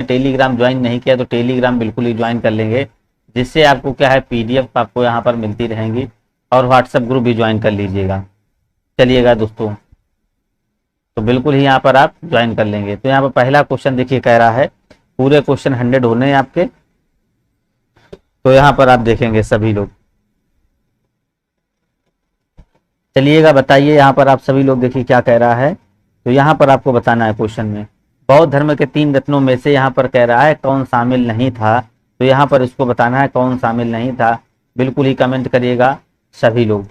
Telegram join नहीं किया तो टेलीग्राम बिल्कुल ही ज्वाइन कर लेंगे, जिससे आपको क्या है पीडीएफ आपको यहाँ पर मिलती रहेंगी, और व्हाट्सएप ग्रुप भी ज्वाइन कर लीजिएगा। चलिएगा दोस्तों, तो बिल्कुल ही यहाँ पर आप ज्वाइन कर लेंगे। तो यहाँ पर पहला क्वेश्चन देखिए कह रहा है पूरे क्वेश्चन 100 होने हैं आपके, तो यहाँ पर आप देखेंगे सभी लोग। चलिएगा बताइए यहाँ पर आप सभी लोग देखिए क्या कह रहा है। तो यहाँ पर आपको बताना है क्वेश्चन में बौद्ध धर्म के 3 रत्नों में से यहाँ पर कह रहा है कौन शामिल नहीं था। तो यहाँ पर इसको बताना है कौन शामिल नहीं था, बिल्कुल ही कमेंट करिएगा सभी लोग।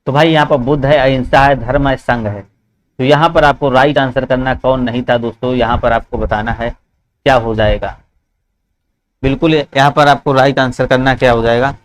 तो भाई यहाँ पर बुद्ध है, अहिंसा है, धर्म है, संघ है। तो यहाँ पर आपको राइट आंसर करना कौन नहीं था दोस्तों, यहाँ पर आपको बताना है क्या हो जाएगा। बिल्कुल यहाँ पर आपको राइट आंसर करना क्या हो जाएगा।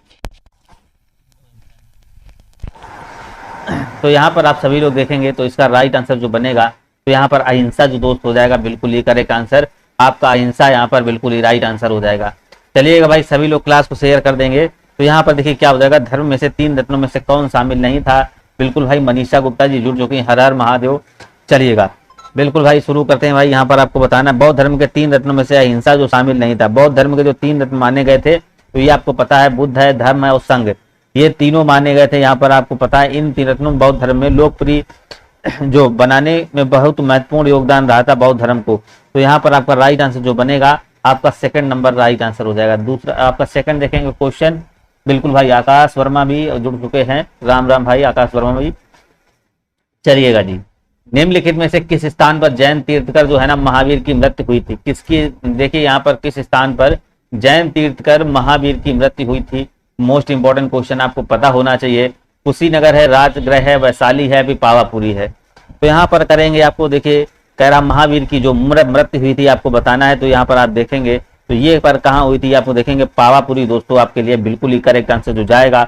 तो यहाँ पर आप सभी लोग देखेंगे तो इसका राइट आंसर जो बनेगा तो यहाँ पर अहिंसा जो दोस्त हो जाएगा, बिल्कुल ही करेक्ट आंसर आपका अहिंसा यहाँ पर बिल्कुल ही राइट आंसर हो जाएगा। चलिएगा भाई सभी लोग क्लास को शेयर कर देंगे। तो यहाँ पर देखिए क्या हो जाएगा, धर्म में से 3 रत्नों में से कौन शामिल नहीं था। बिल्कुल भाई मनीषा गुप्ता जी जुड़ चुकी हैं, हर हर महादेव। चलिएगा बिल्कुल भाई शुरू करते हैं भाई। यहाँ पर आपको बताना बौद्ध धर्म के 3 रत्नों में से अहिंसा जो शामिल नहीं था। बौद्ध धर्म के जो 3 रत्न माने गए थे तो ये आपको पता है बुद्ध है, धर्म है और संघ, ये तीनों माने गए थे। यहाँ पर आपको पता है इन 3 रत्नों बौद्ध धर्म में लोकप्रिय जो बनाने में बहुत महत्वपूर्ण योगदान रहा था बौद्ध धर्म को। तो यहाँ पर आपका राइट आंसर जो बनेगा आपका सेकंड नंबर राइट आंसर हो जाएगा। दूसरा आपका सेकंड देखेंगे क्वेश्चन, बिल्कुल भाई आकाश वर्मा भी जुड़ चुके हैं, राम राम भाई आकाश वर्मा भी। चलिएगा जी, निम्नलिखित में से किस स्थान पर जैन तीर्थकर जो है ना महावीर की मृत्यु हुई थी। किसकी, देखिए यहाँ पर किस स्थान पर जैन तीर्थकर महावीर की मृत्यु हुई थी। मोस्ट इंपॉर्टेंट क्वेश्चन आपको पता होना चाहिए। कुशीनगर है, राजगृह है, वैशाली है, अभी पावापुरी है। तो यहाँ पर करेंगे आपको देखिए कह रहा महावीर की जो मृत्यु हुई थी आपको बताना है। तो यहाँ पर आप देखेंगे तो ये पर कहाँ हुई थी आपको देखेंगे पावापुरी दोस्तों, आपके लिए बिल्कुल ही करेक्ट आंसर जो जाएगा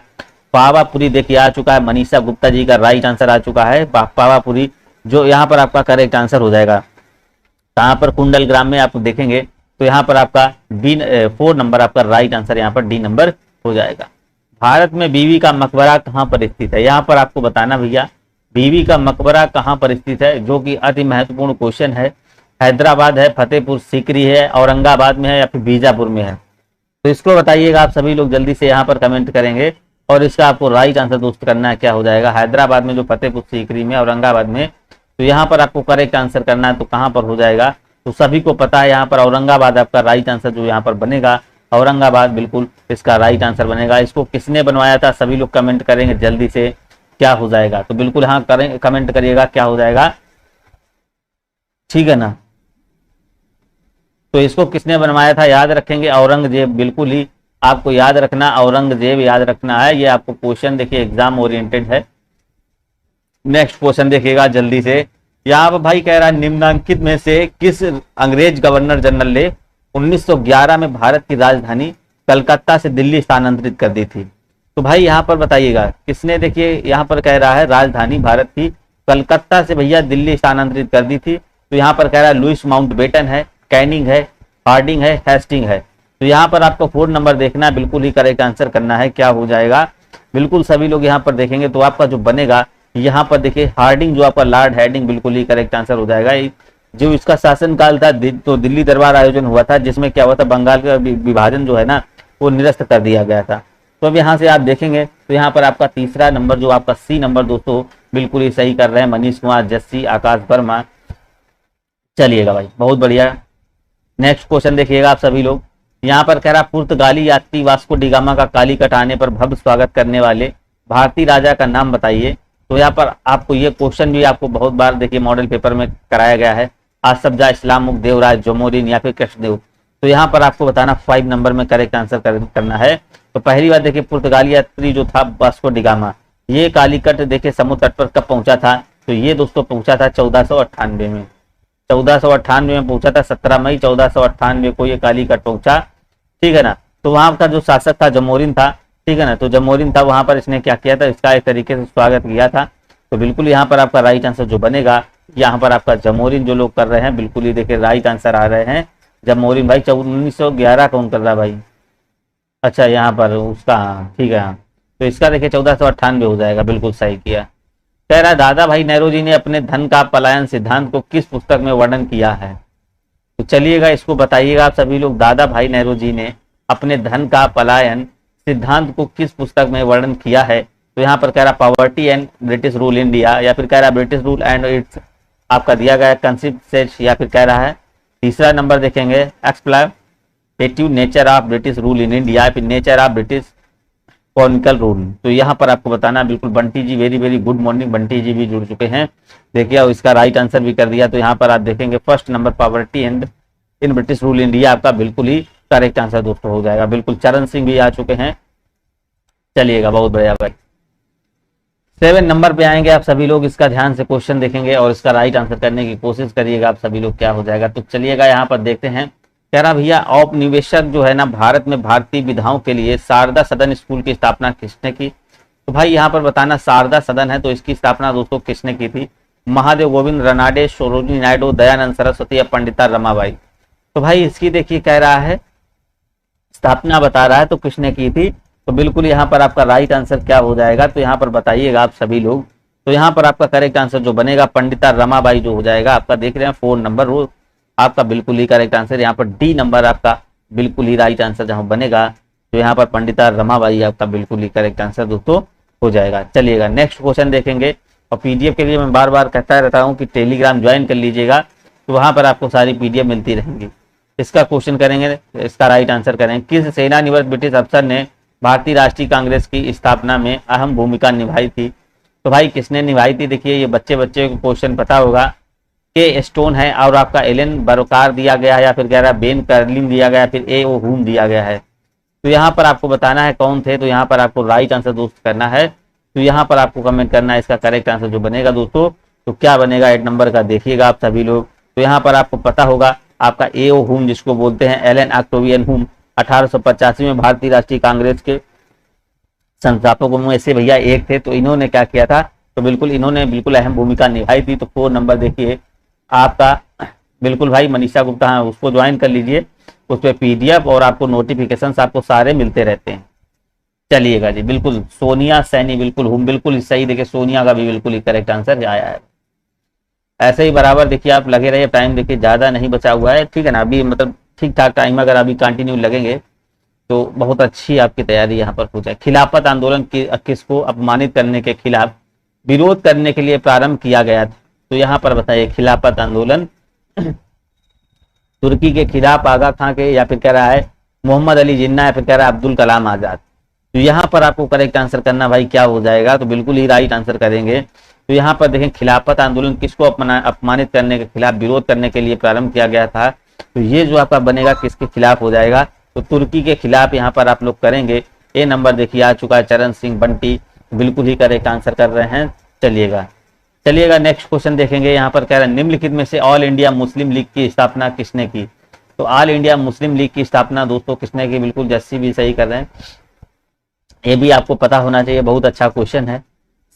पावापुरी। देखिए आ चुका है, मनीषा गुप्ता जी का राइट आंसर आ चुका है पावापुरी, जो यहाँ पर आपका करेक्ट आंसर हो जाएगा। कहाँ पर कुंडल ग्राम में आप देखेंगे तो यहाँ पर आपका 4 नंबर आपका राइट आंसर यहाँ पर डी नंबर हो जाएगा। भारत में बीवी का मकबरा कहाँ पर स्थित है, यहाँ पर आपको बताना भैया बीवी का मकबरा कहाँ पर स्थित है, जो कि अति महत्वपूर्ण क्वेश्चन है। हैदराबाद है, फतेहपुर सीकरी है, औरंगाबाद में है या फिर बीजापुर में है। तो इसको बताइएगा आप सभी लोग जल्दी से यहाँ पर कमेंट करेंगे, और इसका आपको राइट आंसर दोस्त करना है क्या हो जाएगा। हैदराबाद में जो फतेहपुर सीकरी में, औरंगाबाद में, तो यहाँ पर आपको करेक्ट आंसर करना है तो कहाँ पर हो जाएगा। तो सभी को पता है यहाँ पर औरंगाबाद आपका राइट आंसर जो यहाँ पर बनेगा, औरंगाबाद बिल्कुल इसका राइट आंसर बनेगा। इसको किसने बनवाया था सभी लोग कमेंट करेंगे जल्दी से क्या हो जाएगा। तो बिल्कुल हाँ करें, कमेंट करिएगा क्या हो जाएगा, ठीक है ना। तो इसको किसने बनवाया था याद रखेंगे, औरंगजेब। बिल्कुल ही आपको याद रखना, औरंगजेब याद रखना है। ये आपको क्वेश्चन देखिए एग्जाम ओरिएंटेड है। नेक्स्ट क्वेश्चन देखिएगा जल्दी से। यहाँ पर भाई कह रहा है निम्नलिखित में से किस अंग्रेज गवर्नर जनरल ने 1911 में भारत की राजधानी कलकत्ता से दिल्ली स्थानांतरित कर दी थी। तो भाई यहाँ पर बताइएगा किसने, देखिए यहाँ पर कह रहा है राजधानी भारत की कलकत्ता से भैया दिल्ली स्थानांतरित कर दी थी। तो यहाँ पर कह रहा है लुइस माउंटबेटन है, कैनिंग है, हार्डिंग है, हेस्टिंग है। तो यहाँ पर आपको 4 नंबर देखना है, बिल्कुल ही करेक्ट आंसर करना है क्या हो जाएगा। बिल्कुल सभी लोग यहाँ पर देखेंगे तो आपका जो बनेगा यहाँ पर देखिए हार्डिंग जो आपका लॉर्ड हार्डिंग बिल्कुल ही करेक्ट आंसर हो जाएगा। जो इसका शासनकाल था तो दिल्ली दरबार आयोजन हुआ था, जिसमें क्या हुआ था बंगाल का विभाजन जो है ना वो निरस्त कर दिया गया था। तो अब यहाँ से आप देखेंगे तो यहाँ पर आपका तीसरा नंबर जो आपका सी नंबर दोस्तों बिल्कुल ही सही कर रहे हैं मनीष कुमार, जस्सी, आकाश वर्मा। चलिएगा भाई बहुत बढ़िया। नेक्स्ट क्वेश्चन देखिएगा आप सभी लोग। यहाँ पर कह रहा पुर्तगाली यात्री वास्को डिगामा का कालीकट आने पर भव्य स्वागत करने वाले भारतीय राजा का नाम बताइए। तो यहाँ पर आपको ये क्वेश्चन भी आपको बहुत बार देखिए मॉडल पेपर में कराया गया है, आसफजा, इस्लामुक, देवराज, जमोरिन या फिर कृष्णदेव। तो यहाँ पर आपको बताना 5 नंबर में करेक्ट आंसर करना है। तो पहली बात देखिए पुर्तगाली यात्री जो था वास्को डिगामा, ये कालीकट देखिए समुद्र तट पर कब पहुंचा था। तो ये दोस्तों पहुंचा था 1498 में, 1498 में पहुंचा था। 17 मई 1498 को ये कालीकट पहुंचा, ठीक है ना। तो वहां का जो शासक था जमोरिन था, ठीक है ना। तो जमोरिन था, वहां पर इसने क्या किया था, इसका एक तरीके से स्वागत किया था। तो बिल्कुल यहाँ पर आपका राइट आंसर जो बनेगा, यहाँ पर आपका जमोरिन जो लोग कर रहे हैं बिल्कुल ही देखिए राइट आंसर आ रहे हैं जमोरिन भाई। 1911 कौन कर रहा है भाई, अच्छा यहाँ पर उसका, ठीक है। तो इसका देखिए 1498 हो जाएगा, बिल्कुल सही किया। कह रहा है दादा भाई नेहरू जी ने अपने धन का पलायन सिद्धांत को किस पुस्तक में वर्णन किया है। तो चलिएगा इसको बताइएगा आप सभी लोग। दादा भाई नेहरू जी ने अपने धन का पलायन सिद्धांत को किस पुस्तक में वर्णन किया है? तो यहाँ पर कह रहा poverty and British rule India, या फिर कह रहा ब्रिटिश रूल एंड इट्स आपका दिया गया कंसेप्ट, या फिर कह रहा है तीसरा नंबर देखेंगे explorative nature of British rule in India, या फिर nature of British colonial rule. तो यहाँ पर आपको बताना बिल्कुल। Bunty ji very very good morning, Bunty ji भी जुड़ चुके हैं। देखिए और इसका राइट आंसर भी कर दिया। तो यहाँ पर आप देखेंगे first number poverty and in British rule India आपका बिल्कुल ही करेक्ट आंसर दोस्तों हो जाएगा। बिल्कुल चरण सिंह भी आ चुके हैं। चलिएगा बहुत बढ़िया भाई। 7 नंबर पे आएंगे आप सभी लोग। इसका ध्यान से क्वेश्चन देखेंगे और इसका राइट आंसर करने की कोशिश करिएगा आप सभी लोग, क्या हो जाएगा। तो चलिएगा यहाँ पर देखते हैं। कह रहा भैया औपनिवेशक जो है ना भारत में भारतीय विधाओं के लिए शारदा सदन स्कूल की स्थापना किसने की? तो भाई यहाँ पर बताना शारदा सदन है तो इसकी स्थापना दोस्तों किसने की थी? महादेव गोविंद रनाडे, सरोजिनी नायडू, दयानंद सरस्वती या पंडिता रमाबाई। तो भाई इसकी देखिए कह रहा है स्थापना बता रहा है तो किसने की थी? तो बिल्कुल यहाँ पर आपका राइट आंसर क्या हो जाएगा? तो यहाँ पर बताइएगा आप सभी लोग। तो यहाँ पर आपका करेक्ट आंसर जो बनेगा पंडिता रमाबाई जो हो जाएगा आपका। देख रहे हैं 4 नंबर वो आपका बिल्कुल ही करेक्ट आंसर। यहाँ पर डी नंबर आपका बिल्कुल ही राइट आंसर जहां बनेगा तो यहाँ पर पंडिता रमाबाई आपका बिल्कुल ही करेक्ट आंसर दोस्तों हो जाएगा। चलिएगा नेक्स्ट क्वेश्चन देखेंगे। और पीडीएफ के लिए मैं बार बार कहता रहता हूँ कि टेलीग्राम ज्वाइन कर लीजिएगा, तो वहां पर आपको सारी पीडीएफ मिलती रहेंगी। इसका क्वेश्चन करेंगे, इसका राइट आंसर करेंगे। किस सेनानिवृत्त ब्रिटिश अफसर ने भारतीय राष्ट्रीय कांग्रेस की स्थापना में अहम भूमिका निभाई थी? तो भाई किसने निभाई थी? देखिए ये बच्चे को क्वेश्चन पता होगा। के स्टोन है और आपका एलन बरोकार दिया गया है, या फिर कह रहा है बेन कर्लिन दिया गया है, फिर ए ओ हुम दिया गया है। तो यहाँ पर आपको बताना है कौन थे। तो यहाँ पर आपको राइट आंसर दोस्त करना है। तो यहाँ पर आपको कमेंट करना है इसका करेक्ट आंसर जो बनेगा दोस्तों। तो क्या बनेगा 8 नंबर का देखिएगा आप सभी लोग। तो यहाँ पर आपको पता होगा आपका ए ओ हुम जिसको बोलते हैं एलन ऑक्टेवियन हुम 1885 में भारतीय राष्ट्रीय कांग्रेस के संस्थापकों में से भैया एक थे। तो इन्होंने क्या किया था? तो बिल्कुल इन्होंने बिल्कुल अहम भूमिका निभाई थी। तो 4 नंबर देखिए आपका बिल्कुल भाई मनीषा गुप्ता, हाँ उसको ज्वाइन कर लीजिए। उस पर पीडीएफ और आपको नोटिफिकेशन आपको सारे मिलते रहते हैं। चलिएगा जी बिल्कुल सोनिया सैनी बिल्कुल हुम बिल्कुल सही। देखिए सोनिया का भी बिल्कुल ही करेक्ट आंसर आया है। ऐसे ही बराबर देखिए आप लगे रहिए। टाइम देखिए ज्यादा नहीं बचा हुआ है, ठीक है ना। अभी मतलब ठीक ठाक टाइम अगर अभी कंटिन्यू लगेंगे तो बहुत अच्छी आपकी तैयारी यहाँ पर हो जाए। खिलाफत आंदोलन किसको अपमानित करने के खिलाफ विरोध करने के लिए प्रारंभ किया गया था? तो यहाँ पर बताइए खिलाफत आंदोलन तुर्की के खिलाफ आगा खां के, या फिर कह रहा है मोहम्मद अली जिन्ना, या फिर कह रहा है अब्दुल कलाम आजाद। तो यहाँ पर आपको करेक्ट आंसर करना भाई क्या हो जाएगा? तो बिल्कुल ही राइट आंसर करेंगे। तो यहाँ पर देखें खिलाफत आंदोलन किसको अपमानित करने के खिलाफ विरोध करने के लिए प्रारंभ किया गया था? तो ये जो आपका बनेगा किसके खिलाफ हो जाएगा? तो तुर्की के खिलाफ यहाँ पर आप लोग करेंगे। ए नंबर देखिए आ चुका है चरण सिंह बंटी बिल्कुल ही करेक्ट आंसर कर रहे हैं। चलिएगा नेक्स्ट क्वेश्चन देखेंगे। यहाँ पर कह रहे हैं निम्नलिखित में से ऑल इंडिया मुस्लिम लीग की स्थापना किसने की? तो ऑल इंडिया मुस्लिम लीग की स्थापना दोस्तों किसने की? बिल्कुल जस्सी भी सही कर रहे हैं। ये भी आपको पता होना चाहिए, बहुत अच्छा क्वेश्चन है।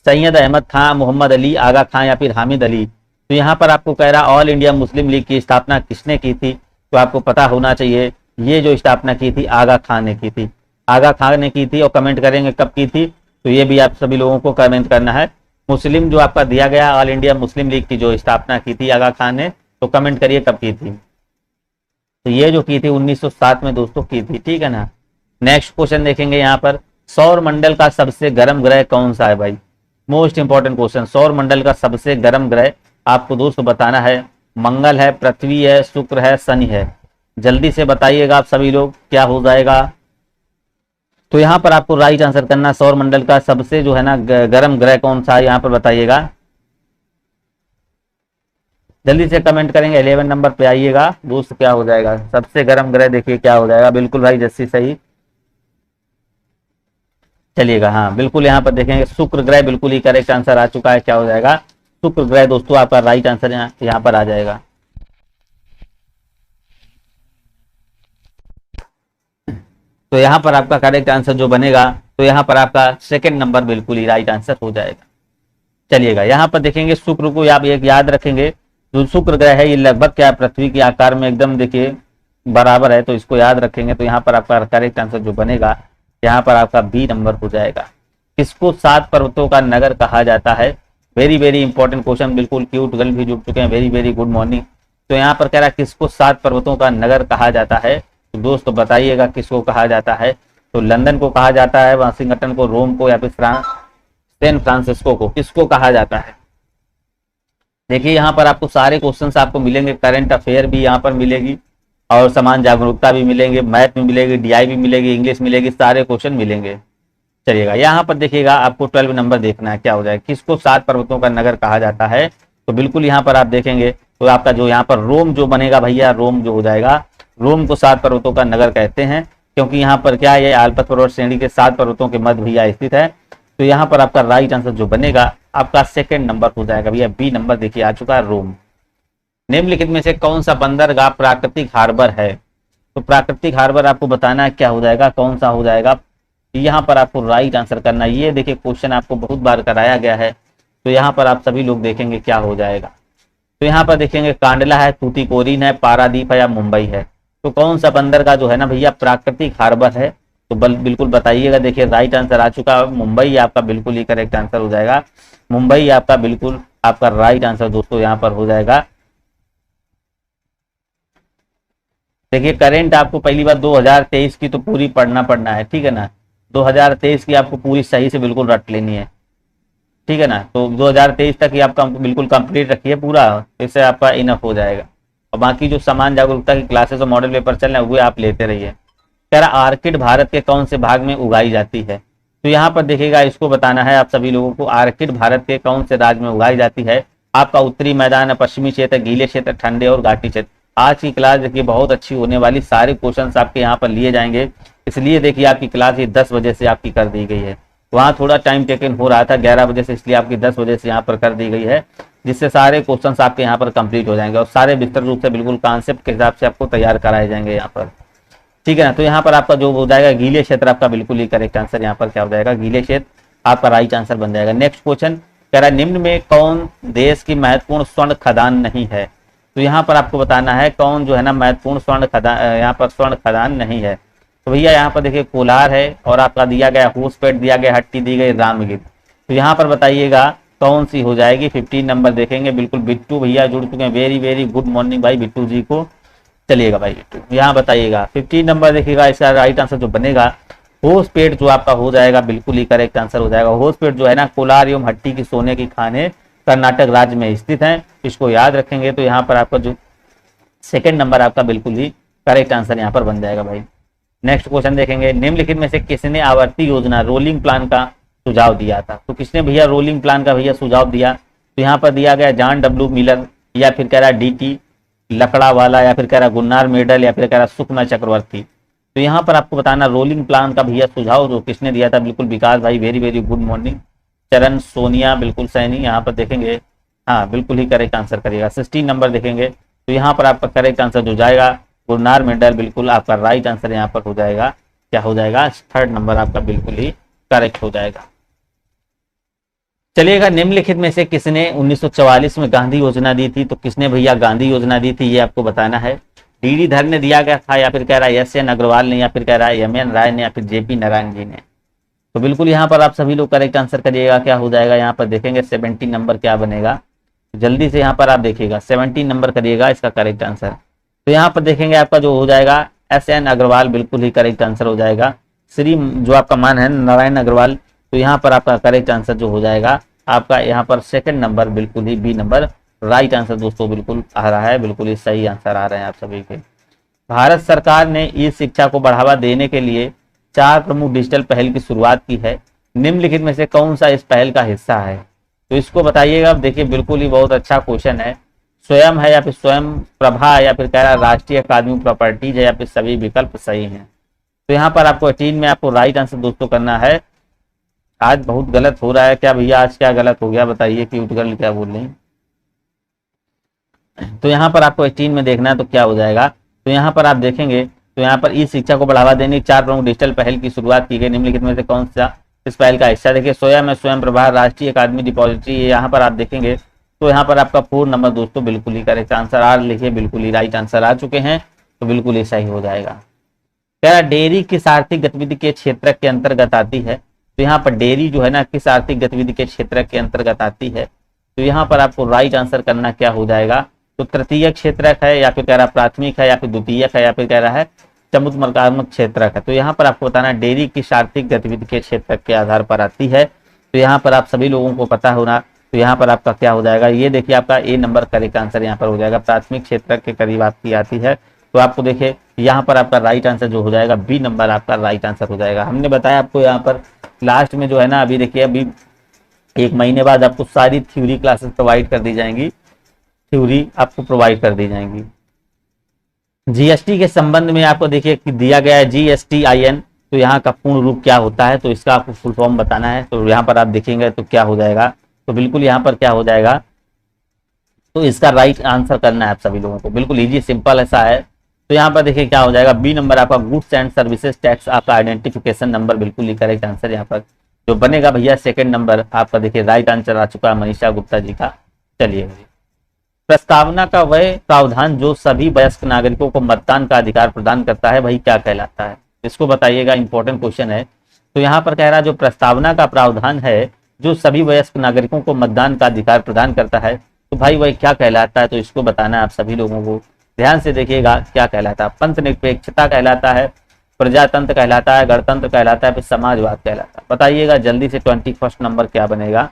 सैयद अहमद खां, मोहम्मद अली, आगा खां या फिर हामिद अली। तो यहाँ पर आपको कह रहा ऑल इंडिया मुस्लिम लीग की स्थापना किसने की थी? तो आपको पता होना चाहिए ये जो स्थापना की थी आगा खां ने की थी। आगा खां ने की थी। और कमेंट करेंगे कब की थी? तो ये भी आप सभी लोगों को कमेंट करना है। मुस्लिम जो आपका दिया गया ऑल इंडिया मुस्लिम लीग की जो स्थापना की थी आगा खां ने, तो कमेंट करिए कब की थी। तो ये जो की थी 1907 में दोस्तों की थी, ठीक है ना। नेक्स्ट क्वेश्चन देखेंगे यहाँ पर सौर मंडल का सबसे गर्म ग्रह कौन सा है भाई? Most important question. सौर मंडल का सबसे गर्म ग्रह आपको दोस्तों बताना है मंगल है, पृथ्वी है, शुक्र है, शनि है। जल्दी से बताइएगा आप सभी लोग क्या हो जाएगा। तो यहाँ पर आपको राइट आंसर करना सौर मंडल का सबसे जो है ना गर्म ग्रह कौन सा है यहाँ पर बताइएगा। जल्दी से कमेंट करेंगे। 11 नंबर पे आइएगा दोस्त, क्या हो जाएगा सबसे गर्म ग्रह? देखिए क्या हो जाएगा। बिल्कुल भाई जस्सी सही। चलिएगा हाँ बिल्कुल यहाँ पर देखेंगे शुक्र ग्रह बिल्कुल ही करेक्ट आंसर आ चुका है। क्या हो जाएगा? शुक्र ग्रह दोस्तों आपका राइट आंसर यहाँ पर आ जाएगा। तो यहाँ पर आपका करेक्ट आंसर जो बनेगा तो यहाँ पर आपका 2nd नंबर बिल्कुल ही राइट आंसर हो जाएगा। चलिएगा यहाँ पर देखेंगे शुक्र को आप एक याद रखेंगे। जो शुक्र ग्रह है ये लगभग क्या पृथ्वी के आकार में एकदम देखिए बराबर है, तो इसको याद रखेंगे। तो यहाँ पर आपका करेक्ट आंसर जो बनेगा यहाँ पर आपका बी नंबर हो जाएगा। किसको 7 पर्वतों का नगर कहा जाता है? Very very important question. बिल्कुल क्यूट गर्ल भी जुड़ चुके हैं। Very very good morning. तो यहाँ पर कह रहा है किसको 7 पर्वतों का नगर कहा जाता है, तो दोस्तों बताइएगा किसको कहा जाता है। तो लंदन को कहा जाता है, वाशिंगटन को, रोम को, या फिर सैन फ्रांसिस्को को, किसको कहा जाता है। देखिए यहाँ पर आपको सारे क्वेश्चंस आपको मिलेंगे, करंट अफेयर भी यहाँ पर मिलेगी और समान जागरूकता भी मिलेंगे, मैथ में मिलेगी, डीआई भी मिलेगी, इंग्लिश मिलेगी, सारे क्वेश्चन मिलेंगे। चलिएगा यहाँ पर देखिएगा आपको 12 नंबर देखना है, क्या हो जाएगा, किसको 7 पर्वतों का नगर कहा जाता है। तो बिल्कुल यहाँ पर आप देखेंगे तो आपका जो यहाँ पर रोम जो बनेगा भैया, रोम जो हो जाएगा, रोम को 7 पर्वतों का नगर कहते हैं, क्योंकि यहाँ पर क्या है, ये आल्पस पर्वत श्रेणी के 7 पर्वतों के मध्य भैया स्थित है। तो यहाँ पर आपका राइट आंसर जो बनेगा आपका सेकंड नंबर हो जाएगा भैया, बी नंबर देखिए आ चुका है, रोम। निम्नलिखित में से कौन सा बंदरगाह प्राकृतिक हार्बर है, तो प्राकृतिक हार्बर आपको बताना है क्या हो जाएगा, कौन सा हो जाएगा। यहाँ पर आपको राइट आंसर करना है। ये देखिए क्वेश्चन आपको बहुत बार कराया गया है, तो यहाँ पर आप सभी लोग देखेंगे क्या हो जाएगा। तो यहाँ पर देखेंगे कांडला है, तूतीकोरिन है, पारादीप है या मुंबई है। तो कौन सा बंदरगाह जो है ना भैया प्राकृतिक हार्बर है, तो बिल्कुल बताइएगा। देखिए राइट आंसर आ चुका है, मुंबई आपका बिल्कुल ही करेक्ट आंसर हो जाएगा। मुंबई आपका बिल्कुल आपका राइट आंसर दोस्तों यहाँ पर हो जाएगा। देखिए करंट आपको पहली बार 2023 की तो पूरी पढ़ना है, ठीक है ना। 2023 की आपको पूरी सही से बिल्कुल रट लेनी है, ठीक है ना। तो 2023 तक ही आपका बिल्कुल कंप्लीट रखिए पूरा, इससे आपका इनफ हो जाएगा। और बाकी जो समान जागरूकता की क्लासेस और मॉडल पेपर चल रहे हैं वो आप लेते रहिए। कह रहा आर्किड भारत के कौन से भाग में उगाई जाती है, तो यहाँ पर देखिएगा इसको बताना है आप सभी लोगों को, आर्किड भारत के कौन से राज्य में उगाई जाती है। आपका उत्तरी मैदान, पश्चिमी क्षेत्र, गीले क्षेत्र, ठंडे और घाटी क्षेत्र। आज की क्लास देखिए बहुत अच्छी होने वाली, सारे क्वेश्चंस आपके यहाँ पर लिए जाएंगे, इसलिए देखिए आपकी क्लास ये 10 बजे से आपकी कर दी गई है। वहाँ थोड़ा टाइम टेकन हो रहा था 11 बजे से, इसलिए आपकी 10 बजे से यहाँ पर कर दी गई है, जिससे सारे क्वेश्चंस आपके यहाँ पर कंप्लीट हो जाएंगे और सारे विस्तृत रूप से बिल्कुल कॉन्सेप्ट के हिसाब से आपको तैयार कराए जाएंगे यहाँ पर, ठीक है ना। तो यहाँ पर आपका जो हो जाएगा गीले क्षेत्र, आपका बिल्कुल ही करेक्ट आंसर यहाँ पर क्या हो जाएगा, गीले क्षेत्र आपका राइट आंसर बन जाएगा। नेक्स्ट क्वेश्चन कह रहा है निम्न में कौन देश की महत्वपूर्ण स्वर्ण खदान नहीं है, तो यहाँ पर आपको बताना है कौन जो है ना महत्वपूर्ण स्वर्ण खदान, यहाँ पर स्वर्ण खदान नहीं है। तो भैया यहाँ पर देखिए कोलार है और आपका दिया गया होसपेट दिया गया, हट्टी दी गई, रामगिर। तो यहाँ पर बताइएगा कौन सी हो जाएगी। 15 नंबर देखेंगे, बिल्कुल बिट्टू भैया जुड़ चुके हैं, वेरी वेरी गुड मॉर्निंग भाई बिट्टू जी को। चलिएगा भाई बिट्टू यहाँ बताइएगा 15 नंबर देखिएगा, इसका राइट आंसर जो बनेगा होसपेट जो आपका हो जाएगा बिल्कुल ही करेक्ट आंसर हो जाएगा। होसपेट जो है ना कोलार एवं हट्टी की सोने की खाने कर्नाटक राज्य में स्थित है, इसको याद रखेंगे। तो यहाँ पर आपका जो सेकंड नंबर आपका बिल्कुल ही करेक्ट आंसर यहाँ पर बन जाएगा भाई। नेक्स्ट क्वेश्चन देखेंगे निम्नलिखित में से किसने आवर्ती योजना रोलिंग प्लान का सुझाव दिया था, तो किसने भैया रोलिंग प्लान का भैया सुझाव दिया। तो यहाँ पर दिया गया जॉन डब्ल्यू मिलर, या फिर कह रहा डीटी लकड़ावाला, या फिर कह रहा गुन्नार मेडल, या फिर कह रहा सुखमय चक्रवर्ती। तो यहाँ पर आपको बताना रोलिंग प्लान का भैया सुझाव जो किसने दिया था, बिल्कुल विकास भाई, वेरी वेरी गुड मॉर्निंग। चरण सोनिया बिल्कुल सैनी यहाँ पर देखेंगे, हाँ बिल्कुल ही करेक्ट आंसर करिएगा। 16 नंबर देखेंगे तो यहाँ पर आपका करेक्ट आंसर जो जाएगा गुरनार मेडल, बिल्कुल आपका राइट आंसर यहाँ पर हो जाएगा, क्या हो जाएगा, थर्ड नंबर आपका बिल्कुल ही करेक्ट हो जाएगा। चलिएगा निम्नलिखित में से किसने 1944 में गांधी योजना दी थी, तो किसने भैया गांधी योजना दी थी ये आपको बताना है। डी धर ने दिया गया था, या फिर कह रहा है एस एन अग्रवाल ने, या फिर कह रहा है एम एन राय ने, या फिर जेपी नारायण जी ने। तो बिल्कुल यहाँ पर आप सभी लोग करेक्ट आंसर करिएगा, क्या हो जाएगा यहाँ पर देखेंगे 17 नंबर क्या बनेगा, जल्दी से यहाँ पर आप देखिएगा 17 नंबर करिएगा इसका करेक्ट आंसर। तो यहाँ पर देखेंगे आपका जो हो जाएगा एस एन अग्रवाल, बिल्कुल ही करेक्ट आंसर हो जाएगा। श्री जो आपका मान है नारायण अग्रवाल, तो यहाँ पर आपका करेक्ट आंसर जो हो जाएगा आपका यहाँ पर सेकंड नंबर बिल्कुल ही बी नंबर राइट आंसर दोस्तों बिल्कुल आ रहा है, बिल्कुल ही सही आंसर आ रहे हैं आप सभी के। भारत सरकार ने ई शिक्षा को बढ़ावा देने के लिए 4 प्रमुख डिजिटल पहल की शुरुआत की है, निम्नलिखित में से कौन सा इस पहल का हिस्सा है, तो इसको बताइएगा। अब देखिए बिल्कुल ही बहुत अच्छा क्वेश्चन है, स्वयं है या फिर स्वयं प्रभा, या फिर कह रहा है राष्ट्रीय अकादमी प्रॉपर्टीज है, या फिर सभी विकल्प सही हैं। तो यहाँ पर आपको 18 में आपको राइट आंसर दोस्तों करना है। आज बहुत गलत हो रहा है क्या भैया, आज क्या गलत हो गया बताइए, क्यूट गर्ल क्या बोल रही। तो यहाँ पर आपको 18 में देखना है तो क्या हो जाएगा, तो यहाँ पर आप देखेंगे तो यहाँ पर ई शिक्षा को बढ़ावा देने की 4 प्रमुख डिजिटल पहल की शुरुआत की गई, निम्नलिखित में से कौन सा इस पहल का हिस्सा। देखिए स्वयं है, स्वयं प्रभा, राष्ट्रीय अकादमी डिपॉजिटरी, यहाँ पर आप देखेंगे तो यहाँ पर आपका 4 नंबर दोस्तों बिल्कुल ही करेक्ट आंसर। आर लिखिए, बिल्कुल ही राइट आंसर आ चुके हैं, तो बिल्कुल ही सही हो जाएगा। कह रहा डेयरी किस आर्थिक गतिविधि के क्षेत्र के अंतर्गत आती है, तो यहाँ पर डेयरी जो है ना किस आर्थिक गतिविधि के क्षेत्र के अंतर्गत आती है। तो यहाँ पर आपको राइट आंसर करना क्या हो जाएगा, तो तृतीय क्षेत्रक है, या फिर कह रहा है प्राथमिक है, या फिर द्वितीयक है, या फिर कह रहा है चमुत्मर्गात्मक क्षेत्रक है। तो यहाँ पर आपको बताना डेयरी की आर्थिक गतिविधि के क्षेत्रक के आधार पर आती है। तो यहाँ पर आप सभी लोगों को पता होना, तो यहाँ पर आपका क्या हो जाएगा, ये देखिए आपका ए नंबर करेक्ट आंसर यहाँ पर हो जाएगा, प्राथमिक क्षेत्रक के करीब आपकी आती है। तो आपको देखिए यहाँ पर आपका राइट आंसर जो हो जाएगा बी नंबर आपका राइट आंसर हो जाएगा। हमने बताया आपको यहाँ पर लास्ट में जो है ना, अभी देखिए अभी 1 महीने बाद आपको सारी थ्योरी क्लासेस प्रोवाइड कर दी जाएंगी, थ्योरी आपको प्रोवाइड कर दी जाएंगी। जीएसटी के संबंध में आपको देखिए दिया गया है GSTIN, तो यहाँ का पूर्ण रूप क्या होता है, तो इसका आपको फुल फॉर्म बताना है। तो यहाँ पर आप देखेंगे तो क्या हो जाएगा, तो बिल्कुल यहाँ पर क्या हो जाएगा, तो इसका राइट आंसर करना है आप सभी लोगों को, बिल्कुल इजी सिंपल ऐसा है। तो यहाँ पर देखिए क्या हो जाएगा, बी नंबर आपका गुड्स एंड सर्विसेज टैक्स आपका आइडेंटिफिकेशन नंबर, बिल्कुल ही करेक्ट आंसर यहाँ पर जो बनेगा भैया। सेकंड नंबर आपका देखिए राइट आंसर आ चुका है मनीषा गुप्ता जी का। चलिए, प्रस्तावना का वह प्रावधान जो सभी वयस्क नागरिकों को मतदान का अधिकार प्रदान करता है वही क्या कहलाता है, इसको बताइएगा, इंपॉर्टेंट क्वेश्चन है। तो यहाँ पर कह रहा है जो प्रस्तावना का प्रावधान है जो सभी वयस्क नागरिकों को मतदान का अधिकार प्रदान करता है, तो भाई वही क्या कहलाता है, तो इसको बताना है आप सभी लोगों को। ध्यान से देखिएगा क्या कहलाता है, पंथ निरपेक्षता कहलाता है, प्रजातंत्र कहलाता है, गणतंत्र कहलाता है, फिर समाजवाद कहलाता है। बताइएगा जल्दी से 21 नंबर क्या बनेगा।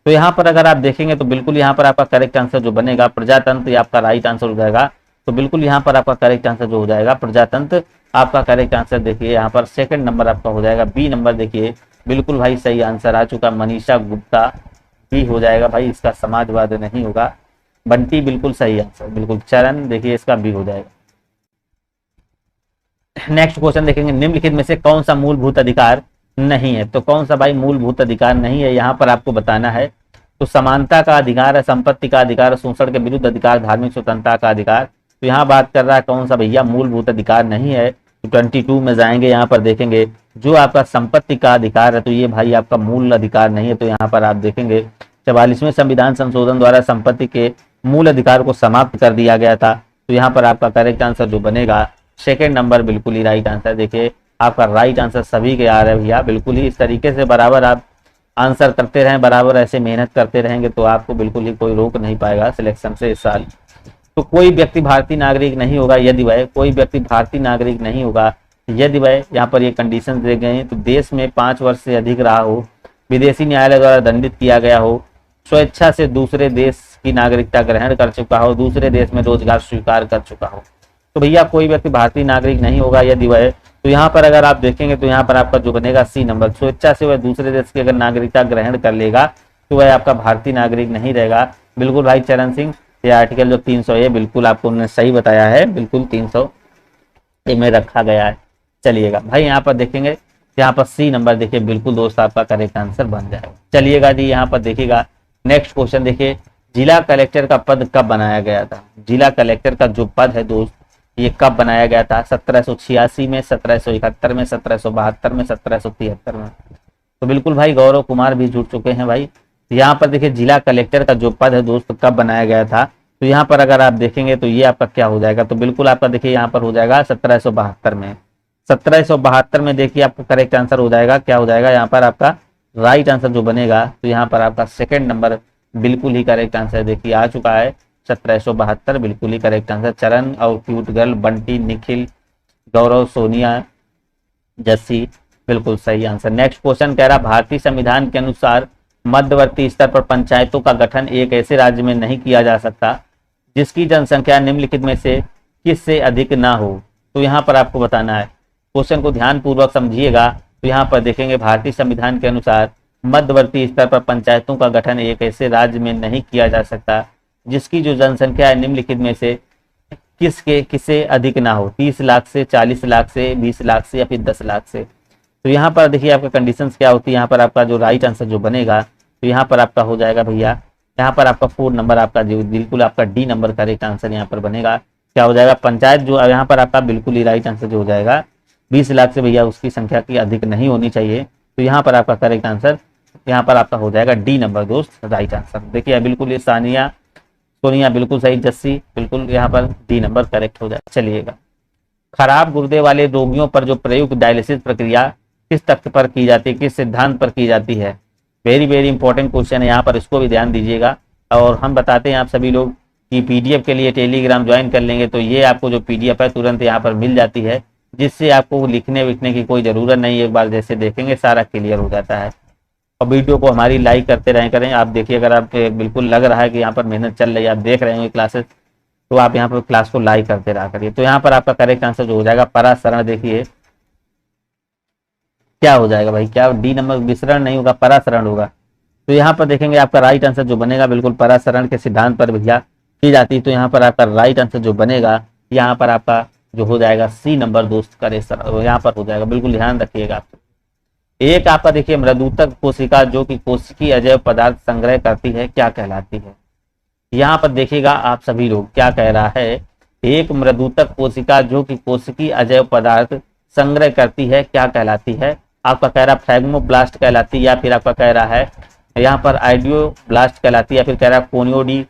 तो यहाँ पर अगर आप देखेंगे तो बिल्कुल यहाँ पर आपका करेक्ट आंसर जो बनेगा प्रजातंत्र, आपका राइट आंसर हो जाएगा। तो बिल्कुल यहाँ पर आपका करेक्ट आंसर जो हो जाएगा प्रजातंत्र आपका करेक्ट आंसर। देखिए यहाँ पर सेकंड नंबर आपका हो जाएगा बी नंबर, देखिए बिल्कुल भाई सही आंसर आ चुका, मनीषा गुप्ता बी हो जाएगा भाई, इसका समाजवाद नहीं होगा। बंटी बिल्कुल सही आंसर, बिल्कुल। चरण देखिए इसका बी हो जाएगा। नेक्स्ट क्वेश्चन देखेंगे, निम्नलिखित में से कौन सा मूलभूत अधिकार नहीं है, तो कौन सा भाई मूलभूत अधिकार नहीं है, यहाँ पर आपको बताना है। तो समानता का अधिकार है, संपत्ति का अधिकार, शोषण के विरुद्ध अधिकार, धार्मिक स्वतंत्रता का अधिकार। तो यहाँ बात कर रहा है कौन सा भैया मूलभूत अधिकार नहीं है। तो 22 में जाएंगे, यहाँ पर देखेंगे जो आपका संपत्ति का अधिकार है, तो ये भाई आपका मूल अधिकार नहीं है। तो यहाँ पर आप देखेंगे 44वें संविधान संशोधन द्वारा संपत्ति के मूल अधिकार को समाप्त कर दिया गया था। तो यहाँ पर आपका करेक्ट आंसर जो बनेगा सेकेंड नंबर, बिल्कुल ही राइट आंसर। देखिए आपका राइट आंसर सभी के आ रहे हैं भैया, बिल्कुल ही इस तरीके से बराबर आप आंसर करते रहें, बराबर ऐसे मेहनत करते रहेंगे तो आपको बिल्कुल ही कोई रोक नहीं पाएगा सिलेक्शन से इस साल। तो कोई व्यक्ति भारतीय नागरिक नहीं होगा यदि वह, कोई व्यक्ति भारतीय नागरिक नहीं होगा यदि वह, यहाँ पर ये कंडीशन दे गए हैं, तो देश में 5 वर्ष से अधिक रहा हो, विदेशी न्यायालय द्वारा दंडित किया गया हो, स्वेच्छा से दूसरे देश की नागरिकता ग्रहण कर चुका हो, दूसरे देश में रोजगार स्वीकार कर चुका हो। तो भैया कोई व्यक्ति भारतीय नागरिक नहीं होगा यदि वह, तो यहाँ पर अगर आप देखेंगे तो यहाँ पर आपका जो बनेगा सी नंबर, स्वेच्छा से वह दूसरे देश की अगर नागरिकता ग्रहण कर लेगा तो वह आपका भारतीय नागरिक नहीं रहेगा। बिल्कुल भाई चरण सिंह, ये आर्टिकल जो 300 है बिल्कुल आपको उन्होंने सही बताया है, बिल्कुल 300 में रखा गया है। चलिएगा भाई यहाँ पर देखेंगे, यहाँ पर सी नंबर देखिए बिल्कुल दोस्त आपका करेक्ट आंसर बन जाएगा। चलिएगा जी यहाँ पर देखिएगा नेक्स्ट क्वेश्चन देखिए, जिला कलेक्टर का पद कब बनाया गया था। जिला कलेक्टर का जो पद है दोस्त ये कब बनाया गया था, 1786 में, 1771 में, 1772 में, 1773 में। तो बिल्कुल भाई गौरव कुमार भी जुड़ चुके हैं भाई। यहाँ पर देखिए जिला कलेक्टर का जो पद है दोस्त कब बनाया गया था, तो यहाँ पर अगर आप देखेंगे तो ये आपका क्या हो जाएगा, तो बिल्कुल आपका देखिए यहाँ पर हो जाएगा 1772 में। 1772 में देखिए आपका करेक्ट आंसर हो जाएगा, क्या हो जाएगा यहाँ पर आपका राइट आंसर जो बनेगा, तो यहाँ पर आपका सेकंड नंबर बिल्कुल ही करेक्ट आंसर देखिए आ चुका है 1772, बिल्कुल ही करेक्ट आंसर। चरण और क्यूट गर्ल, बंटी, निखिल, गौरव, सोनिया, जस्सी, बिल्कुल सही आंसर। नेक्स्ट क्वेश्चन कह रहा भारतीय संविधान के अनुसार मध्यवर्ती स्तर पर पंचायतों का गठन एक ऐसे राज्य में नहीं किया जा सकता जिसकी जनसंख्या निम्नलिखित में से किस से अधिक ना हो। तो यहाँ पर आपको बताना है, क्वेश्चन को ध्यान पूर्वक समझिएगा। तो यहाँ पर देखेंगे भारतीय संविधान के अनुसार मध्यवर्ती स्तर पर पंचायतों का गठन एक ऐसे राज्य में नहीं किया जा सकता जिसकी जो जनसंख्या है निम्नलिखित में से किससे अधिक ना हो, 30 लाख से, 40 लाख से, 20 लाख से या फिर 10 लाख से। तो यहाँ पर देखिए आपका कंडीशंस क्या होती है, यहाँ पर आपका जो राइट आंसर जो बनेगा तो यहाँ पर आपका हो जाएगा भैया, यहाँ पर आपका 4 नंबर आपका जो बिल्कुल आपका डी नंबर करेक्ट आंसर यहाँ पर बनेगा। क्या हो जाएगा, पंचायत जो यहाँ पर आपका बिल्कुल ही राइट आंसर जो हो जाएगा 20 लाख से भैया उसकी संख्या की अधिक नहीं होनी चाहिए। तो यहाँ पर आपका करेक्ट आंसर यहाँ पर आपका हो जाएगा डी नंबर दोस्त राइट आंसर। देखिए बिल्कुल ये सानिया, सोनिया बिल्कुल सही, जस्सी बिल्कुल यहाँ पर डी नंबर करेक्ट हो जाएगा। चलिएगा, खराब गुर्दे वाले रोगियों पर जो प्रयुक्त डायलिसिस प्रक्रिया किस तथ्य पर की जाती है, किस सिद्धांत पर की जाती है। वेरी वेरी इंपॉर्टेंट क्वेश्चन है यहाँ पर, इसको भी ध्यान दीजिएगा। और हम बताते हैं आप सभी लोग कि पीडीएफ के लिए टेलीग्राम ज्वाइन कर लेंगे तो ये आपको जो पीडीएफ है तुरंत यहाँ पर मिल जाती है, जिससे आपको लिखने विखने की कोई ज़रूरत नहीं, एक बार जैसे देखेंगे सारा क्लियर हो जाता है। और वीडियो को हमारी लाइक करते रहें करें। आप देखिए, अगर आप बिल्कुल लग रहा है कि यहाँ पर मेहनत चल रही है, आप देख रहे होंगे क्लासेस, तो आप यहाँ पर क्लास को लाइक करते रहा करिए। तो यहाँ पर आपका करेक्ट आंसर जो हो जाएगा परासरण, देखिए क्या हो जाएगा भाई, क्या डी नंबर, विसरण नहीं होगा, परासरण होगा। तो यहाँ पर देखेंगे आपका राइट आंसर जो बनेगा बिल्कुल परासरण के सिद्धांत पर भैया की जाती है। तो यहाँ पर आपका राइट आंसर जो बनेगा, यहाँ पर आपका जो हो जाएगा सी नंबर दोस्त करे सर, यहाँ पर हो जाएगा, बिल्कुल ध्यान रखिएगा आप। एक आपका देखिए मृदुतक कोशिका जो कि कोशिकीय अजैव पदार्थ संग्रह करती है क्या कहलाती है। यहाँ पर देखिएगा आप सभी लोग, क्या कह रहा है, एक मृदुतक कोशिका जो कि कोशिकीय अजैव पदार्थ संग्रह करती है क्या कहलाती है। आपका कह रहा है फ्रैग्मोब्लास्ट कहलाती है, या फिर आपका कह रहा है यहाँ पर आइडियोब्लास्ट कहलाती है, या फिर कह रहा है कोनियोडी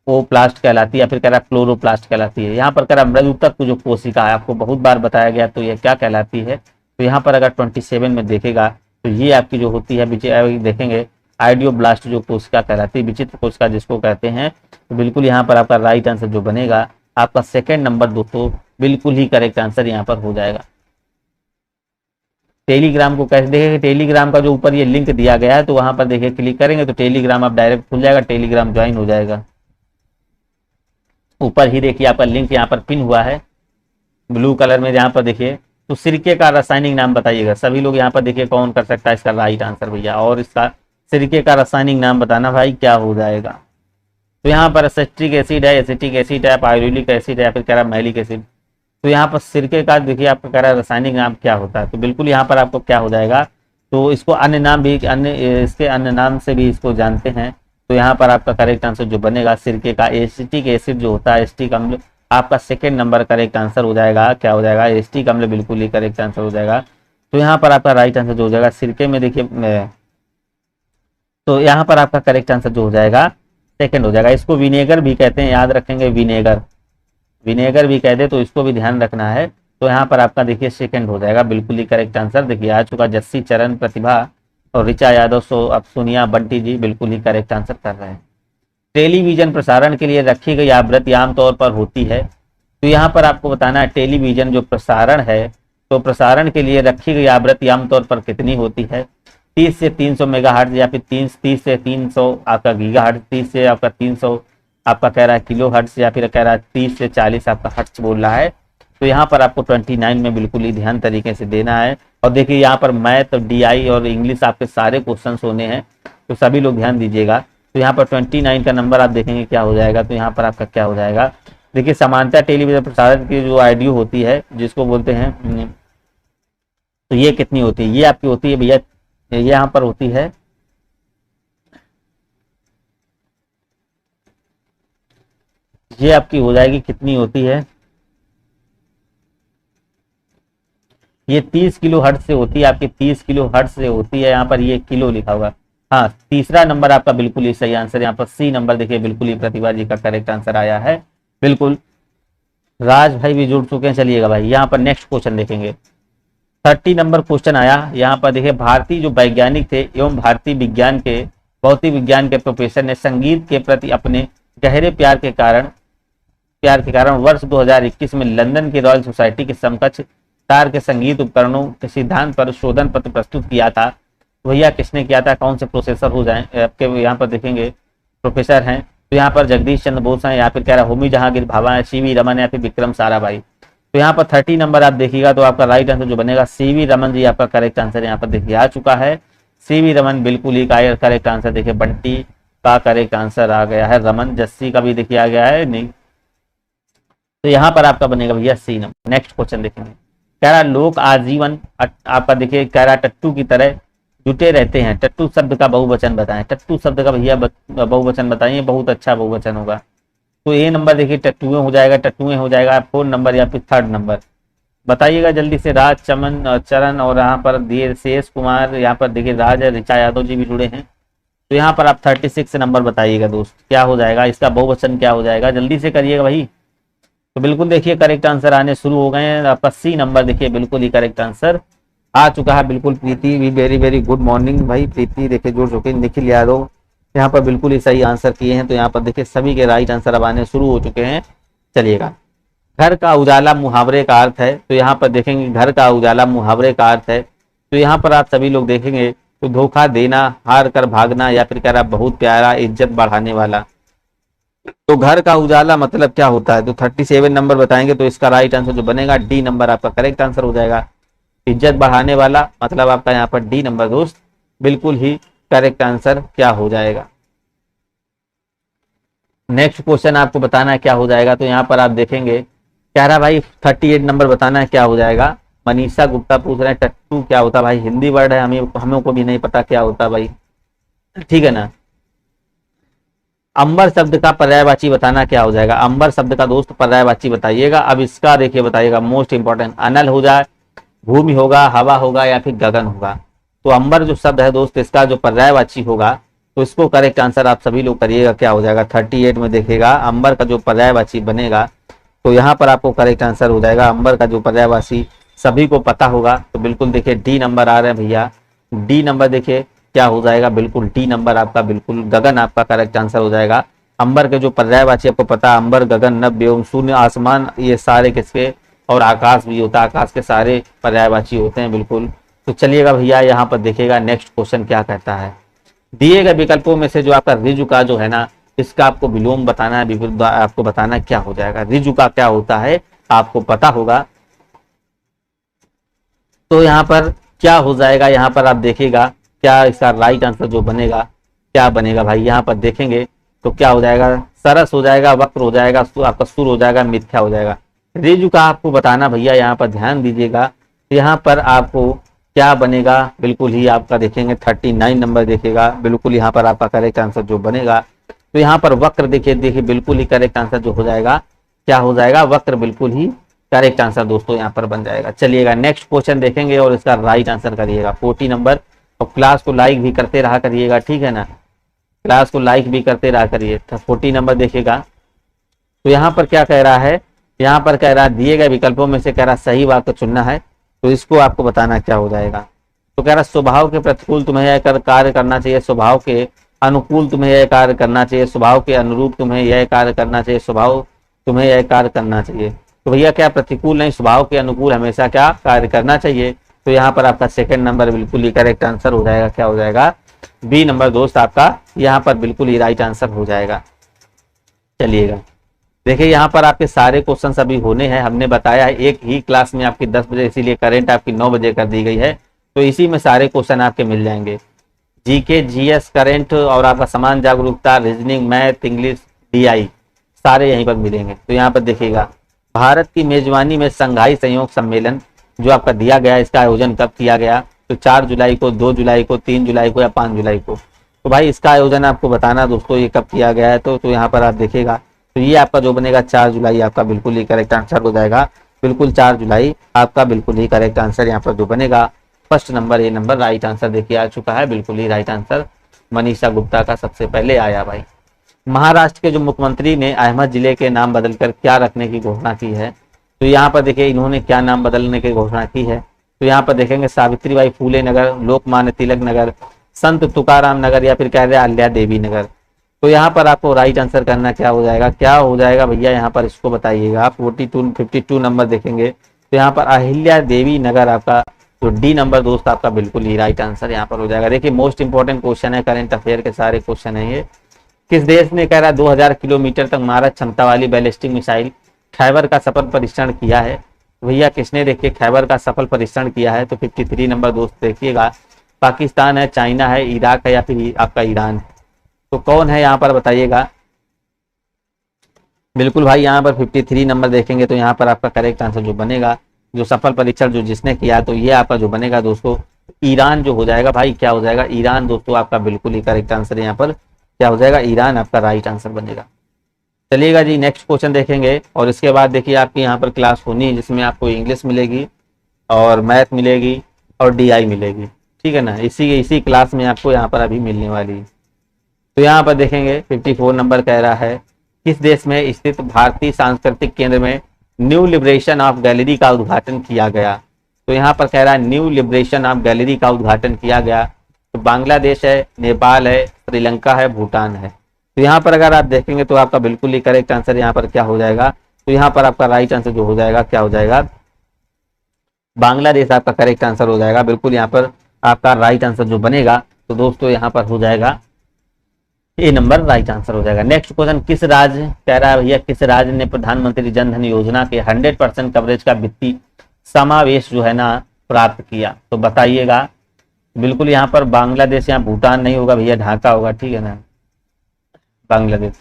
वो प्लास्ट कहलाती है, या फिर कह रहा है क्लोरोप्लास्ट कहलाती है। यहाँ पर कह रहा है मृदुतक जो कोशिका है, आपको बहुत बार बताया गया, तो ये क्या कहलाती है। तो यहाँ पर अगर 27 में देखेगा तो ये आपकी जो होती है, देखेंगे आइडियोब्लास्ट जो कोशिका कहलाती है, विचित्र कोशिका जिसको कहते हैं। तो बिल्कुल यहाँ पर आपका राइट आंसर जो बनेगा आपका सेकेंड नंबर दोस्तों बिल्कुल ही करेक्ट आंसर यहाँ पर हो जाएगा। टेलीग्राम को कैसे देखेंगे, टेलीग्राम का जो ऊपर ये लिंक दिया गया है, तो वहां पर देखिए क्लिक करेंगे तो टेलीग्राम आप डायरेक्ट खुल जाएगा, टेलीग्राम ज्वाइन हो जाएगा। ऊपर ही देखिए आपका लिंक यहाँ पर पिन हुआ है ब्लू कलर में, यहाँ पर देखिए। तो सिरके का रासायनिक नाम बताइएगा सभी लोग, यहाँ पर देखिए कौन कर सकता है इसका राइट आंसर भैया, और इसका सिरके का रासायनिक नाम बताना भाई क्या हो जाएगा। तो यहाँ पर एसिटिक एसिड है, एसिटिक एसिड है, पायरुलिक एसिड है, या फिर कह रहा है मैलिक एसिड। तो यहाँ पर सिरके का देखिए आपका कह रहा है रासायनिक नाम क्या होता है। तो बिल्कुल यहाँ पर आपको क्या हो जाएगा, तो इसको अन्य नाम भी, इसके अन्य नाम से भी इसको जानते हैं। तो यहाँ पर आपका करेक्ट आंसर जो बनेगा सिरके का एसिटिक एसिड जो होता है, एसिटिक अम्ल, आपका सेकेंड नंबर करेक्ट आंसर हो जाएगा। क्या हो जाएगा, एसिटिक अम्ल बिल्कुल ही करेक्ट आंसर हो जाएगा। तो यहाँ पर आपका राइट आंसर जो हो जाएगा सिरके में देखिए, तो यहाँ पर आपका करेक्ट आंसर जो हो जाएगा सेकेंड हो जाएगा। इसको विनेगर भी कहते हैं, याद रखेंगे, विनेगर, विनेगर भी कह दे तो इसको भी ध्यान रखना है। तो यहाँ पर आपका देखिए सेकंड हो जाएगा, बिल्कुल ही करेक्ट आंसर देखिए आ चुका। जस्सी, चरण, प्रतिभा और ऋचा यादव, अब सोनिया, बंटी जी बिल्कुल ही करेक्ट आंसर कर रहे हैं। टेलीविजन प्रसारण के लिए रखी गई आवृत्ति आमतौर पर होती है। तो यहाँ पर आपको बताना है टेलीविजन जो प्रसारण है, तो प्रसारण के लिए रखी गई आवृत्ति आमतौर पर कितनी होती है। 30 से 300 मेगाहर्ट्ज, या फिर 30 से 300 आपका गीगाहर्ट्ज, 30 से आपका 300 आपका कह रहा है किलो हर्ट्ज, या फिर कह रहा है 30 से 40 आपका हर्ट्ज बोल रहा है। तो यहाँ पर आपको 29 में बिल्कुल ही ध्यान तरीके से देना है। और देखिए यहाँ पर मैथ, डीआई और इंग्लिश आपके सारे क्वेश्चंस होने हैं, तो सभी लोग ध्यान दीजिएगा। तो यहाँ पर 29 का नंबर आप देखेंगे क्या हो जाएगा। तो यहाँ पर आपका क्या हो जाएगा, देखिए समानता टेलीविजन प्रसारण की जो आईडी होती है जिसको बोलते हैं, तो ये कितनी होती है, ये आपकी होती है भैया, ये यहाँ पर होती है, ये आपकी हो जाएगी कितनी होती है, ये 30 किलो हर्ट्ज से होती है आपकी, 30 किलो हर्ट्ज से होती है। यहाँ पर ये किलो लिखा होगा। हाँ, तीसरा नंबर आपका बिल्कुल ही सही आंसर, यहाँ पर सी नंबर देखिए बिल्कुल ही प्रतिभा जी का करेक्ट आंसर आया है। बिल्कुल राज भाई भी जुड़ चुके हैं। चलिएगा भाई यहाँ पर नेक्स्ट क्वेश्चन देखेंगे, 30 नंबर क्वेश्चन आया। यहाँ पर देखिए भारतीय जो वैज्ञानिक थे एवं भारतीय विज्ञान के भौतिक विज्ञान के प्रोफेसर ने संगीत के प्रति अपने गहरे प्यार के कारण वर्ष 2021 में लंदन की रॉयल सोसाइटी के समकक्ष तार के संगीत उपकरणों के सिद्धांत पर शोधन पत्र प्रस्तुत किया था। भैया किसने किया था, कौन से प्रोफेसर हो जाए आपके यहाँ पर देखेंगे प्रोफेसर हैं। तो यहाँ पर जगदीश चंद्र बोस हैं, यहाँ पर कह रहा होमी जहांगीर भाभा है, सीवी रमन या फिर विक्रम साराभाई। तो यहाँ पर 30 नंबर आप देखिएगा तो आपका राइट आंसर जो बनेगा सीवी रमन जी आपका करेक्ट आंसर यहाँ पर देखिए आ चुका है। सीवी रमन बिल्कुल ही करेक्ट आंसर, देखिए बंटी का करेक्ट आंसर आ गया है, रमन, जस्सी का भी देखिए आ गया है नहीं। तो यहाँ पर आपका बनेगा भैया सी नंबर। नेक्स्ट क्वेश्चन देखेंगे, कह रहा लोग आजीवन आपका देखिए कह रहा टट्टू की तरह जुटे रहते हैं, टट्टू शब्द का बहुवचन बताएं। टट्टू शब्द का भैया बहुवचन बताइए, बहुत अच्छा बहुवचन होगा। तो ए नंबर देखिए टट्टुएं हो जाएगा, टट्टुएं हो जाएगा 4 नंबर या फिर 3rd नंबर बताइएगा जल्दी से। राज, चमन, चरण और यहाँ पर दिए शेष कुमार, यहाँ पर देखिए राज है, ऋचा यादव जी भी जुड़े हैं। तो यहाँ पर आप 36 नंबर बताइएगा दोस्त, क्या हो जाएगा इसका बहुवचन, क्या हो जाएगा, जल्दी से करिएगा भाई। तो बिल्कुल देखिए करेक्ट आंसर आने शुरू हो गए हैं। आपका सी नंबर देखिए बिल्कुल ही करेक्ट आंसर आ चुका है। बिल्कुल प्रीति भी वेरी वेरी गुड मॉर्निंग भाई, प्रीति देखिए जुड़ चुके, निखिल यादव यहाँ पर बिल्कुल ही सही आंसर किए हैं। तो यहाँ पर देखिए सभी के राइट आंसर अब आने शुरू हो चुके हैं। चलिएगा, घर का उजाला मुहावरे का अर्थ है। तो यहाँ पर देखेंगे घर का उजाला मुहावरे का अर्थ है। तो यहाँ पर आप सभी लोग देखेंगे तो धोखा देना, हार कर भागना, या फिर कह रहा बहुत प्यारा, इज्जत बढ़ाने वाला। तो घर का उजाला मतलब क्या होता है? तो 37 नंबर बताएंगे। तो इसका राइट आंसर जो बनेगा डी नंबर आपका करेक्ट आंसर हो जाएगा। इज्जत बढ़ाने वाला मतलब आपका यहाँ पर डी नंबर दोस्त बिल्कुल ही करेक्ट आंसर क्या हो जाएगा। नेक्स्ट क्वेश्चन आपको बताना है क्या हो जाएगा। तो यहाँ पर आप देखेंगे कह रहा भाई 38 नंबर बताना है क्या हो जाएगा। मनीषा गुप्ता पूछ रहे हैं टट्टू क्या होता है भाई? हिंदी वर्ड है, हमें को भी नहीं पता क्या होता भाई, ठीक है ना। अंबर शब्द का पर्यायवाची बताना क्या हो जाएगा। अंबर शब्द का दोस्त पर्यायवाची बताइएगा। अब इसका देखिए बताइएगा मोस्ट इंपॉर्टेंट, अनल हो जाए, भूमि होगा, हवा होगा, या फिर गगन होगा। तो अंबर जो शब्द है दोस्त इसका जो पर्यायवाची होगा तो इसको करेक्ट आंसर आप सभी लोग करिएगा क्या हो जाएगा। 38 में देखिएगा अंबर का जो पर्यायवाची बनेगा तो यहाँ पर आपको करेक्ट आंसर हो जाएगा अंबर का जो पर्यायवाची सभी को पता होगा। तो बिल्कुल देखिए डी नंबर आ रहे हैं भैया। डी नंबर देखिए क्या हो जाएगा, बिल्कुल डी नंबर आपका बिल्कुल गगन आपका करेक्ट आंसर हो जाएगा। अंबर के जो पर्यायवाची आपको पता है, अंबर, गगन, नभ एवं शून्य, आसमान, ये सारे किसके, और आकाश भी होता है, आकाश के सारे पर्यायवाची होते हैं बिल्कुल। तो चलिएगा भैया यहाँ पर देखिएगा नेक्स्ट क्वेश्चन क्या कहता है। दिए गए विकल्पों में से जो आपका रिजु का जो है ना इसका आपको विलोम बताना है, आपको बताना क्या हो जाएगा। रिजु का क्या होता है आपको पता होगा। तो यहाँ पर क्या हो जाएगा, यहाँ पर आप देखिएगा क्या इसका राइट आंसर जो बनेगा क्या बनेगा भाई। यहाँ पर देखेंगे तो क्या हो जाएगा, सरस हो जाएगा, वक्र हो जाएगा, आपका सुर हो जाएगा, मिथ्या हो जाएगा। रिजु का आपको बताना भैया, यहाँ पर ध्यान दीजिएगा। यहाँ पर आपको क्या बनेगा, बिल्कुल ही आपका देखेंगे 39 नंबर देखेगा, बिल्कुल यहाँ पर आपका करेक्ट आंसर जो बनेगा। तो यहाँ पर वक्र देखिए बिल्कुल ही करेक्ट आंसर जो हो जाएगा क्या हो जाएगा, वक्र बिल्कुल ही करेक्ट आंसर दोस्तों यहाँ पर बन जाएगा। चलिएगा नेक्स्ट क्वेश्चन देखेंगे और इसका राइट आंसर करिएगा 40 नंबर। और क्लास को लाइक भी करते रहा करिएगा, ठीक है ना, क्लास को लाइक भी करते रहा करिए। 40 नंबर देखेगा तो यहाँ पर क्या कह रहा है, यहाँ पर कह रहा है दिए गए विकल्पों में से कह रहा सही वाक्य चुनना है। तो इसको आपको बताना क्या हो जाएगा। तो कह रहा स्वभाव के प्रतिकूल तुम्हें यह कार्य करना चाहिए, स्वभाव के अनुकूल तुम्हें यह कार्य करना चाहिए, स्वभाव के अनुरूप तुम्हें यह कार्य करना चाहिए, स्वभाव तुम्हें यह कार्य करना चाहिए। तो भैया क्या प्रतिकूल नहीं, स्वभाव के अनुकूल हमेशा क्या कार्य करना चाहिए। तो यहाँ पर आपका सेकंड नंबर बिल्कुल ही करेक्ट आंसर हो जाएगा, क्या हो जाएगा, बी नंबर दोस्त आपका यहाँ पर बिल्कुल ही राइट आंसर हो जाएगा। चलिएगा देखिए यहाँ पर आपके सारे क्वेश्चन अभी होने हैं, हमने बताया है एक ही क्लास में आपकी 10 बजे, इसीलिए करंट आपकी 9 बजे कर दी गई है। तो इसी में सारे क्वेश्चन आपके मिल जाएंगे, जीके, जीएस, करंट और आपका समान जागरूकता, रीजनिंग, मैथ, इंग्लिश, डीआई सारे यहीं पर मिलेंगे। तो यहाँ पर देखिएगा भारत की मेजबानी में संघाई सहयोग सम्मेलन जो आपका दिया गया, इसका आयोजन कब किया गया। तो 4 जुलाई को, 2 जुलाई को, 3 जुलाई को या 5 जुलाई को। तो भाई इसका आयोजन आपको बताना दोस्तों ये कब किया गया है। तो यहाँ पर आप देखिएगा तो ये आपका जो बनेगा 4 जुलाई आपका बिल्कुल ही करेक्ट आंसर हो जाएगा। बिल्कुल 4 जुलाई आपका बिल्कुल ही करेक्ट आंसर यहाँ पर जो बनेगा फर्स्ट नंबर, ये नंबर राइट आंसर देखिए आ चुका है, बिल्कुल ही राइट आंसर मनीषा गुप्ता का सबसे पहले आया भाई। महाराष्ट्र के जो मुख्यमंत्री ने अहमद जिले के नाम बदलकर क्या रखने की घोषणा की है। तो यहाँ पर देखिए इन्होंने क्या नाम बदलने की घोषणा की है। तो यहाँ पर देखेंगे सावित्रीबाई फूले नगर, लोकमान्य तिलक नगर, संत तुकाराम नगर, या फिर कह रहे अहिल्या देवी नगर। तो यहाँ पर आपको राइट आंसर करना क्या हो जाएगा, क्या हो जाएगा भैया, यहाँ पर इसको बताइएगा। 52 नंबर देखेंगे तो यहाँ पर अहिल्या देवी नगर आपका तो डी नंबर दोस्त आपका बिल्कुल ही राइट आंसर यहाँ पर हो जाएगा। देखिए मोस्ट इंपॉर्टेंट क्वेश्चन है, करंट अफेयर के सारे क्वेश्चन है ये। किस देश ने कह रहा 2000 किलोमीटर तक मारक क्षमता वाली बैलिस्टिक मिसाइल खैबर का सफल परीक्षण किया है। भैया किसने देखिए खैबर का सफल परीक्षण किया है। तो 53 नंबर दोस्त देखिएगा, पाकिस्तान है, चाइना है, इराक है, या फिर आपका ईरान। तो कौन है यहाँ पर बताइएगा। बिल्कुल भाई यहाँ पर 53 नंबर देखेंगे तो यहाँ पर आपका करेक्ट आंसर जो बनेगा, जो सफल परीक्षण जो जिसने किया, तो ये आपका जो बनेगा दोस्तों ईरान जो हो जाएगा भाई, क्या हो जाएगा, ईरान दोस्तों आपका बिल्कुल ही करेक्ट आंसर यहाँ पर क्या हो जाएगा, ईरान आपका राइट आंसर बनेगा। चलिएगा जी नेक्स्ट क्वेश्चन देखेंगे और इसके बाद देखिए आपकी यहाँ पर क्लास होनी है जिसमें आपको इंग्लिश मिलेगी और मैथ मिलेगी और डीआई मिलेगी, ठीक है ना। इसी क्लास में आपको यहाँ पर अभी मिलने वाली है। तो यहाँ पर देखेंगे 54 नंबर कह रहा है किस देश में स्थित भारतीय सांस्कृतिक केंद्र में न्यू लिबरेशन ऑफ गैलरी का उद्घाटन किया गया। तो यहाँ पर कह रहा है न्यू लिबरेशन ऑफ गैलरी का उद्घाटन किया गया। तो बांग्लादेश है, नेपाल है, श्रीलंका है, भूटान है। तो यहाँ पर अगर आप देखेंगे तो आपका बिल्कुल ही करेक्ट आंसर यहाँ पर क्या हो जाएगा, तो यहाँ पर आपका राइट आंसर जो हो जाएगा क्या हो जाएगा, बांग्लादेश आपका करेक्ट आंसर हो जाएगा। बिल्कुल यहाँ पर आपका राइट आंसर जो बनेगा तो दोस्तों यहाँ पर हो जाएगा ए नंबर राइट आंसर हो जाएगा। नेक्स्ट क्वेश्चन, किस राज्य, कह रहा है भैया किस राज्य ने प्रधानमंत्री जन धन योजना के 100% कवरेज का वित्तीय समावेश जो है ना प्राप्त किया, तो बताइएगा। बिल्कुल यहाँ पर बांग्लादेश, यहाँ भूटान नहीं होगा भैया, ढाका होगा, ठीक है ना, बांग्लादेश।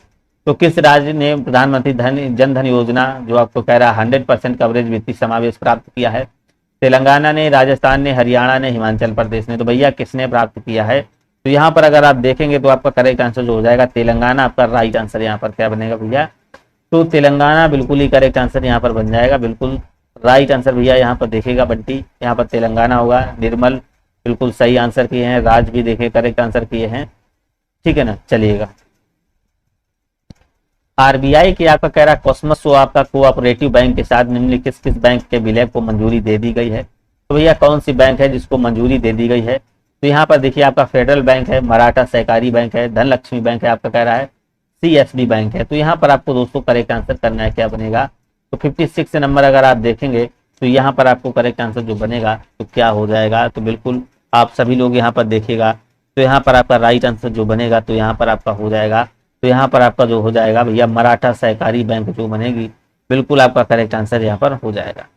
तो किस राज्य ने प्रधानमंत्री जन धन योजना जो आपको कह रहा है 100% कवरेज वित्तीय समावेश प्राप्त किया है, तेलंगाना ने, राजस्थान ने, हरियाणा ने, हिमाचल प्रदेश ने। तो भैया किसने प्राप्त किया है, तो यहाँ पर अगर आप देखेंगे तो आपका करेक्ट आंसर जो हो जाएगा तेलंगाना, आपका राइट आंसर यहाँ पर क्या बनेगा भैया, तो तेलंगाना बिल्कुल ही करेक्ट आंसर यहाँ पर बन जाएगा। बिल्कुल राइट आंसर भैया यहाँ पर देखेगा बंटी, यहाँ पर तेलंगाना होगा। निर्मल बिल्कुल सही आंसर किए हैं, राज भी देखे करेक्ट आंसर किए हैं, ठीक है ना। चलिएगा, आरबीआई की आपका कह रहा है कॉस्मस आपका कोऑपरेटिव बैंक के साथ निम्नलिखित किस बैंक के विलय को मंजूरी दे दी गई है, तो भैया कौन सी बैंक है जिसको मंजूरी दे दी गई है, तो यहाँ पर देखिए आपका फेडरल बैंक है, मराठा सहकारी बैंक है, धनलक्ष्मी बैंक है, आपका कह रहा है सीएसबी बैंक है। तो यहाँ पर आपको दोस्तों करेक्ट आंसर करना है, क्या बनेगा, तो 56 नंबर अगर आप देखेंगे तो यहाँ पर आपको करेक्ट आंसर जो बनेगा तो क्या हो जाएगा, तो बिल्कुल आप सभी लोग यहाँ पर देखिएगा तो यहाँ पर आपका राइट आंसर जो बनेगा तो यहाँ पर आपका हो जाएगा, तो यहाँ पर आपका जो हो जाएगा भैया मराठा सहकारी बैंक जो बनेगी, बिल्कुल आपका करेक्ट आंसर यहाँ पर हो जाएगा।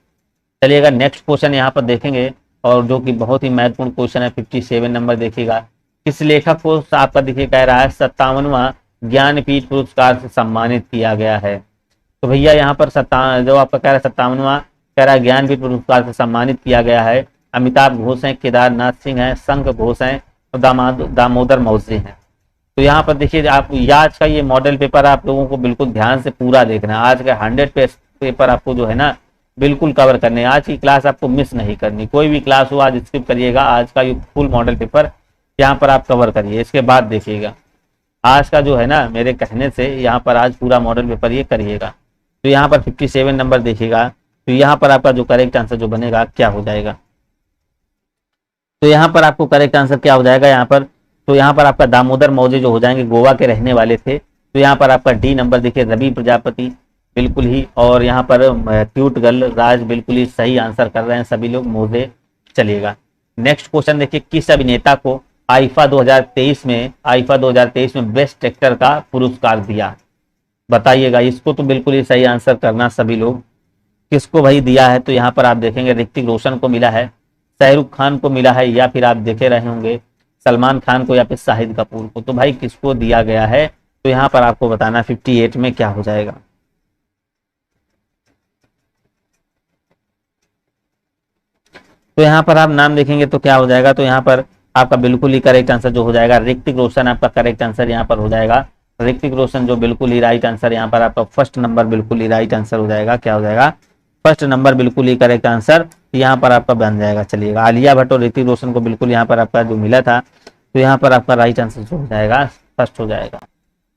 चलिएगा नेक्स्ट क्वेश्चन यहाँ पर देखेंगे और जो कि बहुत ही महत्वपूर्ण क्वेश्चन है, 57 नंबर देखिएगा। किस लेखक को आपका देखिए कह रहा है 57वां ज्ञानपीठ पुरस्कार से सम्मानित किया गया है, तो भैया यहाँ पर जो आपका कह रहा है 57वां कह रहा है ज्ञानपीठ पुरस्कार से सम्मानित किया गया है, अमिताभ घोष हैं, केदारनाथ सिंह हैं, शंख घोष हैं और दामोदर मौर्य हैं। तो यहाँ पर देखिए आप आज का ये मॉडल पेपर आप लोगों को बिल्कुल ध्यान से पूरा देखना है। आज का 100 पेपर आपको जो है ना बिल्कुल कवर करने, आज की क्लास आपको मिस नहीं करनी, कोई भी क्लास हो आज स्किप करिएगा, आज का ये फुल मॉडल पेपर यहाँ पर आप कवर करिए। इसके बाद देखिएगा आज का जो है ना मेरे कहने से यहाँ पर आज पूरा मॉडल पेपर ये करिएगा। तो यहाँ पर 57 नंबर देखिएगा, तो यहाँ पर आपका जो करेक्ट आंसर जो बनेगा क्या हो जाएगा, तो यहाँ पर आपको करेक्ट आंसर क्या हो जाएगा यहाँ पर, तो यहाँ पर आपका दामोदर मौर्य जो हो जाएंगे गोवा के रहने वाले थे। तो यहाँ पर आपका डी नंबर देखिए रवि प्रजापति बिल्कुल ही, और यहाँ पर क्यूट गर्ल राज बिल्कुल ही सही आंसर कर रहे हैं सभी लोग मौर्य। चलिएगा नेक्स्ट क्वेश्चन देखिए, किस अभिनेता को आईफा 2023 में बेस्ट एक्टर का पुरस्कार दिया, बताइएगा। इसको तो बिल्कुल ही सही आंसर करना सभी लोग, किसको भाई दिया है, तो यहाँ पर आप देखेंगे ऋतिक रोशन को मिला है, शाहरुख खान को मिला है, या फिर आप देखे रहे होंगे सलमान खान को, या फिर शाहिद कपूर को। तो भाई किसको दिया गया है, तो यहाँ पर आपको बताना 58 में क्या हो जाएगा। तो यहाँ पर आप नाम देखेंगे तो क्या हो जाएगा, तो यहाँ पर आपका बिल्कुल ही करेक्ट आंसर जो हो जाएगा ऋतिक रोशन, आपका करेक्ट आंसर यहाँ पर हो जाएगा ऋतिक रोशन, जो बिल्कुल ही राइट आंसर यहाँ पर आपका फर्स्ट नंबर बिल्कुल ही राइट आंसर हो जाएगा, क्या हो जाएगा फर्स्ट नंबर बिल्कुल ही करेक्ट आंसर यहाँ पर आपका बन जाएगा। चलिएगा आलिया भट्ट और ऋतिक रोशन को बिल्कुल यहाँ पर आपका जो मिला था, तो यहाँ पर आपका राइट आंसर जो हो जाएगा फर्स्ट हो जाएगा।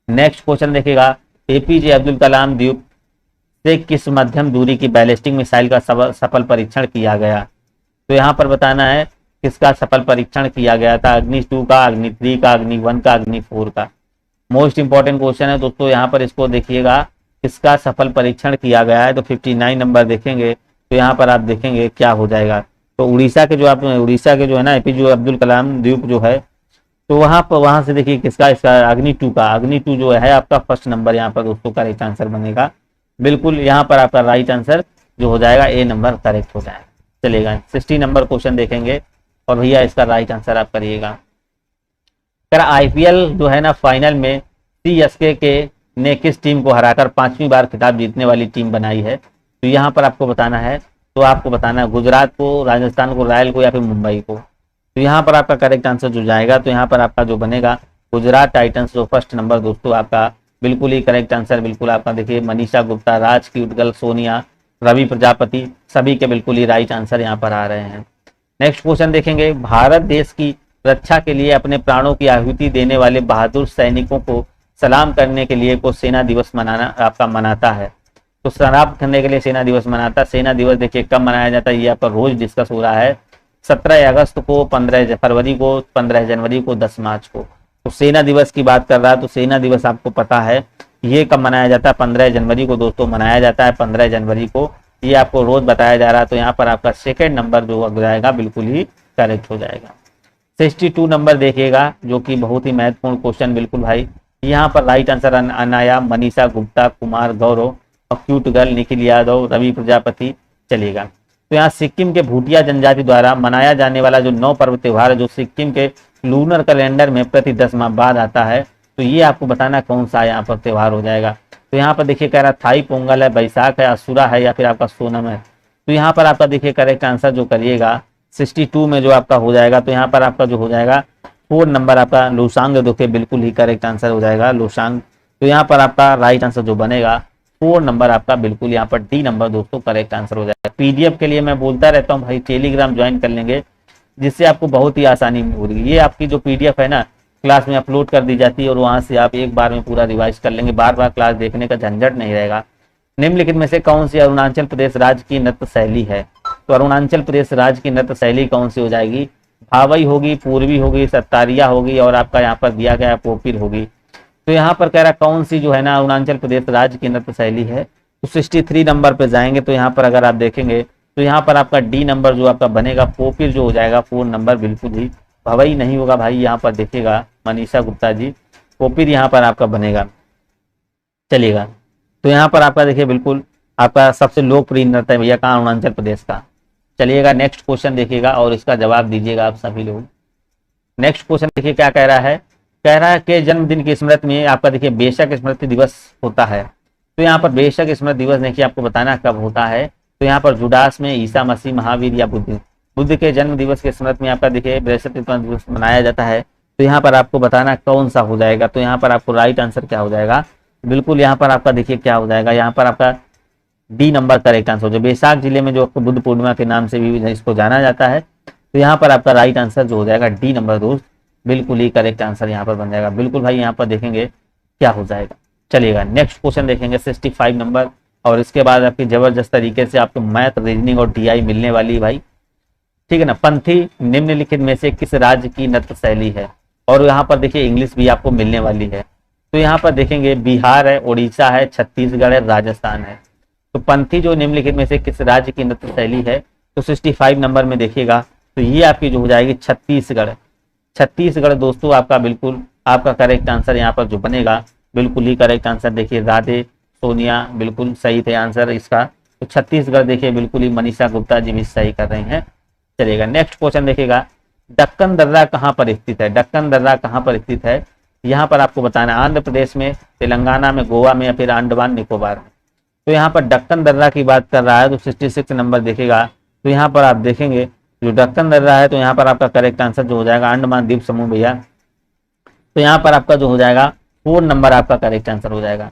नेक्स्ट क्वेश्चन देखिएगा, एपीजे अब्दुल कलाम द्वीप से किस मध्यम दूरी की बैलिस्टिक मिसाइल का सफल परीक्षण किया गया, तो यहाँ पर बताना है किसका सफल परीक्षण किया गया था, अग्नि 2 का, अग्नि 3 का, अग्नि 1 का, अग्नि 4 का। मोस्ट इंपॉर्टेंट क्वेश्चन है दोस्तों, यहाँ पर इसको देखिएगा किसका सफल परीक्षण किया गया है, तो 59 नंबर देखेंगे तो यहाँ पर आप देखेंगे क्या हो जाएगा, तो उड़ीसा के जो है ना एपीजे अब्दुल कलाम द्वीप जो है, तो वहां से देखिए किसका, इसका अग्नि 2 का, अग्नि 2 जो है आपका फर्स्ट नंबर यहाँ पर दोस्तों करेक्ट आंसर बनेगा। बिल्कुल यहाँ पर आपका राइट आंसर जो हो जाएगा ए नंबर करेक्ट हो जाएगा। चलेगा 60 नंबर क्वेश्चन देखेंगे और भैया इसका राइट आंसर आप करिएगा। आईपीएल जो है ना फाइनल में सीएसके के ने किस टीम को हराकर 5वीं बार खिताब जीतने वाली टीम बनाई है, तो यहाँ पर आपको बताना है, तो आपको बताना है गुजरात को, राजस्थान को, रॉयल को, या फिर मुंबई को। तो यहाँ पर आपका करेक्ट आंसर जो जाएगा, तो यहाँ पर आपका जो बनेगा गुजरात टाइटंस, जो फर्स्ट नंबर दोस्तों आपका बिल्कुल ही करेक्ट आंसर, बिल्कुल आपका देखिए मनीषा गुप्ता, राज क्यूट गर्ल, सोनिया, रवि प्रजापति, सभी के बिल्कुल ही राइट आंसर यहाँ पर आ रहे हैं। नेक्स्ट क्वेश्चन देखेंगे, भारत देश की रक्षा के लिए अपने प्राणों की आहुति देने वाले बहादुर सैनिकों को सलाम करने के लिए को सेना दिवस मनाता है, तो सलाम करने के लिए सेना दिवस मनाता। सेना दिवस देखिए कब मनाया जाता है, ये आपका रोज डिस्कस हो रहा है, 17 अगस्त को, 15 फरवरी को, 15 जनवरी को, 10 मार्च को। तो सेना दिवस की बात कर रहा है तो सेना दिवस आपको पता है ये कब मनाया जाता है, 15 जनवरी को दोस्तों मनाया जाता है, 15 जनवरी को। ये आपको रोज बताया जा रहा है। तो यहाँ पर आपका सेकेंड नंबर जो हो जाएगा बिल्कुल ही करेक्ट हो जाएगा। 62 नंबर देखिएगा जो कि बहुत ही महत्वपूर्ण क्वेश्चन बिल्कुल भाई। यहाँ पर राइट आंसर अनाया, मनीषा गुप्ता, कुमार गौरव और क्यूट गर्ल निखिल यादव, रवि प्रजापति चलेगा। तो यहाँ सिक्किम के भूटिया जनजाति द्वारा मनाया जाने वाला जो 9 पर्व त्योहार है जो सिक्किम के लूनर कैलेंडर में प्रति 10 माह बाद आता है, तो ये आपको बताना कौन सा यहाँ पर त्योहार हो जाएगा। तो यहाँ पर देखिए कह रहा थाई पोंगल है, बैसाख है, असुरा है या फिर आपका सोनम है। तो यहाँ पर आपका देखिए करेक्ट आंसर जो करिएगा 62 में जो आपका हो जाएगा, तो यहाँ पर आपका जो हो जाएगा 4 नंबर आपका लोसांग देखिए बिल्कुल ही करेक्ट आंसर हो जाएगा लोसांग। तो यहाँ पर आपका राइट आंसर जो बनेगा 4 नंबर आपका बिल्कुल यहाँ पर डी नंबर दोस्तों करेक्ट आंसर हो जाएगा। पीडीएफ के लिए मैं बोलता रहता हूँ भाई टेलीग्राम ज्वाइन कर लेंगे जिससे आपको बहुत ही आसानी होगी। ये आपकी जो पीडीएफ है ना क्लास में अपलोड कर दी जाती है और वहां से आप एक बार में पूरा रिवाइज कर लेंगे, बार बार क्लास देखने का झंझट नहीं रहेगा। निम्नलिखित में से कौन सी अरुणाचल प्रदेश राज्य की नृत्य शैली है? तो अरुणाचल प्रदेश राज्य की नृत्य शैली कौन सी हो जाएगी? भावई होगी, पूर्वी होगी, सत्तारिया होगी और आपका यहाँ पर दिया गया पोपिर होगी। तो यहाँ पर कह रहा कौन सी जो है ना अरुणाचल प्रदेश राज्य की नृत्य शैली है, तो 63 नंबर पे जाएंगे। तो यहाँ पर अगर आप देखेंगे तो यहाँ पर आपका डी नंबर जो आपका बनेगा पोपिर जो हो जाएगा 4 नंबर बिल्कुल ही। भवई नहीं होगा भाई, यहाँ पर देखिएगा मनीषा गुप्ता जी, पोपिर यहाँ पर आपका बनेगा चलेगा। तो यहाँ पर आपका देखिए बिल्कुल आपका सबसे लोकप्रिय नृत्य है भैया कहाँ, अरुणाचल प्रदेश का। चलिएगा नेक्स्ट क्वेश्चन देखिएगा और इसका जवाब दीजिएगा आप सभी लोग। नेक्स्ट क्वेश्चन देखिए क्या कह रहा है, कह रहा है कि जन्मदिन की स्मृति में आपका देखिए बेशक स्मृति दिवस होता है। तो यहाँ पर बेशक स्मृति दिवस देखिए आपको बताना कब होता है। तो यहाँ पर जुडास में, ईसा मसीह, महावीर या बुद्ध के जन्म दिवस के स्मृति में आपका देखिए बेशक दिवस मनाया जाता है। तो यहाँ पर आपको बताना कौन सा हो जाएगा। तो यहाँ पर आपको राइट आंसर क्या हो जाएगा, बिल्कुल यहाँ पर आपका देखिए क्या हो जाएगा, यहाँ पर आपका डी नंबर करेक्ट आंसर हो जाएगा। बैसाख जिले में जो बुद्ध पूर्णिमा के नाम से भी इसको जाना जाता है। तो यहाँ पर आपका राइट आंसर जो हो जाएगा डी नंबर दोस्त बिल्कुल ही करेक्ट आंसर यहाँ पर बन जाएगा। बिल्कुल भाई यहाँ पर देखेंगे क्या हो जाएगा। चलिएगा नेक्स्ट क्वेश्चन देखेंगे 65 नंबर और इसके बाद आपकी जबरदस्त तरीके से आपको मैथ, रीजनिंग और टीआई मिलने वाली भाई, ठीक है ना। पंथी निम्नलिखित में से किस राज्य की नृत्य शैली है? और यहाँ पर देखिए इंग्लिश भी आपको मिलने वाली है। तो यहाँ पर देखेंगे बिहार है, उड़ीसा है, छत्तीसगढ़ है, राजस्थान है। तो पंथी जो निम्नलिखित में से किस राज्य की नृत्य शैली है? तो 65 नंबर में देखिएगा तो ये आपकी जो हो जाएगी छत्तीसगढ़। छत्तीसगढ़ दोस्तों आपका बिल्कुल आपका करेक्ट आंसर यहाँ पर जो बनेगा बिल्कुल ही करेक्ट आंसर देखिए राधे सोनिया बिल्कुल सही थे आंसर इसका। तो छत्तीसगढ़ देखिए बिल्कुल ही मनीषा गुप्ता जी भी सही कर रहे हैं। चलिएगा नेक्स्ट क्वेश्चन देखिएगा, दक्कन दर्रा कहाँ पर स्थित है? दक्कन दर्रा कहाँ पर स्थित है यहाँ पर आपको बताना, आंध्र प्रदेश में, तेलंगाना में, गोवा में या फिर अंडमान निकोबार में। तो यहाँ पर दक्कन दर्रा की बात कर रहा है तो 66 नंबर देखेगा। तो यहाँ पर आप देखेंगे जो दक्कन दर्रा है तो यहाँ पर आपका करेक्ट आंसर जो हो जाएगा अंडमान द्वीप समूह भैया। तो यहाँ पर आपका जो हो जाएगा 4 नंबर आपका करेक्ट आंसर हो जाएगा।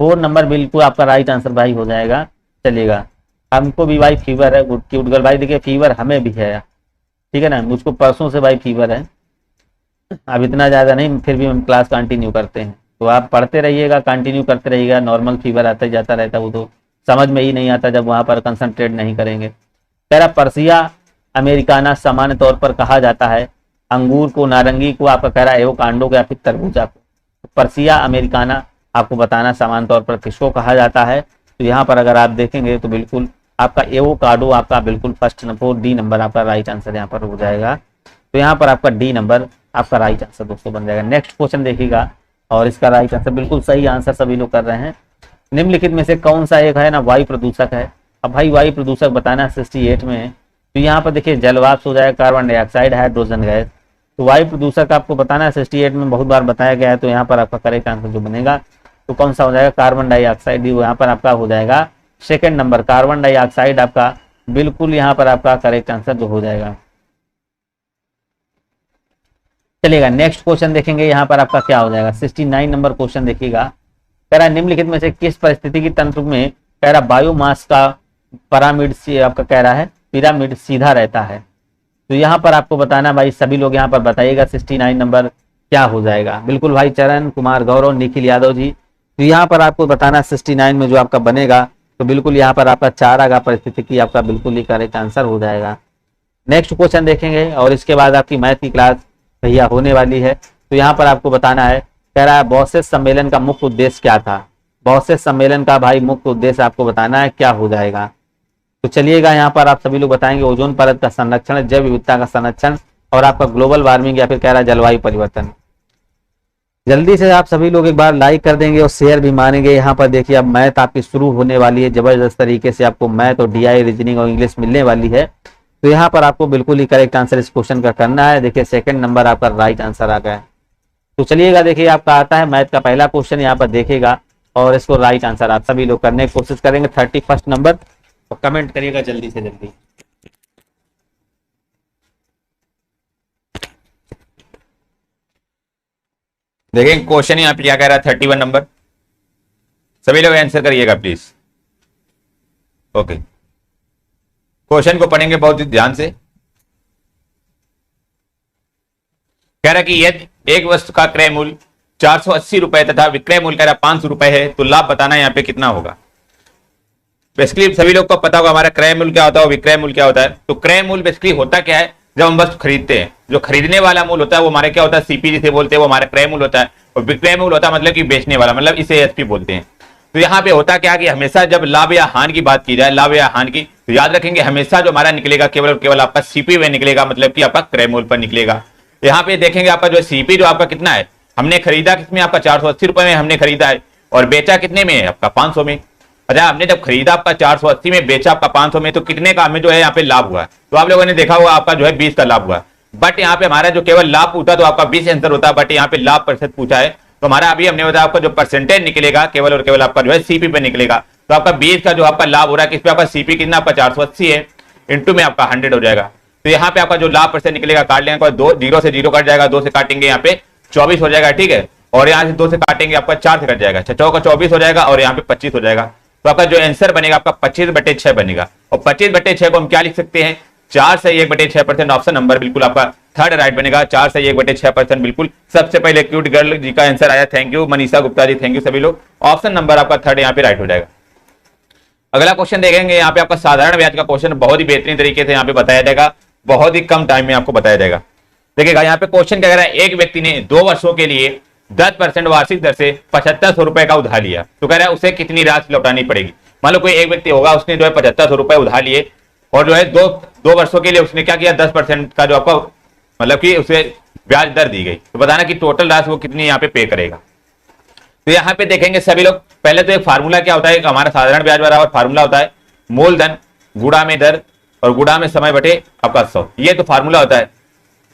4 नंबर बिल्कुल आपका राइट आंसर भाई हो जाएगा। चलिएगा हमको भी भाई फीवर है, गुड क्यूट गर्ल भाई देखिए फीवर हमें भी है, ठीक है ना। मुझको परसों से भाई फीवर है, अब इतना ज़्यादा नहीं, फिर भी हम क्लास कंटिन्यू करते हैं। तो आप पढ़ते रहिएगा, कंटिन्यू करते रहिएगा। नॉर्मल फीवर आता जाता रहता, वो तो समझ में ही नहीं आता जब वहाँ पर कंसंट्रेट नहीं करेंगे। कह रहा पर्सिया अमेरिकाना सामान्य तौर पर कहा जाता है अंगूर को, नारंगी को, आपका कह रहा है एवोकाडो को या फिर तरबूजा को। तो पर्सिया अमेरिकाना आपको बताना सामान्य तौर पर किसको कहा जाता है? तो यहाँ पर अगर आप देखेंगे तो बिल्कुल आपका एवोकाडो आपका बिल्कुल फर्स्ट नंबर डी नंबर आपका राइट आंसर यहाँ पर हो जाएगा। तो यहाँ पर आपका डी नंबर आपका राइट आंसर दोस्तों बन जाएगा। नेक्स्ट क्वेश्चन देखिएगा और इसका राइट आंसर बिल्कुल सही आंसर सभी लोग कर रहे हैं। निम्नलिखित में से कौन सा एक है ना वायु प्रदूषक है? अब भाई वायु प्रदूषक बताना 68 में। तो यहाँ पर देखिए जलवाष्प हो जाएगा, कार्बन डाइऑक्साइड, हाइड्रोजन गैस। तो वायु प्रदूषक आपको बताना 68 में बहुत बार बताया गया है। तो यहाँ पर आपका करेक्ट आंसर जो बनेगा तो कौन सा हो जाएगा? Carbon dioxide. यहाँ पर आपका हो जाएगा सेकंड नंबर कार्बन डाइऑक्साइड आपका बिल्कुल यहाँ पर आपका करेक्ट आंसर जो हो जाएगा। चलिएगा नेक्स्ट क्वेश्चन देखेंगे यहाँ पर आपका क्या हो जाएगा। 69 नंबर क्वेश्चन देखिएगा, कह रहा निम्नलिखित में से किस परिस्थितिकी तंत्र में कह रहा बायोमास का आपका कह रहा है पिरामिड सीधा रहता है? तो यहाँ पर आपको बताना भाई सभी लोग यहाँ पर बताइएगा 69 नंबर क्या हो जाएगा। बिल्कुल भाई चरण कुमार गौरव निखिल यादव जी। तो यहाँ पर आपको बताना 69 में जो आपका बनेगा तो बिल्कुल यहाँ पर आपका 4 आगा परिस्थितिकी आपका बिल्कुल ही करेक्ट आंसर हो जाएगा। नेक्स्ट क्वेश्चन देखेंगे और इसके बाद आपकी मैथ की क्लास भैया होने वाली है। तो यहाँ पर आपको बताना है, कह रहा है बॉसेस सम्मेलन का मुख्य उद्देश्य क्या था। बॉसेस सम्मेलन का भाई मुख्य उद्देश्य आपको बताना है क्या हो जाएगा। तो चलिएगा यहाँ पर आप सभी लोग बताएंगे ओजोन परत का संरक्षण, जैव विविधता का संरक्षण और आपका ग्लोबल वार्मिंग या फिर कह रहा है जलवायु परिवर्तन। जल्दी से आप सभी लोग एक बार लाइक कर देंगे और शेयर भी मानेंगे। यहाँ पर देखिए अब मैथ आपकी शुरू होने वाली है, जबरदस्त तरीके से आपको मैथ और डीआई रीजनिंग और इंग्लिश मिलने वाली है। तो यहाँ पर आपको बिल्कुल ही करेक्ट आंसर इस क्वेश्चन का करना है। देखिए सेकंड नंबर आपका राइट आंसर आ गया है। तो चलिएगा देखिए आपका आता है मैथ का पहला क्वेश्चन, यहाँ पर देखेगा और इसको राइट आंसर आप सभी लोग करने की कोशिश करेंगे। 31 नंबर और कमेंट करिएगा जल्दी से जल्दी। देखें क्वेश्चन यहाँ पे क्या कह रहा है, 31 नंबर। सभी लोग आंसर करिएगा प्लीज। ओके, क्वेश्चन को पढ़ेंगे बहुत ही ध्यान से। कह रहा है कि यदि एक वस्तु का क्रय मूल्य 480 रुपए तथा विक्रय मूल्य कह रहा 500 रुपए है तो लाभ बताना यहाँ पे कितना होगा। बेसिकली सभी लोग को पता होगा हमारा क्रय मूल्य क्या होता है और विक्रय मूल्य क्या होता है। तो क्रय मूल्य बेसिकली होता क्या है, जब हम वस्तु खरीदते हैं जो खरीदने वाला मूल्य होता है वो हमारे क्या होता है, सीपी जिसे बोलते हैं, वो हमारा क्रय मूल्य होता है। और विक्रय मूल्य होता है मतलब कि बेचने वाला, मतलब इसे एसपी बोलते हैं। तो यहाँ पे होता क्या कि हमेशा जब लाभ या हानि की बात की जाए, लाभ या हानि की, तो याद रखेंगे हमेशा जो हमारा निकलेगा केवल और केवल आपका सीपी में निकलेगा, मतलब कि आपका क्रय मूल्य पर निकलेगा। यहाँ पे देखेंगे आपका जो सीपी जो आपका कितना है, हमने खरीदा किसमें, आपका 480 रुपए में हमने खरीदा है और बेचा कितने में है, आपका 500 में। अच्छा, हमने जब खरीदा आपका 480 में, बेचा आपका 500 में, तो कितने का हमें जो है यहाँ पे लाभ हुआ। तो आप लोगों ने देखा होगा आपका जो है 20 का लाभ हुआ। बट यहाँ पे हमारा जो केवल लाभ पूछा तो आपका 20 आंसर होता है, बट यहाँ पे लाभ प्रतिशत पूछा है तो हमारा अभी हमने बताया आपका जो परसेंटेज निकलेगा केवल और केवल आपका जो है सीपी पे निकलेगा। तो आपका 20 का जो आपका लाभ हो रहा है, किस पे आपका सीपी कितना, आपका 480 है, इंटू में आपका 100 हो जाएगा। तो यहाँ पे आपका जो लाभ प्रतिशत निकलेगा काट लेंगे, 2 0 से 0 कट जाएगा, 2 से काटेंगे यहाँ पे 24 हो जाएगा, ठीक है। और यहाँ से 2 से काटेंगे आपका 4 से कट जाएगा, 6 का 24 हो जाएगा और यहाँ पे 25 हो जाएगा। तो आपका जो आंसर बनेगा आपका 25/6 बनेगा। और 25/6 को हम क्या लिख सकते हैं, 4 से 1/6%। ऑप्शन नंबर बिल्कुल आपका थर्ड राइट बनेगा, 4 से 1/6% बिल्कुल। सबसे पहले क्यूट गर्ल जी का आंसर आया, thank you Manisha Gupta ji, thank you सभी लोग। ऑप्शन नंबर आपका थर्ड यहाँ पे राइट हो जाएगा। अगला क्वेश्चन देखेंगे, यहाँ पे आपका साधारण ब्याज का क्वेश्चन बहुत ही बेहतरीन तरीके से यहाँ पे बताया जाएगा, बहुत ही कम टाइम में आपको बताया जाएगा। देखिएगा यहाँ पे क्वेश्चन क्या कह रहा है, एक व्यक्ति ने 2 वर्षों के लिए 10% वार्षिक दर से 7500 रुपए का उधार लिया, तो कह रहा है उसे कितनी राशि लौटानी पड़ेगी। मान लो कोई एक व्यक्ति होगा, उसने जो है 7500 रुपए उधार लिए और जो है दो वर्षों के लिए उसने क्या किया, 10% का जो आपका मतलब कि उसे ब्याज दर दी गई। तो बताना कि टोटल राशि वो कितनी यहाँ पे करेगा। तो यहाँ पे देखेंगे सभी लोग, पहले तो एक फार्मूला क्या होता है, हमारा साधारण ब्याज बराबर फार्मूला होता है मूलधन गुणा में दर और गुणा में समय बटे आपका 100, ये तो फार्मूला होता है।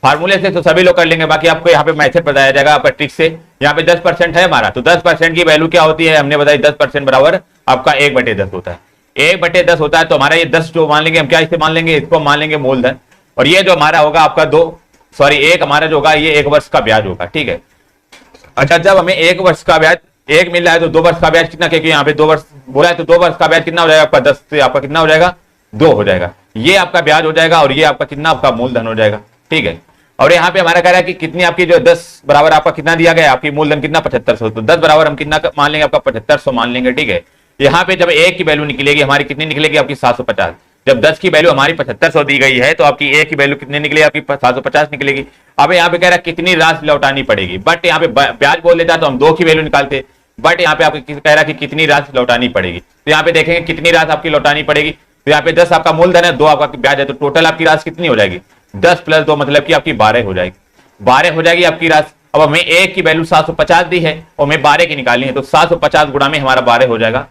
फार्मूले से तो सभी लोग कर लेंगे, बाकी आपको यहाँ पे मैथड बताया जाएगा आपका ट्रिक से। यहाँ पे 10% है हमारा, तो 10% की वैल्यू क्या होती है, हमने बताई 10% बराबर आपका 1/10 होता है। 1/10 होता है तो हमारा ये 10 जो मान लेंगे हम, क्या इसे मान लेंगे, इसको मान लेंगे मूलधन। और ये जो हमारा होगा आपका 1 हमारा जो होगा ये 1 वर्ष का ब्याज होगा, ठीक है। अच्छा, जब हमें 1 वर्ष का ब्याज 1 मिल रहा है तो 2 वर्ष का ब्याज कितना, क्योंकि यहाँ पे 2 वर्ष बोला है तो 2 वर्ष का ब्याज कितना हो जाएगा आपका, 10 से आपका कितना हो जाएगा, 2 हो जाएगा। ये आपका ब्याज हो जाएगा और ये आपका कितना, आपका मूलधन हो जाएगा, ठीक है। और यहाँ पे हमारा कह रहा है कि कितनी आपकी जो 10 बराबर आपका कितना दिया गया है, आपकी मूलधन कितना 7500, तो 10 बराबर हम कितना मान लेंगे, आपका 7500 मान लेंगे, ठीक है। यहाँ पे जब 1 की वैल्यू निकलेगी हमारी कितनी निकलेगी, आपकी 750। जब 10 की वैल्यू हमारी 7500 दी गई है तो आपकी 1 की वैल्यू कितनी निकलेगी, आपकी 750 निकलेगी। अब यहाँ पे कह रहा है कितनी राशि लौटानी पड़ेगी, बट यहाँ पे ब्याज बोल देता तो हम 2 की वैल्यू निकालते, बट यहाँ पे आपको कह रहा है कि कितनी राशि लौटानी पड़ेगी। तो यहाँ पे देखेंगे कितनी राशि आपकी लौटानी पड़ेगी। तो यहाँ पे 10 आपका मूलधन है, 2 आपका ब्याज है, तो टोटल आपकी राशि कितनी हो जाएगी, 10 + 2 मतलब कि आपकी 12 हो जाएगी, 12 हो जाएगी आपकी राशि। अब हमें 1 की वैल्यू 750 दी है और हमें 12 की निकालनी है, तो 750 गुणा में हमारा 12 हो जाएगा,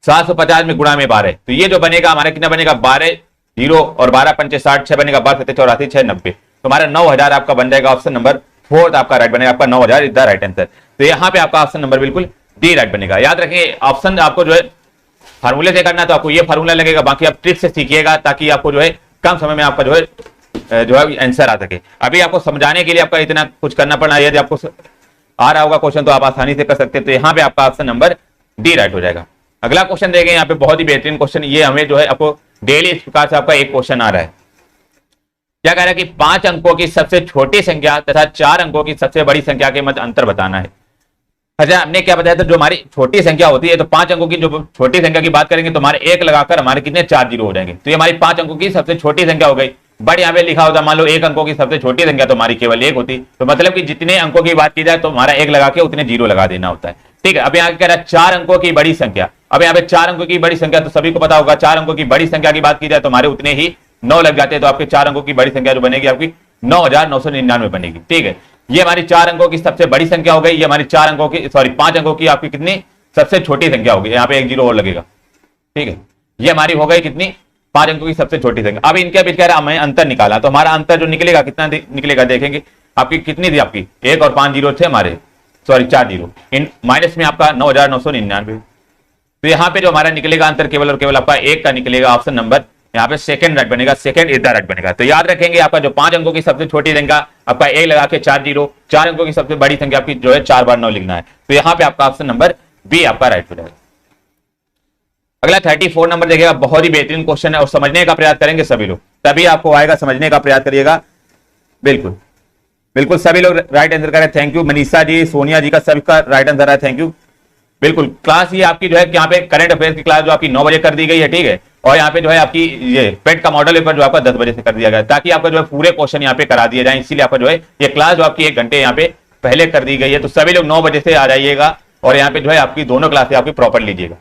750 में गुणा में 12, तो ये जो बनेगा हमारा कितना बनेगा, 12 0 और 12 पंचे 60, 6 बनेगा, 12 7 84 6 90, तो हमारा 9000 आपका बन जाएगा। ऑप्शन नंबर 4 आपका राइट बनेगा, आपका 9000 इज द राइट आंसर। तो यहाँ पे आपका ऑप्शन नंबर बिल्कुल डी राइट बनेगा। याद रखिए ऑप्शन आपको जो है फार्मूले से करना तो आपको ये फार्मूला लगेगा, बाकी आप ट्रिक से सीखिएगा ताकि आपको जो है कम समय में आपका जो है आंसर आ सके। अभी आपको समझाने के लिए आपका इतना कुछ करना पड़ना, यदि आपको आ रहा होगा क्वेश्चन तो आप आसानी से कर सकते हैं। तो यहाँ पे आपका ऑप्शन नंबर डी राइट हो जाएगा। अगला क्वेश्चन देखेंगे, यहाँ पे बहुत ही बेहतरीन क्वेश्चन, ये हमें जो है आपको डेली इस प्रकार से आपका एक क्वेश्चन आ रहा है। क्या कह रहा है कि 5 अंकों की सबसे छोटी संख्या तथा 4 अंकों की सबसे बड़ी संख्या के मध्य अंतर बताना है। अच्छा, हमने क्या बताया था, जो हमारी छोटी संख्या होती है, तो 5 अंकों की जो छोटी संख्या की बात करेंगे तो हमारे 1 लगाकर हमारे कितने 4 जीरो हो जाएंगे। तो ये हमारी 5 अंकों की सबसे छोटी संख्या हो गई। बट यहाँ पे लिखा होता मान लो 1 अंकों की सबसे छोटी संख्या, तो हमारी केवल 1 होती। तो मतलब कि जितने अंकों की बात की जाए तो हमारा 1 लगा के उतने जीरो लगा देना होता है। ठीक है, अब यहाँ कह रहा है 4 अंकों की बड़ी संख्या। अब यहाँ पे 4 अंकों की बड़ी संख्या तो सभी को पता होगा, 4 अंकों की बड़ी संख्या की बात की जाए तो हमारे उतने ही 9 लग जाते हैं। तो आपके 4 अंकों की बड़ी संख्या जो बनेगी आपकी 9999 बनेगी। ठीक है, ये हमारी 4 अंकों की सबसे बड़ी संख्या हो गई। ये हमारी 4 अंकों की 5 अंकों की आपकी कितनी सबसे छोटी संख्या होगी। यहाँ पे 1 जीरो और लगेगा। ठीक है, ये हमारी हो गई कितनी 5 अंकों की सबसे छोटी संख्या। अब इनके बीच कह रहा हमें अंतर निकाला, तो हमारा अंतर जो निकलेगा कितना निकलेगा देखेंगे। आपकी कितनी थी, आपकी 1 और 5 जीरो थे हमारे, 4 जीरो इन माइनस में आपका 9999। तो यहाँ पे जो हमारा निकलेगा अंतर केवल और केवल आपका 1 का निकलेगा। ऑप्शन नंबर यहाँ पे सेकंड राइट बनेगा, सेकंड इज द राइट बनेगा। तो याद रखेंगे आपका जो 5 अंकों की सबसे छोटी संख्या आपका 1 लगा के 4 जीरो, 4 अंकों की सबसे बड़ी संख्या आपकी जो है 4 बार 9 लिखना है। तो यहाँ पे आपका ऑप्शन नंबर बी आपका राइट हो जाएगा। अगला 34 नंबर देखिएगा, बहुत ही बेहतरीन क्वेश्चन है और समझने का प्रयास करेंगे सभी लोग, तभी आपको आएगा, समझने का प्रयास करिएगा। बिल्कुल बिल्कुल सभी लोग राइट आंसर करें। थैंक यू मनीषा जी, सोनिया जी का सभी का राइट आंसर है, थैंक यू। बिल्कुल, क्लास ये आपकी जो है यहाँ पे करंट अफेयर्स की क्लास जो आपकी 9 बजे कर दी गई है। ठीक है, और यहाँ पे जो है आपकी ये पेट का मॉडल पेपर जो आपका 10 बजे से कर दिया गया, ताकि आपका जो है पूरे क्वेश्चन यहाँ पे करा दिए जाए। इसीलिए आपका जो है ये क्लास जो आपकी 1 घंटे यहाँ पे पहले कर दी गई है। तो सभी लोग 9 बजे से आ जाइएगा और यहाँ पे जो है आपकी दोनों क्लासें आपकी प्रॉपर लीजिएगा।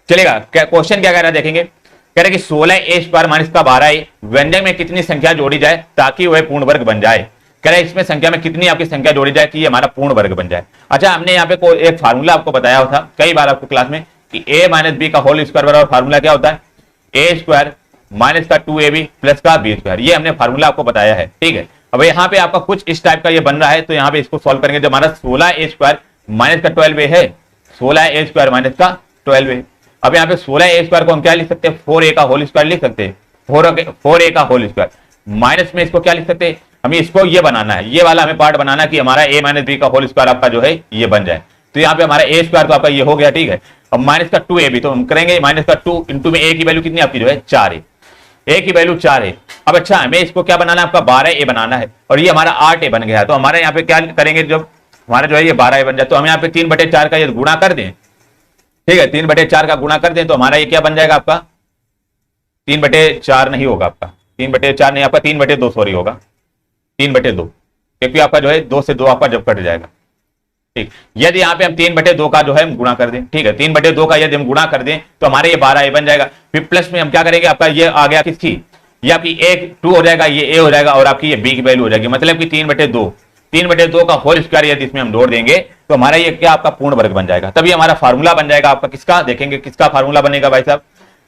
चलेगा, क्वेश्चन क्या कह रहा है देखेंगे। कह रहे कि 16a² माइनस का 12a व्यंजक में कितनी संख्या जोड़ी जाए ताकि वह पूर्ण वर्ग बन जाए। कह रहे इसमें संख्या में कितनी आपकी संख्या जोड़ी जाए कि ये हमारा पूर्ण वर्ग बन जाए। अच्छा, हमने यहाँ पे कोई एक फार्मूला आपको बताया था कई बार आपको क्लास में कि a माइनस बी का होल स्क्वायर बराबर फार्मूला क्या होता है, a² माइनस का 2ab प्लस का b²। ये हमने फार्मूला आपको बताया है। ठीक है, अब यहाँ पे आपका कुछ इस टाइप का ये बन रहा है। तो यहाँ पे इसको सॉल्व करेंगे। जो हमारा 16a² माइनस का 12a है, 16a² माइनस का 12a। अब यहाँ पे 16a² को हम क्या लिख सकते हैं, 4a का होल स्क्वायर लिख सकते हैं, 4a का होल स्क्वायर। माइनस में इसको क्या लिख सकते हैं, हमें इसको ये बनाना है, ये वाला हमें पार्ट बनाना कि हमारा a माइनस बी का होल स्क्वायर आपका जो है ये बन जाए। तो यहाँ पे हमारा a² तो आपका ये हो गया। ठीक है, अब माइनस का 2ab तो हम करेंगे माइनस का 2 इंटू में a की वैल्यू कितनी आपकी जो है 4a, a की वैल्यू 4 है। अब अच्छा, हमें इसको क्या बनाना है, आपका 12a बनाना है और ये हमारा 8a बन गया है। तो हमारे यहाँ पे क्या करेंगे, जब हमारा जो है ये 12a बन जाए तो हम यहाँ पे 3/4 का ये गुणा कर दें। ठीक है, 3/4 का गुणा कर दें तो हमारा ये क्या बन जाएगा, आपका 3/4 नहीं होगा, आपका 3/4 नहीं, आपका 3/2 सॉरी होगा, 3/2, क्योंकि आपका जो है 2 से 2 आपका जब कट जाएगा। ठीक, यदि यहाँ पे हम 3/2 का जो है हम गुणा कर दें, ठीक है 3/2 का यदि हम गुणा कर दें तो हमारे ये 12a बन जाएगा। फिर प्लस में हम क्या करेंगे, आपका ये आ गया किसकी, ये आपकी 2 हो जाएगा, ये a हो जाएगा और आपकी ये b की वैल्यू हो जाएगी। मतलब कि 3/2 का होल स्क्वायर यदि इसमें हम जोड़ देंगे तो हमारा ये क्या आपका पूर्ण वर्ग बन जाएगा। तभी हमारा फार्मूला बन जाएगा आपका किसका, देखेंगे किसका फार्मूला बनेगा भाई साहब।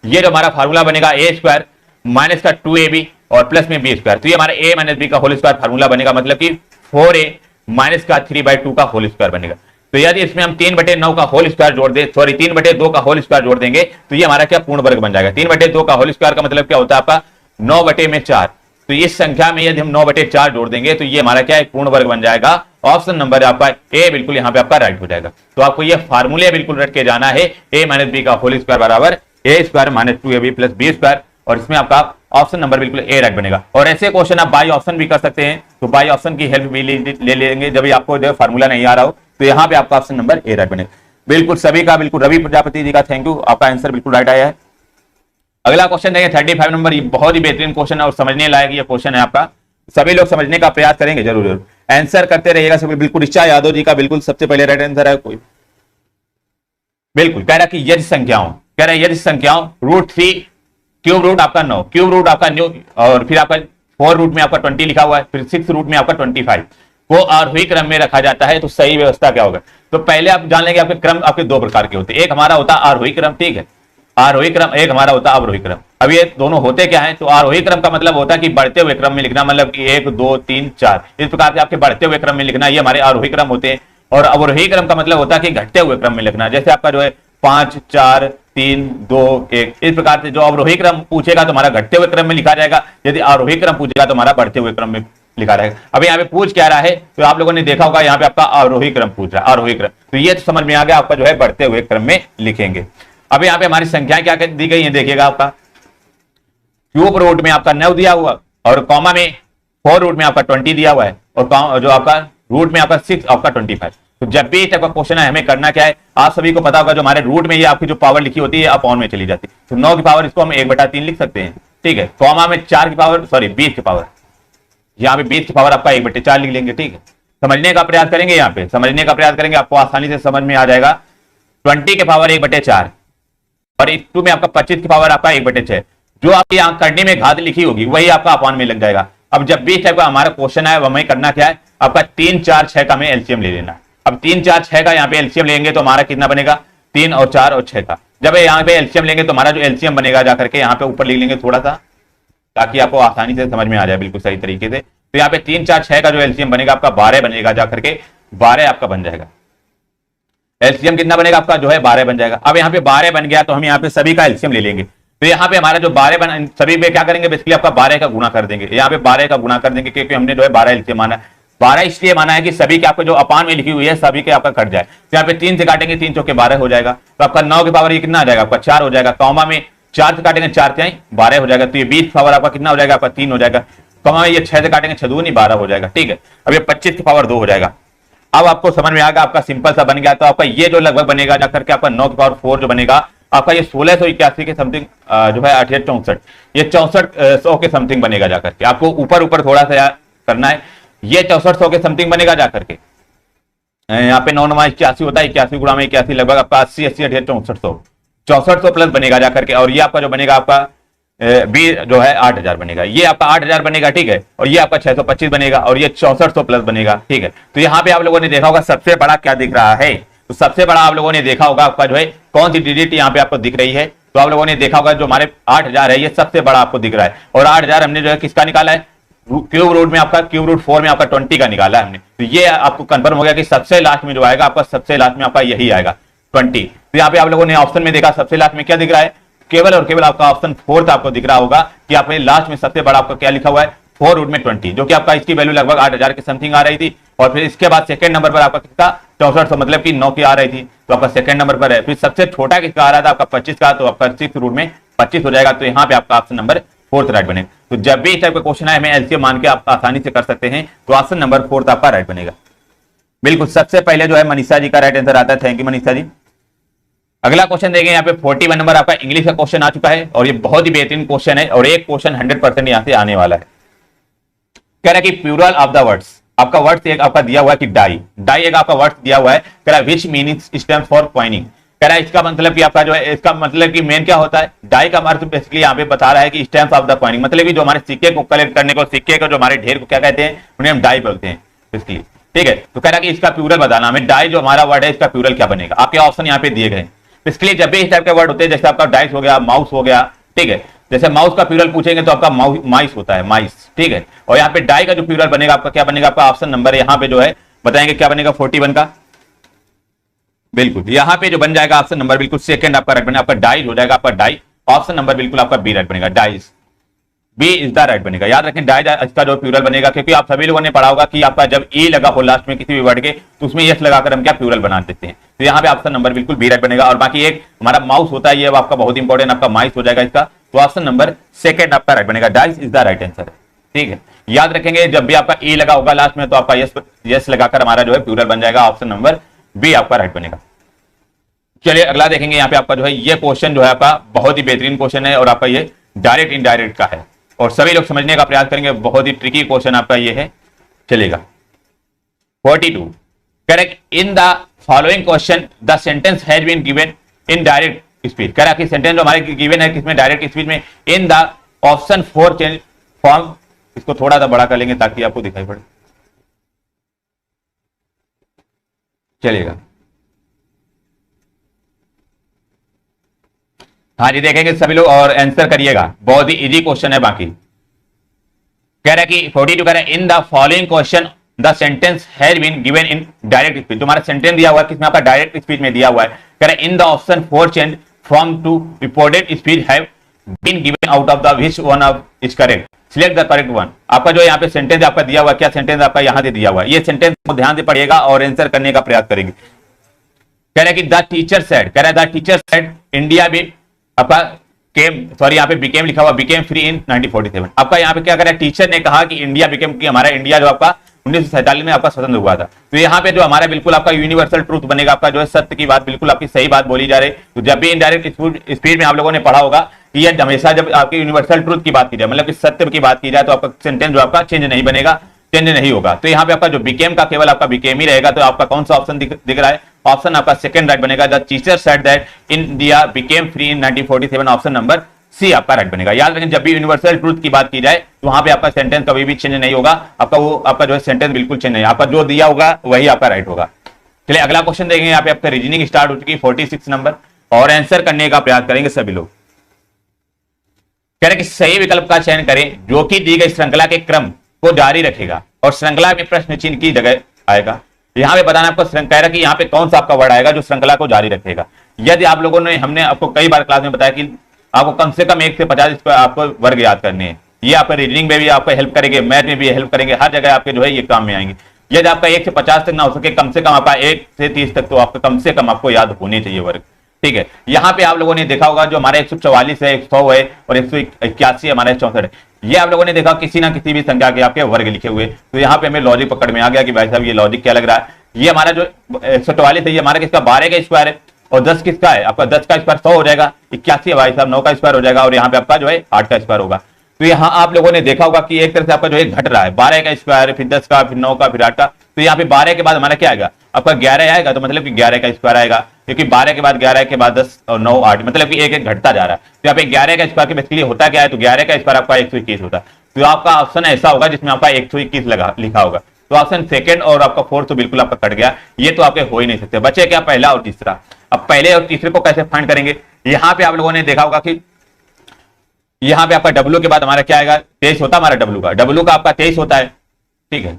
ये जो हमारा फार्मूला बनेगा a² माइनस का 2ab और प्लस में b²। तो ये हमारा a माइनस बी का होल स्क्वायर फार्मूला बनेगा, मतलब कि 4a माइनस का 3/2 का होल स्क्वायर बनेगा। तो यदि इसमें हम 3/9 का होल स्क्वायर जोड़ दे, सॉरी 3/2 का होल स्क्वायर जोड़ देंगे तो ये हमारा क्या पूर्ण वर्ग बन जाएगा। 3/2 का होल स्क्वायर का मतलब क्या होता है आपका 9/4। तो इस संख्या में यदि हम 9/4 जोड़ देंगे तो ये हमारा क्या है पूर्ण वर्ग बन जाएगा। ऑप्शन नंबर आपका ए बिल्कुल यहाँ पे आपका राइट हो जाएगा। तो आपको ये फार्मूले बिल्कुल रट के जाना है, a माइनस बी का होल स्क्वायर बराबर a² minus 2ab plus b², और इसमें आपका ऑप्शन नंबर बिल्कुल ए राइट बनेगा। और ऐसे क्वेश्चन आप बाई ऑप्शन भी कर सकते हैं, तो बाई ऑप्शन की हेल्प भी ले लेंगे जब भी आपको जो फार्मूला नहीं आ रहा हो। तो यहाँ पे आपका ऑप्शन नंबर ए राइट बनेगा। बिल्कुल सभी का बिल्कुल रवि प्रजापति जी का थैंक यू, आपका आंसर बिल्कुल राइट आया है। अगला क्वेश्चन देखिए 35 नंबर, ये बहुत ही बेहतरीन क्वेश्चन है और समझने लायक ये क्वेश्चन है आपका। सभी लोग समझने का प्रयास करेंगे, जरूर जरूर आंसर करते रहिएगा सभी। बिल्कुल ऋचा यादव जी का बिल्कुल सबसे पहले राइट आंसर है। कोई बिल्कुल कह रहा कि यदि संख्याओं, कह रहा है यदि संख्याओं √3 क्यूब रूट आपका 9, क्यूब रूट आपका न्यू, और फिर आपका 4 रूट में आपका 20 लिखा हुआ है, फिर 6 रूट में आपका 25 को आरोही क्रम में रखा जाता है तो सही व्यवस्था क्या होगा। तो पहले आप जान लेंगे आपके क्रम आपके 2 प्रकार के होते हैं। एक हमारा होता है आरोही क्रम, ठीक है आरोही क्रम, एक हमारा होता है अवरोही क्रम। अब ये दोनों होते क्या है, तो आरोही क्रम का मतलब होता है कि बढ़ते हुए क्रम में लिखना, मतलब कि 1 2 3 4 इस प्रकार से आपके बढ़ते हुए क्रम में लिखना, ये हमारे आरोही क्रम होते हैं। और अवरोही क्रम का मतलब होता है कि घटते हुए क्रम में लिखना, जैसे आपका जो है 5 4 3 2 1 इस प्रकार से। जो अवरोही क्रम पूछेगा तो हमारा घटते हुए क्रम में लिखा जाएगा, यदि आरोही क्रम पूछेगा तो हमारा बढ़ते हुए क्रम में लिखा रहेगा। अब यहाँ पे पूछ क्या रहा है, तो आप लोगों ने देखा होगा यहाँ पे आपका आरोही क्रम पूछ रहा है, आरोही क्रम। तो ये समझ में आ गया, आपका जो है बढ़ते हुए क्रम में लिखेंगे। अब यहाँ पे हमारी संख्याएं क्या दी गई है, देखिएगा आपका क्यूब रूट में आपका 9 दिया हुआ, और कॉमा में 4 रूट में आपका 20 दिया हुआ है, और जो आपका रूट में आपका 6 आपका 25। तो जब भी इस टाइप का क्वेश्चन है हमें करना क्या है, आप सभी को पता होगा जो हमारे रूट में ये आपकी जो पावर लिखी होती है अपॉन में चली जाती है। तो 9 की पावर इसको हम 1/3 लिख सकते हैं, ठीक है। कॉमा में 4 की पावर, सॉरी 20 की पावर, यहाँ पे 20 की पावर आपका 1/4 लिख लेंगे, ठीक है। समझने का प्रयास करेंगे, यहाँ पे समझने का प्रयास करेंगे, आपको आसानी से समझ में आ जाएगा। 20 की पावर 1/4 और इस 2 में आपका 25 की पावर आपका 1/6, जो आपकी यहाँ करने में घात लिखी होगी वही आपका अपॉन में लग जाएगा। अब जब भी इस टाइप का हमारा क्वेश्चन है हमें करना क्या है, आपका 3, 4, 6 का हमें एलसीएम ले लेना। अब 3, 4, 6 का यहाँ पे एलसीएम लेंगे तो हमारा कितना बनेगा, 3 और 4 और 6 का। जब यहाँ पे एलसीएम लेंगे तो हमारा जो एलसीएम बनेगा जाकर के यहाँ पे ऊपर लिख लेंगे थोड़ा सा, ताकि आपको आसानी से समझ में आ जाए बिल्कुल सही तरीके से। तो यहाँ पे 3, 4, 6 का जो एलसीएम बनेगा आपका 12 बनेगा जाकर के, 12 आपका बन जाएगा। एलसीएम कितना बनेगा आपका जो है 12 बन जाएगा। अब यहाँ पे 12 बन गया तो हम यहाँ पे सभी का एलसीएम ले लेंगे। तो यहाँ पे हमारा जो 12 बन, सभी पे क्या करेंगे, बेसिकली आपका 12 का गुणा कर देंगे। यहाँ पे 12 का गुणा कर देंगे क्योंकि हमने जो है 12 एलसीएम माना है। 12 इसलिए माना है कि सभी के आपको जो अपान में लिखी हुई है सभी के आपका कट जाए। तो यहाँ पे 3 से काटेंगे, 3 चौके 12 हो जाएगा। तो आपका 9 की पावर ये कितना आ जाएगा, आपका 4 हो जाएगा। कॉमा में 4 से काटेंगे, 4 से 12 हो जाएगा। तो ये 20 की पावर आपका कितना हो जाएगा, आपका 3 हो जाएगा। कॉमा में ये 6 से काटेंगे, 6 दूनी 12 हो जाएगा, ठीक है। अब ये 25 की पावर 2 हो जाएगा। अब आपको समझ में आएगा, आपका सिंपल सा बन गया। तो आपका ये जो लगभग बनेगा जाकर के आपका 9 की पावर 4 जो बनेगा आपका ये 1681 के समथिंग जो है 6864, ये 6400 के समथिंग बनेगा जाकर के। आपको ऊपर ऊपर थोड़ा सा करना है, ये 6400 के समथिंग बनेगा जाकर के। यहाँ पे 9 9 81 होता है, 81 गुणा में 81 लगभग आपका 80 80 68 6400 प्लस बनेगा जाकर के। और ये आपका जो बनेगा आपका बी जो है 8000 बनेगा, ये आपका 8000 बनेगा, ठीक है। और ये आपका 625 बनेगा और ये 6400 प्लस बनेगा, ठीक है। तो यहाँ पे आप लोगों ने देखा होगा सबसे बड़ा क्या दिख रहा है, तो सबसे बड़ा आप लोगों ने देखा होगा आपका जो है कौन सी डिजिट यहाँ पे आपको दिख रही है। तो आप लोगों ने देखा होगा जो हमारे 8000 है ये सबसे बड़ा आपको दिख रहा है। और 8000 हमने जो है किसका निकाला है, क्यूब रूट में आपका, क्यूब रूट 4 में आपका 20 का निकाला है हमने। तो ये आपको कंफर्म हो गया कि सबसे लास्ट में जो आएगा आपका, सबसे लास्ट में आपका यही आएगा 20। तो यहाँ पे आप लोगों ने ऑप्शन में देखा सबसे लास्ट में क्या दिख रहा है, केवल और केवल आपका ऑप्शन 4 आपको दिख रहा होगा कि आपने लास्ट में सबसे बड़ा आपका क्या लिखा हुआ है 4 रूट में 20, जो कि आपका इसकी वैल्यू लगभग 8000 के समथिंग आ रही थी। और फिर इसके बाद सेकंड नंबर पर आपका किसका 6400 मतलब कि 9 की आ रही थी, तो आपका सेकंड नंबर पर है। फिर सबसे छोटा किसका आ रहा था आपका 25 का, तो आपका 6 रूट में 25 हो जाएगा। तो यहाँ पे आपका ऑप्शन नंबर 4 राइट बनेगा। तो जब भी इस टाइप का क्वेश्चन है हमें एलसीएम मान के आप आसानी से कर सकते हैं, तो ऑप्शन नंबर 4 आपका राइट बनेगा। बिल्कुल सबसे पहले जो है मनीषा जी का राइट आंसर आता है। Thank you Manisha ji. अगला क्वेश्चन देखेंगे, यहाँ पे 41 नंबर आपका इंग्लिश का क्वेश्चन आ चुका है और ये बहुत ही बेहतरीन क्वेश्चन है और एक क्वेश्चन 100% यहाँ से आने वाला है। कह रहा है कि प्लूरल ऑफ द वर्ड्स, आपका वर्ड्स एक आपका दिया हुआ है कि डाई, डाई एक आपका वर्ड्स दिया हुआ है। कह रहा है विच मीनिंग्स स्टैंड फॉर पॉइंटिंग, कह रहा है इसका मतलब कि आपका जो है, इसका मतलब कि मेन क्या होता है, डाई का अर्थ बेसिकली यहाँ पे बता रहा है कि स्टैम्प ऑफ द पॉइंटिंग, मतलब कि जो हमारे सिक्के को कलेक्ट करने को, सिक्के को जो हमारे ढेर को क्या कहते हैं, उन्हें हम डाई बोलते हैं बेसिकली, ठीक है। तो कह रहा है कि इसका प्लूरल बताना हमें, डाई जो हमारा वर्ड है इसका प्लूरल क्या बनेगा। आपके ऑप्शन यहाँ पे दिए गए। बेसिकली जब भी इस टाइप के वर्ड होते हैं, जैसे आपका डाइस हो गया, माउस हो गया, ठीक है। जैसे माउस का प्लूरल पूछेंगे तो आपका माइस होता है, माइस, ठीक है। और यहाँ पे डाई का जो प्लूरल बनेगा आपका क्या बनेगा, आपका ऑप्शन नंबर यहाँ पे जो है बताएंगे क्या बनेगा 41 का। बिल्कुल यहाँ पे जो बन जाएगा ऑप्शन नंबर बिल्कुल सेकंड आपका राइट बनेगा, आपका डाइस हो जाएगा आपका डाई। ऑप्शन नंबर बिल्कुल आपका बी राइट बनेगा, डाइस, बी इज द राइट बनेगा। याद रखें डाई इसका जो प्लूरल बनेगा, क्योंकि आप सभी लोगों ने पढ़ा होगा कि आपका जब ई लगा हो लास्ट में किसी भी वर्ड के, तो उसमें यस लगाकर हम क्या प्लूरल बना देते हैं। तो यहाँ पे ऑप्शन नंबर बिल्कुल बी राइट बनेगा। और बाकी एक हमारा माउस होता है, ये आपका बहुत इंपॉर्टेंट आपका माइस हो जाएगा इसका। तो ऑप्शन नंबर सेकंड आपका राइट बनेगा, dice is the right answer है, ठीक है। याद रखेंगे जब भी आपका ई लगा होगा लास्ट में तो आपका यस लगाकर हमारा जो है प्लूरल बन जाएगा। ऑप्शन नंबर बी आपका राइट बनेगा। चलिए अगला देखेंगे, यहाँ पे आपका जो है ये क्वेश्चन जो है आपका बहुत ही बेहतरीन क्वेश्चन है और आपका ये डायरेक्ट इनडायरेक्ट का है और सभी लोग समझने का प्रयास करेंगे। बहुत ही ट्रिकी क्वेश्चन आपका ये है, चलेगा। 42 correct in the following question the sentence has been given in direct speech. कह रहा कि सेंटेंस जो हमारे गिवन है किसमें, डायरेक्ट स्पीच में। इन द ऑप्शन 4 चेंज फॉर्म, इसको थोड़ा सा बड़ा कर लेंगे ताकि आपको दिखाई पड़े, चलेगा। हाँ जी देखेंगे सभी लोग और आंसर करिएगा, बहुत ही इजी क्वेश्चन है। बाकी कह रहा है कि 42 कह रहा है in the following question the sentence has been given in direct speech. जो हमारा सेंटेंस दिया हुआ है किसमें, आपका डायरेक्ट स्पीच में दिया हुआ है। कह रहा है in the option 4 change from to reported speech have been given out of the which one of is correct, select the correct one. आपका जो यहाँ पे सेंटेंस आपका दिया हुआ है, क्या सेंटेंस आपका यहाँ से दिया हुआ है, ये सेंटेंस को ध्यान से पढ़िएगा और आंसर करने का प्रयास करेंगे। कह रहा है कि द टीचर सेड, कह रहा है द टीचर सेड इंडिया भी आपका केम, सॉरी यहाँ पे बिकेम लिखा हुआ, बिकेम फ्री इन 1947। आपका यहाँ पे क्या करें, टीचर ने कहा कि इंडिया बिकेम, कि हमारा इंडिया जो आपका 1947 में आपका स्वतंत्र हुआ था। तो यहाँ पे जो हमारा बिल्कुल आपका यूनिवर्सल ट्रूथ बनेगा, आपका जो है सत्य की बात, बिल्कुल आपकी सही बात बोली जा रही। तो जब भी इनडायरेक्ट स्पीड में आप लोगों ने पढ़ा होगा कि ये हमेशा जब आपकी यूनिवर्सल ट्रूथ की बात की जाए, मतलब कि सत्य की बात की जाए, तो आपका सेंटेंस जो आपका चेंज नहीं बनेगा, चेंज नहीं होगा। तो यहाँ पे आपका जो बिकेम का केवल आपका बिकेम ही रहेगा। तो आपका कौन सा ऑप्शन दिख रहा है? ऑप्शन आपका सेकंड राइट बनेगा। The teacher said that India became free in 1947, option number C आपका राइट बनेगा। याद रखें जब भी यूनिवर्सल ट्रूथ की बात की जाए तो वहां पे आपका सेंटेंस कभी भी चेंज नहीं होगा, आपका वो आपका जो है सेंटेंस बिल्कुल चेंज नहीं, आपका जो दिया होगा वही आपका राइट होगा। चलिए अगला क्वेश्चन देखेंगे। यहाँ पे आपका रीजनिंग स्टार्ट हो चुकी है 46 नंबर, और आंसर करने का प्रयास करेंगे सभी लोग। कह रहे कि सही विकल्प का चयन करें जो कि दी गई श्रृंखला के क्रम को जारी रखेगा और श्रृंखला में प्रश्न चिन्ह की जगह आएगा। यहाँ पे बताना आपको कह रहा है कि यहाँ पे कौन सा आपका वर्ड आएगा जो श्रृंखला को जारी रखेगा। यदि आप लोगों ने, हमने आपको कई बार क्लास में बताया कि आपको कम से कम 1 से 50 आपको वर्ग याद करने हैं। ये आपका रीजनिंग में भी आपको हेल्प करेंगे, मैथ में भी हेल्प करेंगे, हर जगह आपके जो है ये काम में आएंगे। यदि आपका 1 से 50 तक ना हो सके, कम से कम आपका 1 से 30 तक तो आपका कम से कम आपको याद होने चाहिए वर्ग। ठीक है, यहाँ पे आप लोगों ने देखा होगा जो हमारा 144 है, 100 है और 181 हमारा 64 है। ये आप लोगों ने देखा किसी ना किसी भी संख्या के आपके वर्ग लिखे हुए। तो यहाँ पे हमें लॉजिक पकड़ में आ गया कि भाई साहब ये लॉजिक क्या लग रहा है। ये हमारा जो 144 है ये हमारा किसका 12 का स्क्वायर है, और 10 किसका है? आपका 10 का स्क्वायर 100 हो जाएगा। 81 है भाई साहब 9 का स्क्वायर हो जाएगा, और यहाँ पे आपका जो है 8 का स्क्वायर होगा। तो यहाँ आप लोगों ने देखा होगा कि एक तरह से आपका जो है घट रहा है, 12 का स्क्वायर, फिर 10 का, फिर 9 का, फिर 8 का। तो यहाँ पे 12 के बाद हमारा क्या आएगा? आपका 11 आएगा, तो मतलब कि 11 का स्क्वायर आएगा, क्योंकि 12 के बाद 11 के बाद 10 और 9 8, मतलब कि एक एक घटता जा रहा है। तो यहाँ पे 11 का स्क्वायर के बेसिकली होता क्या है? तो 11 का स्क्वायर आपका 121 होता है। तो आपका ऑप्शन ऐसा होगा जिसमें आपका 121 लिखा होगा। तो ऑप्शन सेकंड और आपका फोर्थ तो बिल्कुल आपका कट गया, ये तो आपके हो ही नहीं सकते। बचे क्या? पहला और तीसरा। अब पहले और तीसरे को कैसे फाइंड करेंगे? यहाँ पे आप लोगों ने देखा होगा कि यहाँ पे आपका डब्ल्यू के बाद हमारा क्या आएगा? 23 होता है हमारा डब्ल्यू का आपका 23 होता है। ठीक है,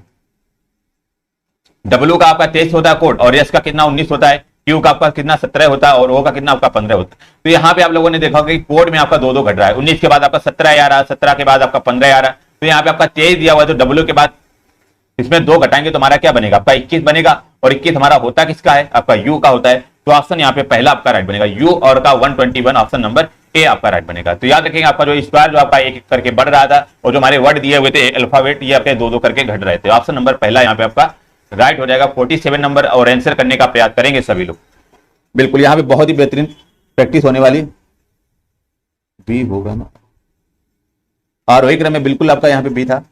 डब्ल्यू का आपका 23 होता है कोड, और एस का कितना 19 होता है, क्यू का आपका कितना 17 होता है, और ओ का कितना आपका 15 होता है। तो यहाँ पे आप लोगों ने देखा होगा कि कोड में आपका 2-2 घट रहा है। 19 के बाद आपका 17 आ रहा है, 17 के बाद आपका 15 आ रहा है। तो यहाँ पे आपका 23 दिया हुआ है, तो डब्ल्यू के बाद इसमें 2 घटाएंगे तो हमारा क्या बनेगा? आपका 21 बनेगा, और 21 हमारा होता किसका है? आपका यू का होता है। तो ऑप्शन यहाँ पे पहला आपका राइट बनेगा, यू और का 121, ऑप्शन नंबर ए आपका राइट बनेगा। तो याद रखेंगे आपका जो स्क्वायर जो आपका एक एक करके बढ़ रहा था, और जो हमारे वर्ड दिए हुए थे अल्फाबेट, ये आपके 2-2 करके घट रहे थे। ऑप्शन नंबर पहला यहाँ पे आपका राइट हो जाएगा। 47 नंबर, और आंसर करने का प्रयास करेंगे सभी लोग। बिल्कुल यहाँ पे बहुत ही बेहतरीन प्रैक्टिस होने वाली बी होगा ना, आरोही क्रम में बिल्कुल आपका यहाँ पे बी था।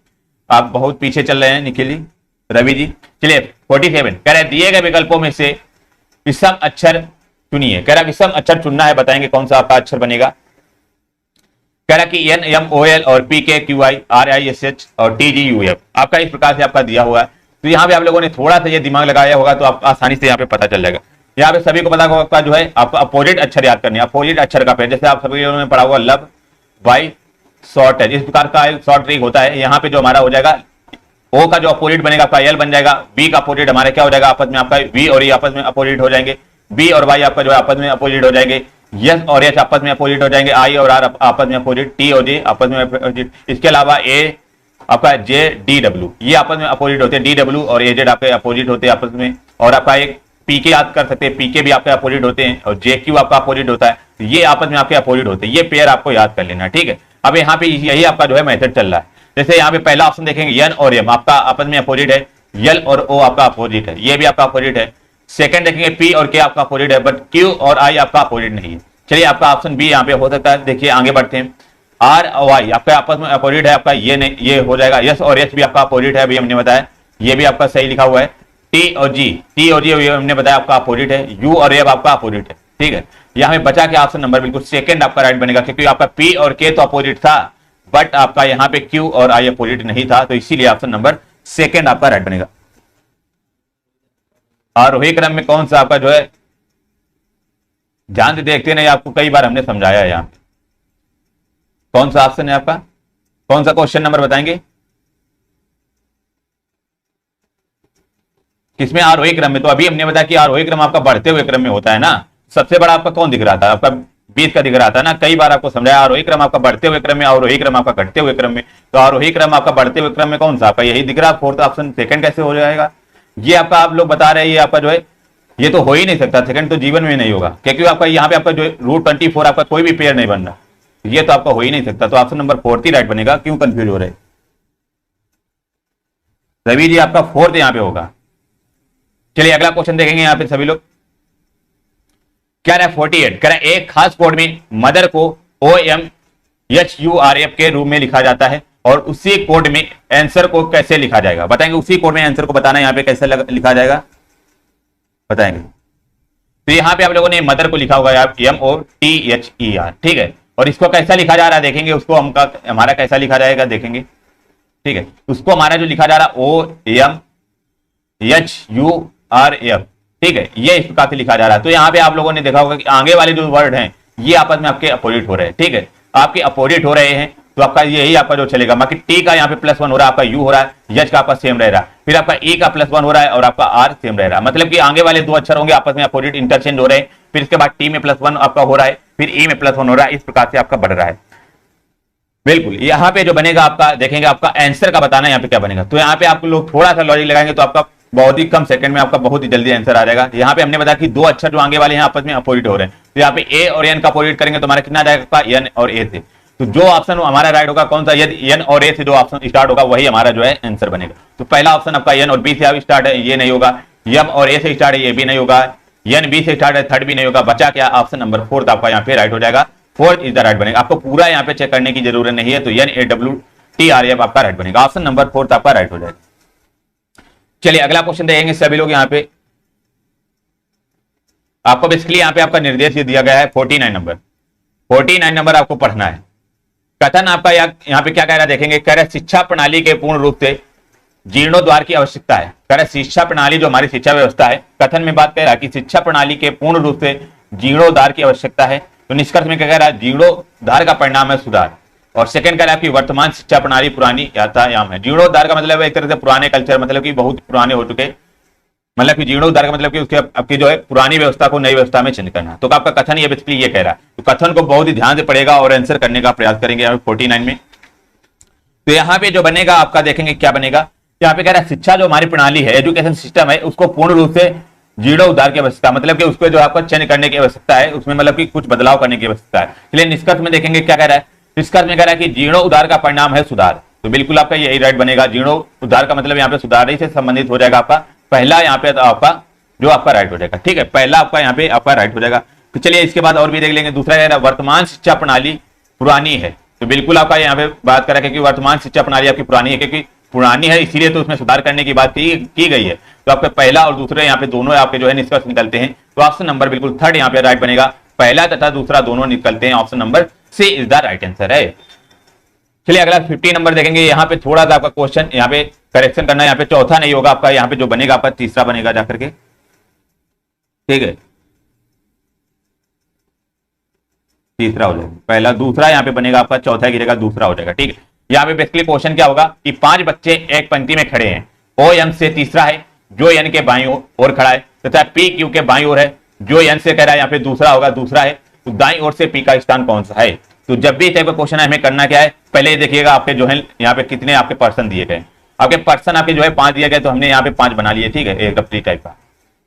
आप बहुत पीछे चल रहे हैं निखिल रवि जी। चलिए 47 कह रहे दिए गए विकल्पों में से विषम अक्षर चुनिए। कह रहा विषम अक्षर चुनना है, बताएंगे कौन सा आपका अक्षर बनेगा। कह रहा कि एन एम ओ एल और पी के Q I R I S H और टी जी यू एफ आपका इस प्रकार से आपका दिया हुआ है। तो यहाँ पे आप लोगों ने थोड़ा सा ये दिमाग लगाया होगा तो आप आसानी से यहाँ पे पता चल जाएगा। यहाँ पे सभी को पता होगा आपका जो है आपका अपोजिट अक्षर याद करने, अपोजिट अक्षर का पेड़, जैसे आप सभी लोगों ने पढ़ा होगा लब बाई शॉर्ट है, इस प्रकार का शॉर्ट ट्रिक होता है। यहाँ पे जो हमारा हो जाएगा ओ का जो अपोजिट बनेगा आपका एल बन जाएगा, बी का अपोजिट हमारे क्या हो जाएगा आपस में आपका वी और ये आपस में अपोजिट हो जाएंगे, बी और वाई आपका जो है आपस में अपोजिट हो जाएंगे, यस और एच आपस में अपोजिट हो जाएंगे, आई और आर आपस में अपोजिट, टी और जे आपस में अपोजिट। इसके अलावा ए आपका जे डी डब्ल्यू ये आपस में अपोजिट होते हैं, डी डब्ल्यू और ए जेड आपके अपोजिट होते हैं आपस में। और आपका एक पीके याद कर सकते हैं, पीके भी आपके अपोजिट होते हैं, और जे क्यू आपका अपोजिट होता है। तो ये आपस में आपके अपोजिट होते हैं, ये पेयर आपको याद कर लेना। ठीक है, अब यहाँ पे यही आपका जो है मेथड चल रहा है। जैसे यहाँ पे पहला ऑप्शन देखेंगे एन और एम आपका आपस में अपोजिट है, यल और ओ आपका अपोजिट है, ये भी आपका अपोजिट है। सेकंड देखेंगे पी और के आपका अपोजिट है, बट क्यू और आई आपका अपोजिट नहीं है। चलिए आपका ऑप्शन बी यहाँ पे हो सकता है। देखिए आगे बढ़ते हैं, आर और वाई आपका आपस में अपोजिट है, आपका ये नहीं, ये हो जाएगा। यस और एच भी आपका अपोजिट है, अभी हमने बताया, ये भी आपका सही लिखा हुआ है। टी और जी हमने बताया आपका अपोजिट है, यू और एफ आपका अपोजिट है। ठीक है, यहाँ पे बचा के ऑप्शन नंबर बिल्कुल सेकंड आपका राइट बनेगा, क्योंकि आपका पी और के तो अपोजिट था, बट आपका यहाँ पे क्यू और आई अपोजिट नहीं था, तो इसीलिए ऑप्शन नंबर सेकंड आपका राइट बनेगा। आरोही क्रम में कौन सा आपका जो है ध्यान से देखते नहीं, आपको कई बार हमने समझाया है। यहाँ पे कौन सा ऑप्शन है आपका, कौन सा क्वेश्चन नंबर बताएंगे किसमें? आरोही क्रम में। तो अभी हमने बताया कि आरोही क्रम आपका बढ़ते हुए क्रम में होता है ना। सबसे बड़ा आपका कौन दिख रहा था? आपका 20 का दिख रहा था ना, कई बार आपको समझाया। आरोही क्रम आपका बढ़ते हुए क्रम में, आरोही क्रम आपका घटते हुए क्रम में। तो आरोही क्रम आपका बढ़ते हुए क्रम में कौन सा आपका यही दिख रहा है, फोर्थ ऑप्शन। सेकंड कैसे हो जाएगा? ये आपका आप लोग बता रहे हैं, ये आपका जो है ये तो हो ही नहीं सकता, सेकंड तो जीवन में नहीं होगा, क्योंकि आपका यहाँ पे आपका जो √24 आपका कोई भी पेयर नहीं बन रहा, ये तो आपका हो ही नहीं सकता। तो ऑप्शन नंबर 4 ही राइट बनेगा। क्यों कंफ्यूज हो रहे? रवि जी आपका फोर्थ यहाँ पे होगा। चलिए अगला क्वेश्चन देखेंगे यहाँ पे सभी लोग। क्या रहा है 48, कह रहा है एक खास कोड में मदर को OMHURF के रूप में लिखा जाता है और उसी कोड में आंसर को कैसे लिखा जाएगा, बताएंगे। उसी कोड में आंसर को बताना है यहाँ पे कैसे लिखा जाएगा बताएंगे। तो यहाँ पे आप लोगों ने मदर को लिखा होगा MOTHER, ठीक है, और इसको कैसा लिखा जा रहा है देखेंगे, उसको हमारा कैसा लिखा जाएगा देखेंगे, ठीक है। उसको हमारा जो लिखा जा रहा है OMHURF, ठीक है, ये इस प्रकार से लिखा जा रहा है। तो यहाँ पे आप लोगों ने देखा होगा कि आगे वाले जो वर्ड हैं ये आपस में आपके अपोजिट हो रहे हैं, ठीक है, आपके अपोजिट हो रहे हैं, तो आपका यही आपका जो चलेगा। बाकी टी का यहाँ पे +1 हो रहा है, आपका यू हो रहा है, यच का आपका सेम रह रहा है, फिर आपका ई का +1 हो रहा है और आपका आर सेम रह रहा है। मतलब कि आगे वाले दो अक्षर होंगे आपस में अपोजिट इंटरचेंज हो रहे हैं, फिर इसके बाद टी में +1 आपका हो रहा है, फिर ई में +1 हो रहा है, इस प्रकार से आपका बढ़ रहा है। बिल्कुल यहाँ पे जो बनेगा आपका देखेंगे, आपका आंसर का बताना यहाँ पे क्या बनेगा। तो यहाँ पे आप लोग थोड़ा सा लॉजिक लगाएंगे तो आपका बहुत ही कम सेकंड में आपका बहुत ही जल्दी आंसर आ जाएगा। यहाँ पे हमने बताया कि दो अक्षर जो आगे वाले हैं आपस में अपोजिट हो रहे हैं, तो यहाँ पे ए और एन का अपोजिट करेंगे तो हमारा कितना आ जाएगा, एन और ए से। तो जो ऑप्शन हमारा राइट होगा कौन सा, यदि एन और ए से जो ऑप्शन स्टार्ट होगा वही हमारा जो है आंसर बनेगा। तो पहला ऑप्शन आपका एन और बी से स्टार्ट है, ये नहीं होगा। एम और ए से स्टार्ट है, ये भी नहीं होगा। एन बी से स्टार्ट है, थर्ड भी नहीं होगा। बचा क्या, ऑप्शन नंबर 4 आपका यहाँ पे राइट हो जाएगा। 4 इज द राइट बनेगा। आपको पूरा यहाँ पे चेक करने की जरूरत नहीं है, तो NAWTRF आपका राइट बनेगा। ऑप्शन नंबर 4 आपका राइट हो जाएगा। चलिए अगला क्वेश्चन देखेंगे सभी लोग। यहाँ पे आपको बेसिकली यहाँ पे आपका निर्देश दिया गया है 49 नंबर आपको पढ़ना है। कथन आपका यहाँ पे क्या कह रहा है देखेंगे, कह रहा है शिक्षा प्रणाली के पूर्ण रूप से जीर्णोद्धार की आवश्यकता है। कह रहा है शिक्षा प्रणाली जो हमारी शिक्षा व्यवस्था है, कथन में बात कह रहा है कि शिक्षा प्रणाली के पूर्ण रूप से जीर्णोद्धार की आवश्यकता है। तो निष्कर्ष में क्या कह रहा है, जीर्णोद्धार का परिणाम है सुधार। और सेकंड कह रहा है कि वर्तमान शिक्षा प्रणाली पुरानी यातायाम है। जीर्णोद्धार का मतलब है एक तरह से पुराने कल्चर, मतलब कि बहुत पुराने हो चुके, मतलब कि जीर्णोद्धार का मतलब कि उसके आपकी जो है पुरानी व्यवस्था को नई व्यवस्था में चेंज करना। तो आपका कथन ये बेसिकली ये कह रहा है। तो कथन को बहुत ही ध्यान से पढ़ेगा और आंसर करने का प्रयास करेंगे यहाँ 49 में। तो यहाँ पे जो बनेगा आपका देखेंगे क्या बनेगा, यहाँ पे कह रहा है शिक्षा जो हमारी प्रणाली है, एजुकेशन सिस्टम है, उसको पूर्ण रूप से जीर्णोद्धार की आवश्यकता, मतलब कि उसको जो आपको चेंज करने की आवश्यकता है, उसमें मतलब कि कुछ बदलाव करने की आवश्यकता है। इसलिए निष्कर्ष में देखेंगे क्या कह रहा है, निष्कर्ष में कह रहा है कि जीर्णोद्धार का परिणाम है सुधार। तो बिल्कुल आपका यही राइट बनेगा। जीर्णोद्धार का मतलब यहाँ पे सुधार ही से संबंधित हो जाएगा। आपका पहला यहाँ पे आपका जो आपका राइट हो जाएगा, ठीक है, पहला आपका यहाँ पे आपका राइट हो जाएगा। तो चलिए इसके बाद और भी देख लेंगे। दूसरा कह रहा है वर्तमान शिक्षा प्रणाली पुरानी है। तो बिल्कुल आपका यहाँ पे बात करा कि वर्तमान शिक्षा प्रणाली आपकी पुरानी है, क्योंकि पुरानी है इसीलिए तो उसमें सुधार करने की बात की गई है। तो आपके पहला और दूसरे यहाँ पे दोनों आपके जो है निष्कर्ष निकलते हैं। तो ऑप्शन नंबर बिल्कुल 3 यहाँ पे राइट बनेगा। पहला तथा दूसरा दोनों निकलते हैं, option number C is the right answer है। चलिए अगला 50 नंबर देखेंगे। यहाँ पे थोड़ा सा आपका क्वेश्चन यहाँ पे करेक्शन करना है। यहाँ पे चौथा नहीं होगा आपका, यहाँ पे जो बनेगा आपका तीसरा बनेगा जाकर के, ठीक है, तीसरा हो जाएगा। पहला दूसरा यहाँ पे बनेगा आपका, चौथा की जगह दूसरा हो जाएगा, ठीक है। यहाँ पे बेसिकली क्वेश्चन क्या होगा कि 5 बच्चे एक पंक्ति में खड़े हैं। OM से तीसरा है जो N के बाईं ओर खड़ा है, तथा PQ के बाईं ओर है जो N से कह रहा है यहाँ पे दूसरा होगा, दूसरा है। तो दाईं ओर से P का स्थान कौन सा है। तो जब भी इस टाइप का क्वेश्चन है हमें करना क्या है, पहले देखिएगा आपके जो है यहाँ पे कितने आपके पर्सन दिए गए। आपके पर्सन आपके जो है 5 दिए गए, तो हमने यहाँ पे 5 बना लिए, ठीक है, एक रफ्ती टाइप का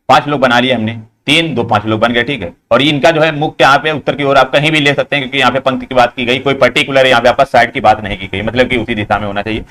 5 लोग बना लिए हमने, 3 2 5 लोग बन गए, ठीक है। और इनका जो है मुख्य यहाँ पे उत्तर की ओर आप कहीं भी ले सकते हैं, क्योंकि यहाँ पे पंक्ति की बात की गई, कोई पर्टिकुलर यहाँ पे आपका साइड की बात नहीं की गई, मतलब कि उसी दिशा में होना चाहिए।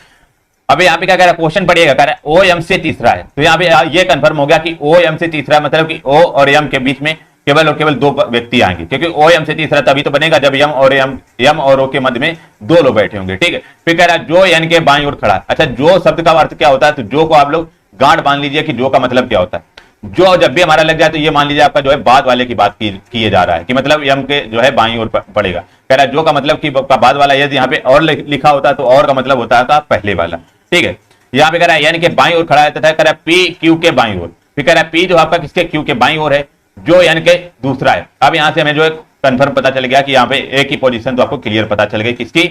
अब यहाँ पे क्या कह रहा है, क्वेश्चन पढ़िएगा, कह रहा है OM से तीसरा है। तो यहाँ पे ये कंफर्म हो गया कि OM से तीसरा मतलब कि O और M के बीच में केवल और केवल 2 व्यक्ति आएंगे, क्योंकि OM से तीसरा तभी तो बनेगा जब M और O के मध्य में 2 लोग बैठे होंगे, ठीक है। फिर कह रहा है जो N के बाईं ओर खड़ा है। अच्छा, जो शब्द का अर्थ क्या होता है, तो जो को आप लोग गांठ बांध लीजिए कि जो का मतलब क्या होता है। जो जब भी हमारा लग जाए तो ये मान लीजिए आपका जो है बाद वाले की बात किए जा रहा है, कि मतलब M के जो है बाईं ओर पड़ेगा। कह रहा है जो का मतलब कि बाद वाला, यदि यहाँ पे और लिखा होता तो और का मतलब होता है पहले वाला, ठीक है। यहाँ पे कह रहा है N के बाईं ओर खड़ा है, तथा कह रहा है P Q के बाईं ओर। फिर कह रहा है P जो आपका किसके, Q के बाईं ओर है, जो N के दूसरा है। अब यहाँ से हमें जो है कंफर्म पता चल गया कि यहाँ पे A की पोजीशन तो आपको क्लियर पता चल गई, किसकी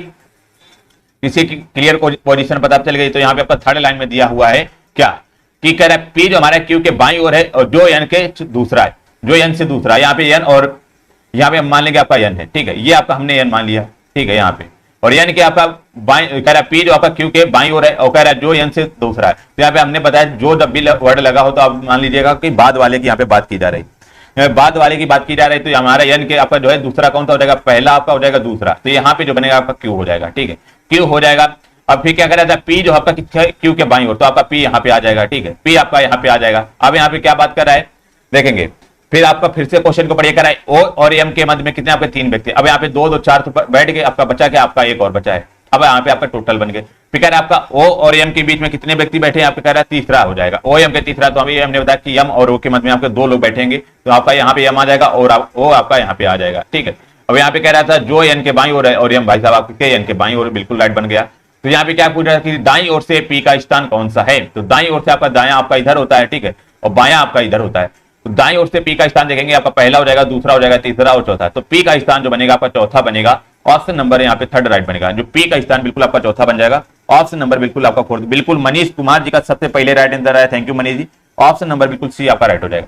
क्लियर पोजीशन पता चल गई। तो यहाँ पे आपका थर्ड लाइन में दिया हुआ है क्या, कि कह रहा है P जो हमारा Q के बाईं ओर है और जो N के दूसरा है, जो N से दूसरा है। यहाँ पे N और यहाँ पे हम मान लेंगे आपका N है, ठीक है, ये आपका हमने N मान लिया, ठीक है। यहाँ पे और N के आपका बाईं, कह रहा है P जो आपका Q के बाईं ओर है और कह रहा है जो N से दूसरा है। तो यहाँ पे हमने बताया जो जब भी वर्ड लगा हो तो आप मान लीजिएगा कि बाद वाले की यहाँ पे बात की जा रही है, बाद वाले की बात की जा रही है। तो हमारा N के आपका जो है दूसरा कौन सा हो जाएगा, पहला आपका हो जाएगा दूसरा। तो यहाँ पे जो बनेगा आपका Q हो जाएगा, ठीक है, Q हो जाएगा। अब फिर क्या कर रहा था, पी जो आपका क्यू के बाईं ओर, तो आपका पी यहाँ पे आ जाएगा, ठीक है, पी आपका यहाँ पे आ जाएगा। अब यहाँ पे क्या बात कर रहा है देखेंगे, फिर आपका फिर से क्वेश्चन को पढ़िए, कर रहा है ओ और एम के मध्य में कितने आपके 3 व्यक्ति। अब यहाँ पे 2 2 4 तो बैठ गए, आपका बचा क्या, आपका एक और बचा है। अब यहाँ पे आपका टोटल बन गए। फिर कह रहा है आपका ओ और एम के बीच में कितने व्यक्ति बैठे हैं, आपका कह रहा है तीसरा हो जाएगा, ओ एम के तीसरा। तो अभी हमने बताया कि एम और ओ के मध्य में आपके 2 लोग बैठेंगे, तो आपका यहाँ पे एम आ जाएगा और ओ आपका यहाँ पे आ जाएगा, ठीक है। अब यहाँ पे कह रहा था जो एन के बाईं ओर है और एम भाई साहब आपके एन के बाईं ओर, बिल्कुल राइट बन गया। तो यहाँ पे क्या पूछ रहा है कि दाईं ओर से पी का स्थान कौन सा है, तो दाईं ओर से आपका दायां आपका इधर होता है, ठीक है, और बायां आपका इधर होता है। तो दाईं ओर से पी का स्थान देखेंगे, आपका पहला हो जाएगा, दूसरा हो जाएगा, तीसरा और चौथा। तो पी का स्थान जो बनेगा आपका चौथा बनेगा, ऑप्शन नंबर यहाँ पे थर्ड राइट बनेगा। जो पी का स्थान बिल्कुल आपका चौथा बन जाएगा, ऑप्शन नंबर बिल्कुल आपका फोर्थ। बिल्कुल मनीष कुमार जी का सबसे पहले राइट आंसर आया, thank you Manish ji. Option number बिल्कुल सी आपका राइट हो जाएगा।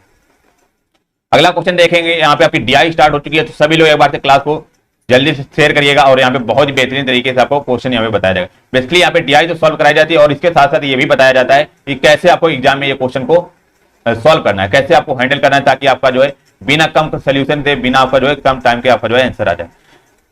अगला क्वेश्चन देखेंगे, यहाँ पे आपकी डीआई स्टार्ट हो चुकी है, तो सभी लोग एक बार से क्लास को जल्दी से शेयर करिएगा और यहाँ पे बहुत ही बेहतरीन तरीके से आपको क्वेश्चन यहाँ पे बताया जाएगा। बेसिकली यहाँ पे डीआई तो सॉल्व कराई जाती है और इसके साथ साथ ये भी बताया जाता है कि कैसे आपको एग्जाम में ये क्वेश्चन को सॉल्व करना है, कैसे आपको हैंडल करना है, ताकि आपका जो है बिना कम सोल्यूशन से, बिना आपका जो है कम टाइम के आपका जो है आंसर आ जाए।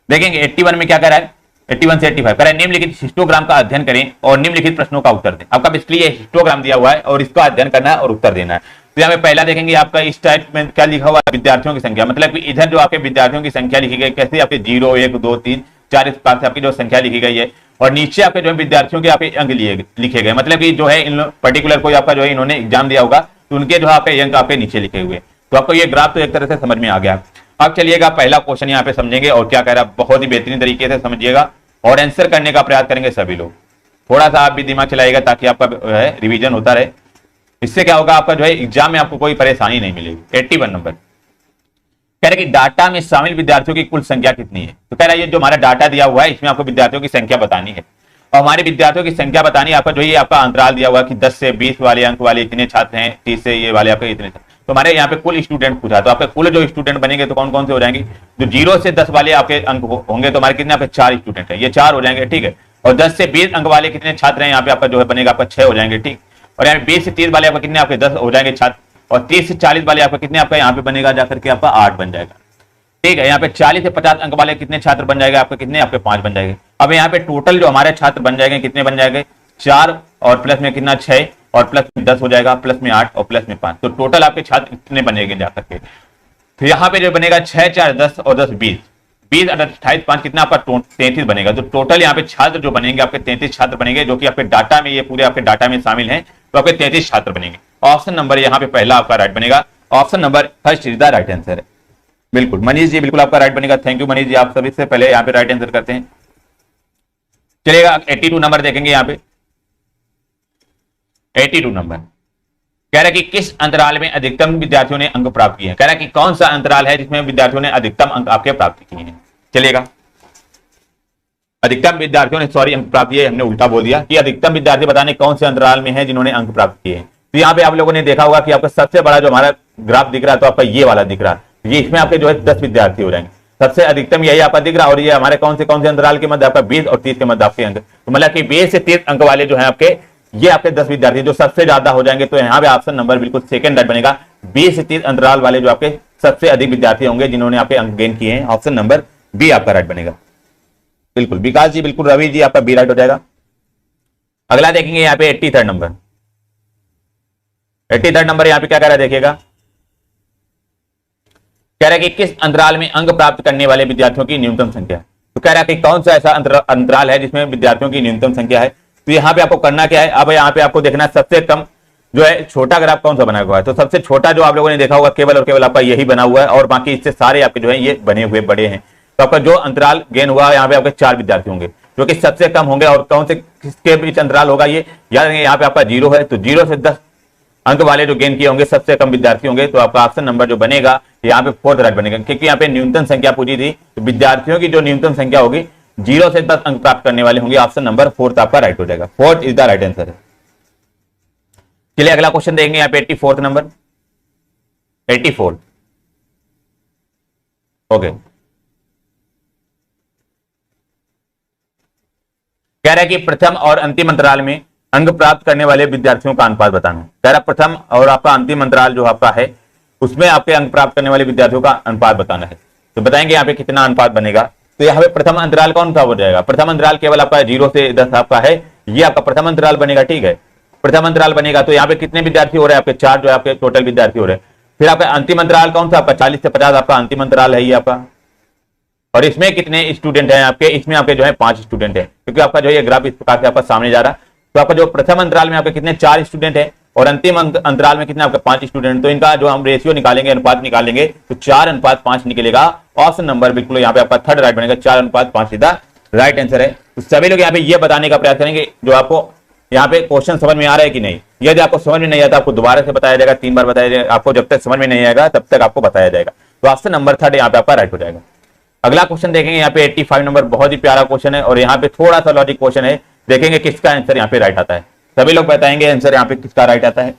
देखेंगे 81 में क्या कह रहा है, 81 से 85 कह रहा है निम्नलिखित हिस्टोग्राम का अध्ययन करें और निम्नलिखित प्रश्नों का उत्तर दें। आपका बेसिकली ये हिस्टोग्राम दिया हुआ है और इसका अध्ययन करना है और उत्तर देना है। तो यहाँ पे पहला देखेंगे आपका इस टाइप में क्या लिखा हुआ है, विद्यार्थियों की संख्या, मतलब कि इधर जो आपके विद्यार्थियों की संख्या लिखी गई, कैसे आपके 0 1 2 3 4 इस प्रकार से आपकी जो संख्या लिखी गई है, और नीचे आपके जो है विद्यार्थियों के आपके अंक लिखे गए, मतलब कि जो है इन पर्टिकुलर कोई आपका जो है इन्होंने एग्जाम दिया होगा तो उनके जो है आपके अंक आपके नीचे लिखे हुए। तो आपको ये ग्राफ तो एक तरह से समझ में आ गया। अब चलिएगा पहला क्वेश्चन यहाँ पे समझेंगे और क्या कह रहा है, बहुत ही बेहतरीन तरीके से समझिएगा और आंसर करने का प्रयास करेंगे सभी लोग। थोड़ा सा आप भी दिमाग चलाइएगा ताकि आपका है रिवीजन होता रहे। इससे क्या होगा, आपका जो है एग्जाम में आपको कोई परेशानी नहीं मिलेगी। 81 नंबर कह रहा है कि डाटा में शामिल विद्यार्थियों की कुल संख्या कितनी है। तो कह रहा है ये जो हमारा डाटा दिया हुआ है इसमें आपको विद्यार्थियों की संख्या बतानी है और हमारे विद्यार्थियों की संख्या बतानी है। आपका जो ये आपका अंतराल दिया हुआ है कि 10 से 20 वाले अंक वाले इतने छात्र हैं, 30 से ये वाले आपके इतने, तो हमारे यहाँ पे कुल स्टूडेंट पूछा, तो आपके कुल जो स्टूडेंट बनेंगे तो कौन कौन से हो जाएंगे, जो 0 से 10 वाले आपके अंक होंगे तो हमारे कितने आपके 4 स्टूडेंट है, ये 4 हो जाएंगे, ठीक है। और 10 से 20 अंक वाले कितने छात्र हैं, यहाँ पे आपका जो है बनेगा आपका 6 हो जाएंगे, ठीक। और यहाँ 20 से 30 वाले आपका कितने आपके 10 हो जाएंगे छात्र, और 30 से 40 वाले आपका कितने आपका यहाँ पे बनेगा जाकर के आपका 8 बन जाएगा, ठीक है। यहाँ पे 40 से 50 अंक वाले कितने छात्र बन जाएगा आपके, कितने आपके 5 बन जाएंगे। अब यहाँ पे टोटल जो हमारे छात्र बन जाएंगे कितने बन जाएंगे, 4 और प्लस में कितना 6 और प्लस में 10 हो जाएगा, प्लस में 8 और प्लस में 5, तो टोटल आपके छात्र कितने बनेंगे जाकर के। तो यहाँ पे जो बनेगा 6 4 10 और 10 20 20 28 5 कितना आपका 33 बनेगा। तो टोटल यहाँ पे छात्र जो बनेंगे आपके 33 छात्र बनेंगे, जो कि आपके डाटा में ये पूरे आपके डाटा में शामिल हैं, तो आपके 33 छात्र बनेंगे। ऑप्शन नंबर यहाँ पे पहला आपका राइट बनेगा, option number first is the right answer है। बिल्कुल मनीष जी, बिल्कुल आपका राइट बनेगा, थैंक यू मनीष जी, आप सभी से पहले यहाँ पे राइट आंसर करते हैं। चलिएगा 82 नंबर देखेंगे, यहाँ पे 82 नंबर कह रहा है कि किस अंतराल में अधिकतम विद्यार्थियों ने अंक प्राप्त किए हैं। कह रहा है कि कौन सा अंतराल है जिसमें विद्यार्थियों ने अधिकतम अंक आपके प्राप्त किए हैं। चलिएगा अधिकतम विद्यार्थियों ने अंक प्राप्त किए, हमने उल्टा बोल दिया कि अधिकतम विद्यार्थी बताने कौन से अंतराल में है जिन्होंने अंक प्राप्त किए हैं। तो यहाँ पे आप लोगों ने देखा होगा कि आपका सबसे बड़ा जो हमारा ग्राफ दिख रहा है तो आपका ये वाला दिख रहा है, ये इसमें आपके जो है 10 विद्यार्थी हो जाएंगे, सबसे अधिकतम यही आपका दिख रहा है। और ये हमारे कौन से अंतराल के मध्य आपका 20 और 30 के मध्य आपके अंक, तो मतलब कि 20 से 30 अंक वाले जो है आपके, ये आपके 10 विद्यार्थी जो सबसे ज्यादा हो जाएंगे। तो यहाँ पे ऑप्शन नंबर बिल्कुल सेकंड राइट बनेगा, 20 से 30 अंतराल वाले जो आपके सबसे अधिक विद्यार्थी होंगे जिन्होंने आपके अंक गेन किए हैं, ऑप्शन नंबर बी आपका राइट बनेगा। बिल्कुल विकास जी, बिल्कुल रवि जी, आपका बी राइट हो जाएगा। अगला देखेंगे यहाँ पे 83 नंबर, 83 नंबर यहाँ पे क्या कह रहा है देखिएगा, कह रहा है कि किस अंतराल में अंक प्राप्त करने वाले विद्यार्थियों की न्यूनतम संख्या। तो कह रहा है कि कौन सा ऐसा अंतराल है जिसमें विद्यार्थियों की न्यूनतम संख्या है। तो यहाँ पे आपको करना क्या है, अब यहाँ पे आपको देखना है सबसे कम जो है छोटा ग्राफ कौन सा बना हुआ है। तो सबसे छोटा जो आप लोगों ने देखा होगा केवल और केवल आपका यही बना हुआ है, और बाकी इससे सारे आपके जो है ये बने हुए बड़े हैं। तो आपका जो अंतराल गेन हुआ यहाँ पे आपके 4 विद्यार्थी होंगे जो कि सबसे कम होंगे, और कौन से किसके बीच अंतराल होगा ये याद रखेंगे। यहाँ पे आपका 0 है, तो 0 से 10 अंक वाले जो गेन किए होंगे सबसे कम विद्यार्थी होंगे। तो आपका ऑप्शन नंबर जो बनेगा यहाँ पे फोर्थ राइट बनेगा, क्योंकि यहाँ पे न्यूनतम संख्या पूछी थी, तो विद्यार्थियों की जो न्यूनतम संख्या होगी 0 से 10 अंक प्राप्त करने वाले होंगे। ऑप्शन नंबर फोर्थ आपका राइट हो जाएगा, fourth is the right answer है। चलिए अगला क्वेश्चन देखेंगे यहाँ पे 84 नंबर, 84 ओके। कह रहा है कि प्रथम और अंतिम अंतराल में अंक प्राप्त करने वाले विद्यार्थियों का अनुपात बताना। कह रहा प्रथम और आपका अंतिम अंतराल जो आपका है उसमें आपके अंक प्राप्त करने वाले विद्यार्थियों का अनुपात बताना है। तो बताएंगे यहाँ पे कितना अनुपात बनेगा। तो यहाँ पे प्रथम अंतराल कौन सा हो जाएगा? प्रथम अंतराल केवल आपका 0 से 10 आपका है, ये आपका प्रथम अंतराल बनेगा। ठीक है, प्रथम अंतराल बनेगा। तो यहाँ पे कितने विद्यार्थी हो रहे हैं आपके? 4 जो आपके टोटल विद्यार्थी हो रहे हैं। फिर आपका अंतिम अंतराल कौन सा? आपका 40 से 50 आपका अंतिम अंतराल है ये आपका। और इसमें कितने स्टूडेंट हैं आपके? इसमें आपके जो है 5 स्टूडेंट हैं, क्योंकि आपका जो है ग्राफ इस प्रकार से आपका सामने जा रहा है। तो आपका जो प्रथम अंतराल में आपके कितने? 4 स्टूडेंट है, और अंतिम अंतराल में कितने? आपके 5 स्टूडेंट। तो इनका जो हम रेशियो निकालेंगे, अनुपात निकालेंगे, तो 4:5 निकलेगा। ऑप्शन नंबर बिल्कुल यहाँ पे आपका थर्ड राइट बनेगा। 4:5 सीधा राइट आंसर है। तो सभी लोग यहाँ पे ये बताने का प्रयास करेंगे जो आपको यहाँ पे क्वेश्चन समझ में आ रहा है कि नहीं। यदि आपको समझ में नहीं आता, आपको दोबारा से बताया जाएगा, 3 बार बताया जाएगा। आपको जब तक समझ में नहीं आएगा तब तक आपको बताया जाएगा। तो ऑप्शन नंबर थर्ड यहाँ पे आपका राइट हो जाएगा। अगला क्वेश्चन देखेंगे यहाँ पे 85 नंबर, बहुत ही प्यारा क्वेश्चन है, और यहाँ पे थोड़ा सा लॉजिक क्वेश्चन है। देखेंगे किसका आंसर यहाँ पे राइट आता है। सभी लोग बताएंगे आंसर यहाँ पे किसका राइट आता है।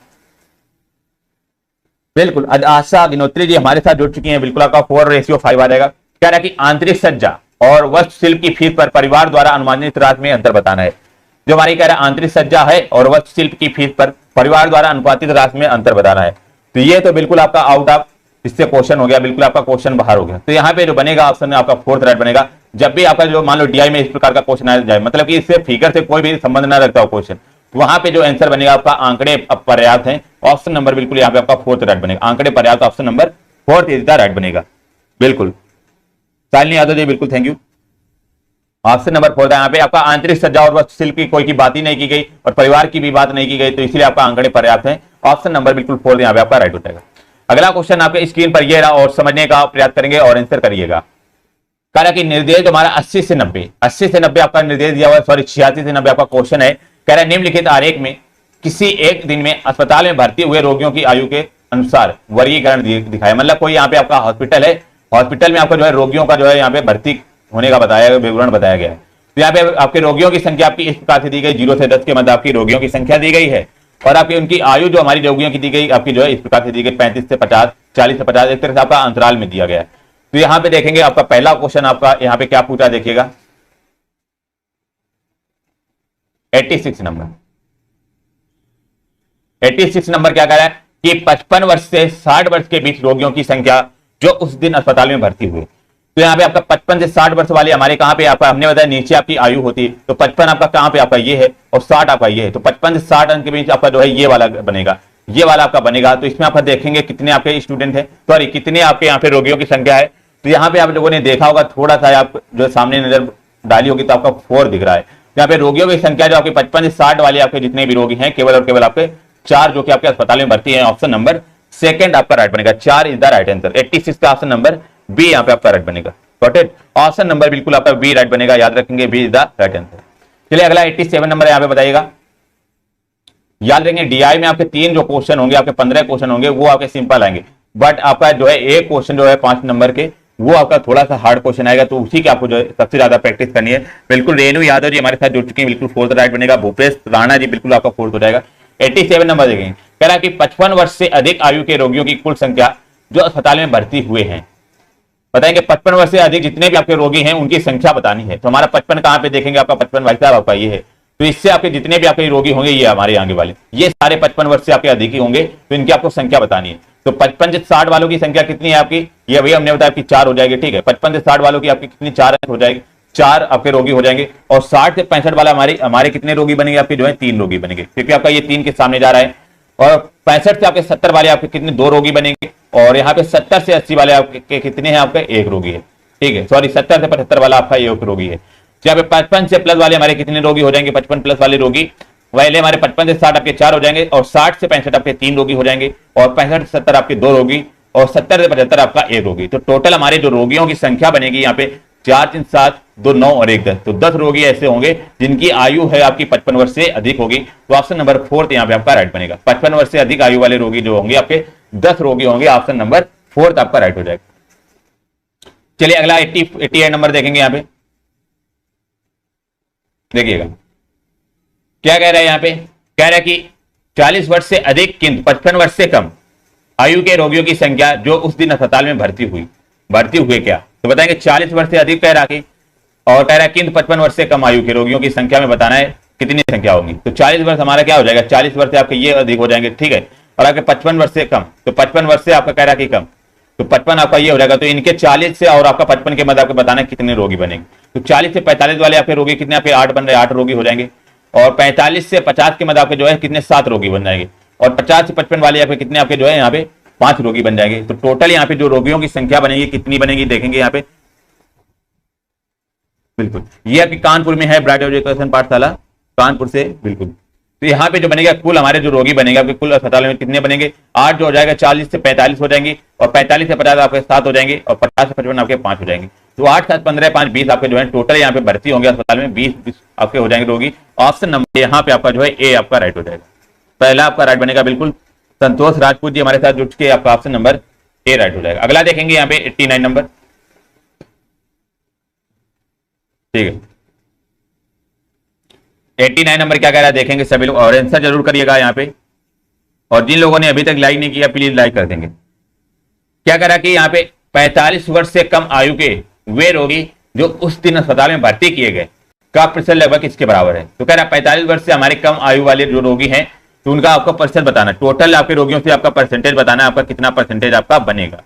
बिल्कुल आशा अग्निहोत्री जी हमारे साथ जुड़ चुकी हैं। बिल्कुल आपका 4:5 आ जाएगा। कह रहा है कि आंतरिक सज्जा और वास्तुशिल्प की फीस पर परिवार द्वारा अनुमानित राशि में अंतर बताना है। जो हमारी कह रहा है आंतरिक सज्जा है और वास्तुशिल्प की फीस पर परिवार द्वारा अनुपातित राशि में अंतर बताना है। तो ये तो बिल्कुल आपका आउट ऑफ इससे क्वेश्चन हो गया, बिल्कुल आपका क्वेश्चन बाहर हो गया। तो यहाँ पे जो बनेगा ऑप्शन में आपका फोर्थ राइट बनेगा। जब भी आपका जो मान लो डीआई में इस प्रकार का क्वेश्चन आ जाए, मतलब कि इससे फिगर से कोई भी संबंध ना रखता हो क्वेश्चन, वहां पे जो आंसर बनेगा आपका आंकड़े पर्याप्त हैं। ऑप्शन नंबर बिल्कुल यहाँ पे आपका फोर्थ राइट बनेगा। आंकड़े पर्याप्त, option number fourth is the right बनेगा। बिल्कुल शालिनी यादव जी बिल्कुल thank you. Option number fourth है। यहाँ पे आपका आंतरिक सज्जा और वास्तुशिल्प की कोई की बात ही नहीं की गई और परिवार की भी बात नहीं की गई, तो इसलिए आपका आंकड़े पर्याप्त है। ऑप्शन नंबर बिल्कुल फोर्थ यहाँ पे आपका राइट हो जाएगा। अगला क्वेश्चन आपके स्क्रीन पर ये रहा और समझने का प्रयास करेंगे और आंसर करिएगा। कह रहा कि निर्देश हमारा 80 से 90 आपका निर्देश दिया हुआ है, सॉरी 86 से 90 आपका क्वेश्चन है। कह रहा है निम्नलिखित आरेख में किसी एक दिन में अस्पताल में भर्ती हुए रोगियों की आयु के अनुसार वर्गीकरण दिखाया। मतलब कोई यहाँ पे आपका हॉस्पिटल है, हॉस्पिटल में आपका जो है रोगियों का जो है यहाँ पे भर्ती होने का बताया विवरण बताया गया है। तो यहाँ पे आपके रोगियों की संख्या आपकी इस प्रकार से दी गई, 0 से 10 के मध्य आपकी रोगियों की संख्या दी गई है, और आपकी उनकी आयु जो हमारी रोगियों की दी गई आपकी जो है इस प्रकार से दी गई 35 से 50, 40 से 50, एक तरह से आपका अंतराल में दिया गया है। तो यहाँ पे देखेंगे आपका पहला क्वेश्चन आपका यहाँ पे क्या पूछा देखिएगा, 86 नंबर। 86 नंबर क्या कह रहा है कि 55 वर्ष से 60 वर्ष के बीच रोगियों की संख्या जो उस दिन अस्पताल में भर्ती हुए। तो यहाँ पे आपका 55 से 60 वर्ष वाले हमारे कहां पे आपका हमने बताया नीचे आपकी आयु होती है, तो 55 आपका कहां पे आपका ये है और 60 आपका ये है। तो 55 से 60 अंक के बीच आपका जो है ये वाला बनेगा, ये वाला आपका बनेगा। तो इसमें आप देखेंगे कितने आपके स्टूडेंट है, सॉरी कितने आपके यहाँ पे रोगियों की संख्या है। तो यहाँ पे आप लोगों ने देखा होगा, थोड़ा सा आप जो सामने नजर डाली होगी तो आपका 4 दिख रहा है। यहाँ पे रोगियों की संख्या जो आपके 55 से 60 वाले आपके जितने भी रोगी हैं केवल और केवल आपके 4 जो कि आपके अस्पताल में भर्ती है। ऑप्शन नंबर सेकंड आपका राइट बनेगा, 4 इज द राइट आंसर। 86 का ऑप्शन नंबर बी यहाँ पे आपका राइट बनेगा। ऑप्शन नंबर बिल्कुल आपका बी राइट बनेगा, याद रखेंगे B is the right answer. चलिए अगला 87 नंबर यहाँ पे बताइएगा। याद रखेंगे डीआई में आपके 3 जो क्वेश्चन होंगे, आपके 15 क्वेश्चन होंगे, वो आपके सिंपल आएंगे, बट आपका जो है एक क्वेश्चन जो है 5 नंबर के वो आपका थोड़ा सा हार्ड क्वेश्चन आएगा, तो उसी की आपको जो है सबसे ज्यादा प्रैक्टिस करनी है। बिल्कुल रेणु यादव जी हमारे साथ जुड़ चुके हैं, बिल्कुल फोर्थ राइट बनेगा। भूपेश राणा जी बिल्कुल आपका फोर्थ हो जाएगा। 87 नंबर देखेंगे, कह रहा है कि 55 वर्ष से अधिक आयु के रोगियों की कुल संख्या जो अस्पताल में भर्ती हुए हैं। बताएंगे 55 वर्ष से अधिक जितने भी आपके रोगी हैं उनकी संख्या बतानी है। तो हमारा 55 कहां पे देखेंगे, आपका 55 भाई साहब आपका ये है। तो इससे आपके जितने भी आपके रोगी होंगे ये हमारे आगे वाले, ये सारे 55 वर्ष से आपके अधिक ही होंगे, तो इनकी आपको संख्या बतानी है। तो 55 से 60 वालों की संख्या कितनी है आपकी, ये भैया हमने बताया कि 4 हो जाएगी, ठीक है। 55 से 60 वालों की आपकी कितनी 4 हो जाएगी, 4 आपके रोगी हो जाएंगे। और 60 से 65 वाला हमारे कितने रोगी बनेंगे, आपके जो है 3 रोगी बनेंगे, क्योंकि आपका ये 3 के सामने जा रहा है। और 65 से आपके 70 वाले आपके कितने 2 रोगी बनेंगे, और यहाँ पे 70 से 80 वाले आपके कितने हैं, आपका 1 रोगी है, ठीक है। सॉरी 70 से 75 वाला आपका 1 रोगी है। यहाँ पे 55 से प्लस वाले हमारे कितने रोगी हो जाएंगे, 55 प्लस वाले रोगी वाले हमारे 55 से 60 आपके 4 हो जाएंगे, और 60 से 65 आपके 3 रोगी हो जाएंगे, और 65 से 70 आपके 2 रोगी, और 70 से 75 आपका 1 रोगी। तो टोटल हमारे जो रोगियों की संख्या बनेगी यहाँ पे 4 3 7 2 9 और 1 10, तो 10 रोगी ऐसे होंगे जिनकी आयु है आपकी 55 वर्ष से अधिक होगी। तो ऑप्शन नंबर 4 यहाँ पे आपका राइट बनेगा। 55 वर्ष से अधिक आयु वाले रोगी जो होंगे आपके 10 रोगी होंगे, ऑप्शन नंबर 4 आपका राइट हो जाएगा। चलिए अगला 88 नंबर देखेंगे। यहाँ पे देखिएगा क्या कह रहा है, यहाँ पे कह रहा है कि 40 वर्ष से अधिक किंतु 55 वर्ष से कम आयु के रोगियों की संख्या जो उस दिन अस्पताल में भर्ती हुए क्या। तो बताएंगे 40 वर्ष से अधिक कह रहा कि, और कह रहा है किंतु 55 वर्ष से कम आयु के रोगियों की संख्या में बताना है कितनी संख्या होगी। तो 40 वर्ष हमारा क्या हो जाएगा, 40 वर्ष से आपके ये अधिक हो जाएंगे, ठीक है। और आपके 55 वर्ष से कम, तो 55 वर्ष से आपका कह रहा कि कम, तो 55 आपका ये हो जाएगा। तो इनके 40 से और आपका 55 के मध्य आपको बताना है कितने रोगी बनेंगे। तो 40 से 45 वाले आपके रोगी कितने, आपके 8 बन रहे, 8 रोगी हो जाएंगे। और 45 से 50 के मध्य आपके जो है कितने, 7 रोगी बन जाएंगे। और 50 से 55 वाले आपके कितने, आपके जो है यहाँ पे 5 रोगी बन जाएंगे। तो टोटल यहाँ पे जो रोगियों की संख्या बनेगी कितनी बनेगी देखेंगे यहाँ पे। बिल्कुल ये आपकी कानपुर में है ब्राइट एजुकेशन पाठशाला, कानपुर से बिल्कुल। तो यहाँ पे जो बनेगा कुल हमारे जो रोगी बनेंगे आपके कुल अस्पताल में कितने बनेंगे, 8 जो हो जाएगा, 40 से 45 हो जाएंगे, और 45 से 50 आपके 7 हो जाएंगे, और 50 से 55 आपके 5 हो जाएंगे। तो 8 7 15 5 20 आपके जो है टोटल यहाँ पे भर्ती होंगे अस्पताल में, 20 आपके हो जाएंगे रोगी। ऑप्शन नंबर यहाँ पे आपका जो है ए आपका राइट हो जाएगा, पहला आपका राइट बनेगा बिल्कुल। संतोष राजपूत जी हमारे साथ जुड़ के आपका ऑप्शन नंबर ए राइट हो जाएगा। अगला देखेंगे यहाँ पे 89 नंबर, ठीक है। 89 नंबर क्या कह रहा है देखेंगे सभी लोग, और आंसर जरूर करिएगा यहाँ पे। और जिन लोगों ने अभी तक लाइक नहीं किया प्लीज लाइक कर देंगे। क्या कह रहा है कि यहाँ पे 45 वर्ष से कम आयु के वे रोगी जो उस दिन अस्पताल में भर्ती किए गए का प्रतिशत लगभग किसके बराबर है। तो कह रहा है 45 वर्ष से हमारे कम आयु वाले जो रोगी हैं तो उनका आपका प्रतिशत बताना, टोटल आपके रोगियों से आपका परसेंटेज बताना, आपका कितना परसेंटेज आपका बनेगा।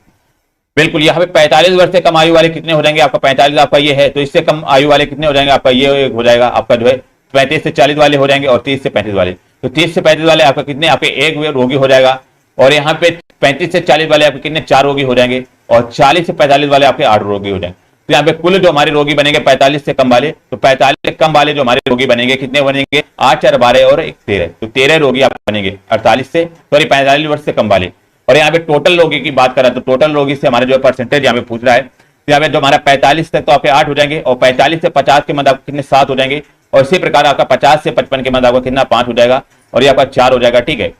बिल्कुल यहाँ पे 45 वर्ष से कम आयु वाले कितने हो जाएंगे, आपका 45 आपका ये है, तो इससे कम आयु वाले कितने हो जाएंगे, आपका ये हो जाएगा आपका जो है 35 से 40 वाले हो जाएंगे, और 30 से 35 वाले। तो 30 से 35 वाले आपका कितने, आपके एक रोगी हो जाएगा। और यहाँ पे 35 से 40 वाले आपके कितने, 4 रोगी हो जाएंगे, और 40 से 45 वाले आपके 8 रोगी हो जाएंगे। तो यहाँ पे कुल जो हमारे रोगी बनेंगे 45 से कम वाले, तो 45 से कम वाले जो हमारे रोगी बनेंगे कितने बनेंगे, 8 4 12 और 1 13, तो 13 रोगी आप बनेंगे 48 से 45 वर्ष से कम वाले। और यहाँ पे टोटल रोगी की बात करें तो टोटल रोगी से हमारे जो परसेंटेज यहाँ पे पूछ रहा है, तो यहाँ पे जो हमारा 45 तक तो आपके 8 हो जाएंगे, और 45 से 50 के मध्य आपको कितने 7 हो जाएंगे, और इसी प्रकार आपका 50 से 55 के मध्य आपका कितना 5 हो जाएगा, और ये आपका 4 हो जाएगा, ठीक है।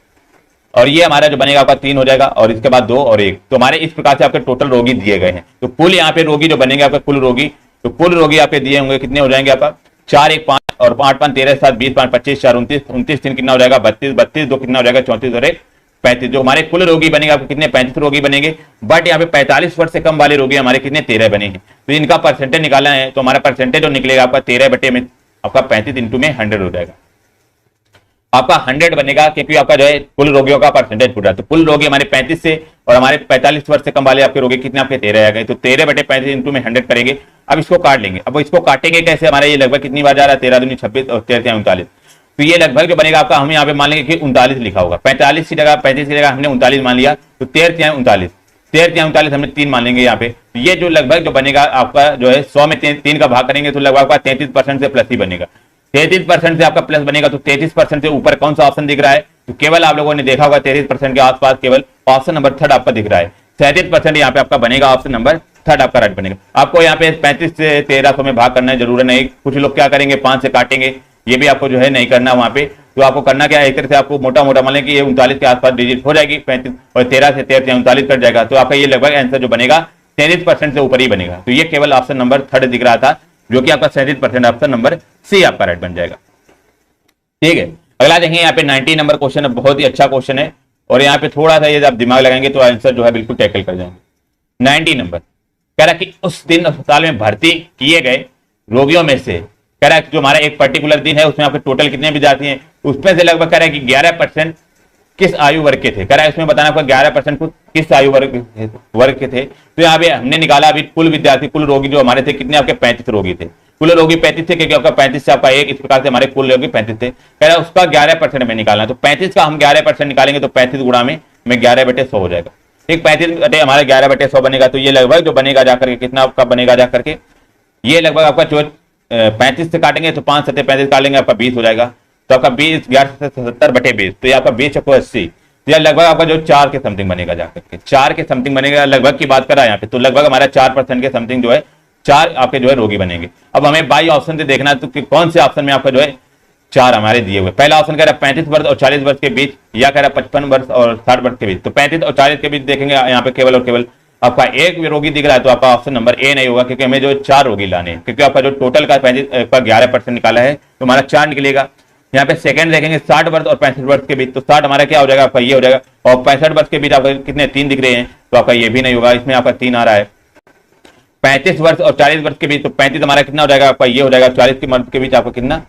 और ये हमारा जो बनेगा आपका 3 हो जाएगा, और इसके बाद 2 और 1। तो हमारे इस प्रकार से आपके टोटल रोगी दिए गए हैं। तो कुल यहाँ पे रोगी जो बनेंगे आपका कुल रोगी, तो कुल रोगी आपके दिए होंगे कितने हो जाएंगे आपका 4 1 5 और 5 5 13 7 20 5 25 4 29 29 3 कितना हो जाएगा 32 32 2 कितना हो जाएगा 34 और 1 35। जो हमारे कुल रोगी बनेंगे आपको कितने 35 रोगी बनेंगे, बट यहाँ पे 45 वर्ष से कम वाले रोगी हमारे कितने 13 बने हैं। तो इनका परसेंटेज निकालना है, तो हमारा परसेंटेज जो निकलेगा आपका 13 बटे में आपका 35 इंटू में 100 हो जाएगा, आपका 100 बनेगा, क्योंकि आपका जो है कुल रोगियों का परसेंटेज पूरा। तो कुल रोगी हमारे 35 से और हमारे 45 वर्ष से कम वाले आपके रोगी कितने आपके 13 आ गए। तो 13 बटे 35 इंटू में 100 करेंगे। अब इसको काट लेंगे, अब इसको काटेंगे कैसे, हमारे ये लगभग कितनी बार जा रहा है 13 दूनी 26 और 13 39। तो ये लगभग जो बनेगा आपका, हम यहाँ पे मान लेंगे कि 39 लिखा होगा, 45 की जगह 35 की जगह हमने 39 मान लिया, तो 13 39 13 39 हमने 3 मान लेंगे यहाँ पे। तो ये जो लगभग जो बनेगा आपका जो है 100 में 3 का भाग करेंगे तो लगभग आपका 33% से प्लस ही बनेगा। 33% से आपका प्लस बनेगा, तो 33% से ऊपर कौन सा ऑप्शन दिख रहा है, तो केवल आप लोगों ने देखा होगा 33% के आसपास केवल ऑप्शन नंबर 3 आपका दिख रहा है। 37% यहाँ पे आपका बनेगा, ऑप्शन नंबर 3 आपका राइट बनेगा। आपको यहाँ पे 35 से 1300 में भाग करना है, जरूरी नहीं। कुछ लोग क्या करेंगे 5 से काटेंगे, ये भी आपको जो है नहीं करना वहां पे। तो आपको करना क्या है, एक तरह से आपको मोटा मोटा मान लें कि ये 39 के आसपास डिजिट हो जाएगी, 35 और 13 से 13 39 कट जाएगा, तो आपका ये लगभग आंसर जो बनेगा 33% से ऊपर ही बनेगा। तो ये केवल ऑप्शन नंबर 3 दिख रहा था, जो कि आपका 37% ऑप्शन नंबर सी आपका राइट बन जाएगा, ठीक है। अगला देखेंगे यहाँ पे 90 नंबर क्वेश्चन है, बहुत ही अच्छा क्वेश्चन है, और यहाँ पे थोड़ा सा ये आप दिमाग लगाएंगे तो आंसर जो है बिल्कुल टैकल कर जाएंगे। 90 नंबर कह रहा कि उस दिन अस्पताल में भर्ती किए गए रोगियों में से, कह रहा है जो हमारा एक पर्टिकुलर दिन है उसमें आपके टोटल कितने भी जाती हैं, उसमें से लगभग कह रहा है कि 11% किस आयु वर्ग के थे। कह रहा है इसमें बताना आपका 11% किस आयु वर्ग के थे। तो यहाँ पे हमने निकाला अभी कुल विद्यार्थी कुल रोगी जो हमारे थे कितने आपके 35 रोगी थे, कुल रोगी 35 थे, क्योंकि आपका 35 से आपका एक, इस प्रकार से हमारे कुल रोगी 35 थे। कह रहा है उसका 11% में निकालना, तो 35 का हम 11% निकालेंगे तो 35 गुणा में 11 बटे 100 हो जाएगा, ठीक। 35 बटे हमारा 11 बटे 100 बनेगा, तो ये लगभग जो बनेगा जाकर के कितना आपका बनेगा जाकर के, ये लगभग आपका जो 35 से काटेंगे तो 5 7 35 काट लेंगे, आपका 20 हो जाएगा। तो आपका 20 11 70 बटे 20, तो ये आपका 20 को 80, तो यह लगभग आपका जो 4 के समथिंग बनेगा जाकर के, 4 के समथिंग बनेगा, लगभग की बात कर रहा है यहाँ पे। तो लगभग हमारा 4% के समथिंग जो है 4 आपके जो है रोगी बनेंगे। अब हमें बाई ऑप्शन से देखना है तो कौन से ऑप्शन में आपका जो है 4 हमारे दिए हुए। पहला ऑप्शन कह रहा है 35 वर्ष और 40 वर्ष के बीच, या कह रहा है 55 वर्ष और 60 वर्ष के बीच। तो 35 और 40 के बीच देखेंगे यहाँ पे केवल और केवल आपका एक रोगी दिख रहा है, तो आपका ऑप्शन नंबर ए नहीं होगा, क्योंकि हमें जो 4 रोगी लाने हैं, क्योंकि आपका जो टोटल का 11% निकाला है तो हमारा 4 निकलेगा। यहाँ पे सेकंड देखेंगे 60 वर्ष और 65 वर्ष के बीच, तो 60 हमारा क्या हो जाएगा आपका ये हो जाएगा, और 65 वर्ष के बीच आपका कितने 3 दिख रहे हैं, तो आपका ये भी नहीं होगा, इसमें आपका 3 आ रहा है। 35 वर्ष और 40 वर्ष के बीच, तो 35 हमारा कितना हो जाएगा आपका ये हो जाएगा, 40 के वर्ष के बीच आपका कितना,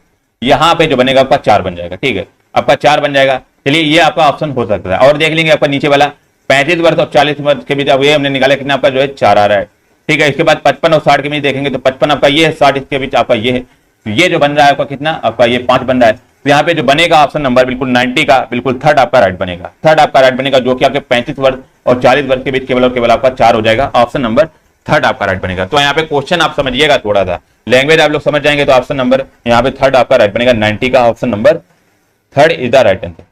यहाँ पे जो बनेगा आपका 4 बन जाएगा, ठीक है, आपका 4 बन जाएगा। चलिए ये आपका ऑप्शन हो सकता है। और देख लेंगे आपका नीचे वाला 35 वर्ष और 40 वर्ष के बीच, अब ये हमने निकाला कितना आपका जो है 4 आ रहा है, ठीक है। इसके बाद 55 और 60 के बीच देखेंगे तो 55 आपका ये है, 60 इसके बीच आपका ये है, तो ये जो बन रहा है आपका कितना आपका ये 5 बन रहा है। तो यहाँ पे जो बनेगा ऑप्शन नंबर बिल्कुल 90 का बिल्कुल थर्ड आपका राइट बनेगा, थर्ड आपका राइट बनेगा, जो कि आपके 35 वर्ष और 40 वर्ष के बीच केवल और केवल आपका 4 हो जाएगा, ऑप्शन नंबर थर्ड आपका राइट बनेगा। तो यहाँ पे क्वेश्चन आप समझिएगा, थोड़ा सा लैंग्वेज आप लोग समझ जाएंगे तो ऑप्शन नंबर यहाँ पे थर्ड आपका राइट बनेगा, 90 का option number third is the right answer.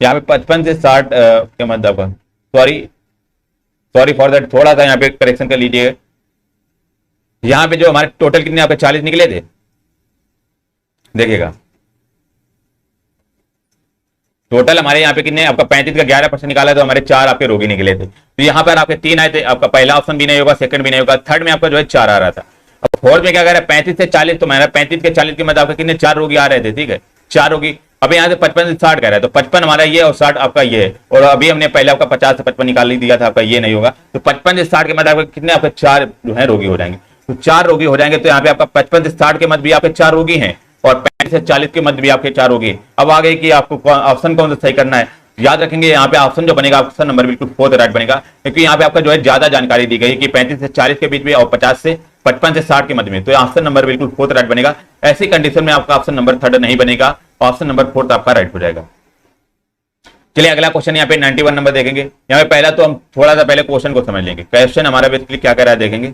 यहाँ पे 55 से 60 के मध्य आपका, सॉरी फॉर दैट, थोड़ा सा यहाँ पे करेक्शन कर लीजिए। यहाँ पे जो हमारे टोटल कितने आपके 40 निकले थे, देखिएगा टोटल हमारे यहाँ पे कितने आपका 35 का 11% निकाला, तो हमारे 4 आपके रोगी निकले थे। तो यहाँ पर आपके 3 आए थे, आपका पहला ऑप्शन भी नहीं होगा, सेकंड भी नहीं होगा, थर्ड में आपका जो है 4 आ रहा था। अब फोर्थ में क्या कह रहा है 35 से 40, तो हमारा 35 के 40 के मध्य आपके कितने 4 रोगी आ रहे थे, ठीक है 4 रोगी। अब यहाँ से 55 से 60 कह रहा है, तो 55 हमारा ये और 60 आपका ये है, और अभी हमने पहले आपका 50 से 55 निकाल दिया था, आपका ये नहीं होगा। तो 55 से 60 के मध्य आपके कितने आपके 4 जो है रोगी हो जाएंगे, तो 4 रोगी हो जाएंगे। तो यहाँ पे आपका 55 से 60 के मध्य भी आपके 4 रोगी हैं, और 35 से 40 के मध्य भी आपके 4 रोगी। अब आगे कि आपको ऑप्शन कौन सा सही करना है, याद रखेंगे यहाँ पे ऑप्शन जो बनेगा ऑप्शन नंबर बिल्कुल फोर्थ राइट बनेगा, क्योंकि यहाँ पे आपका जो है ज्यादा जानकारी दी गई कि 35 से 40 के बीच में और 55 से 60 के मध्य में, तो ऑप्शन नंबर बिल्कुल फोर्थ राइट बनेगा। ऐसी कंडीशन में आपका ऑप्शन नंबर थर्ड नहीं बनेगा, ऑप्शन नंबर फोर्थ आपका राइट हो जाएगा। चलिए अगला क्वेश्चन यहाँ पे 91 नंबर देखेंगे। यहाँ पे पहला तो हम थोड़ा सा पहले क्वेश्चन को समझ लेंगे। क्वेश्चन हमारा बेसिकली क्या कह रहा है देखेंगे,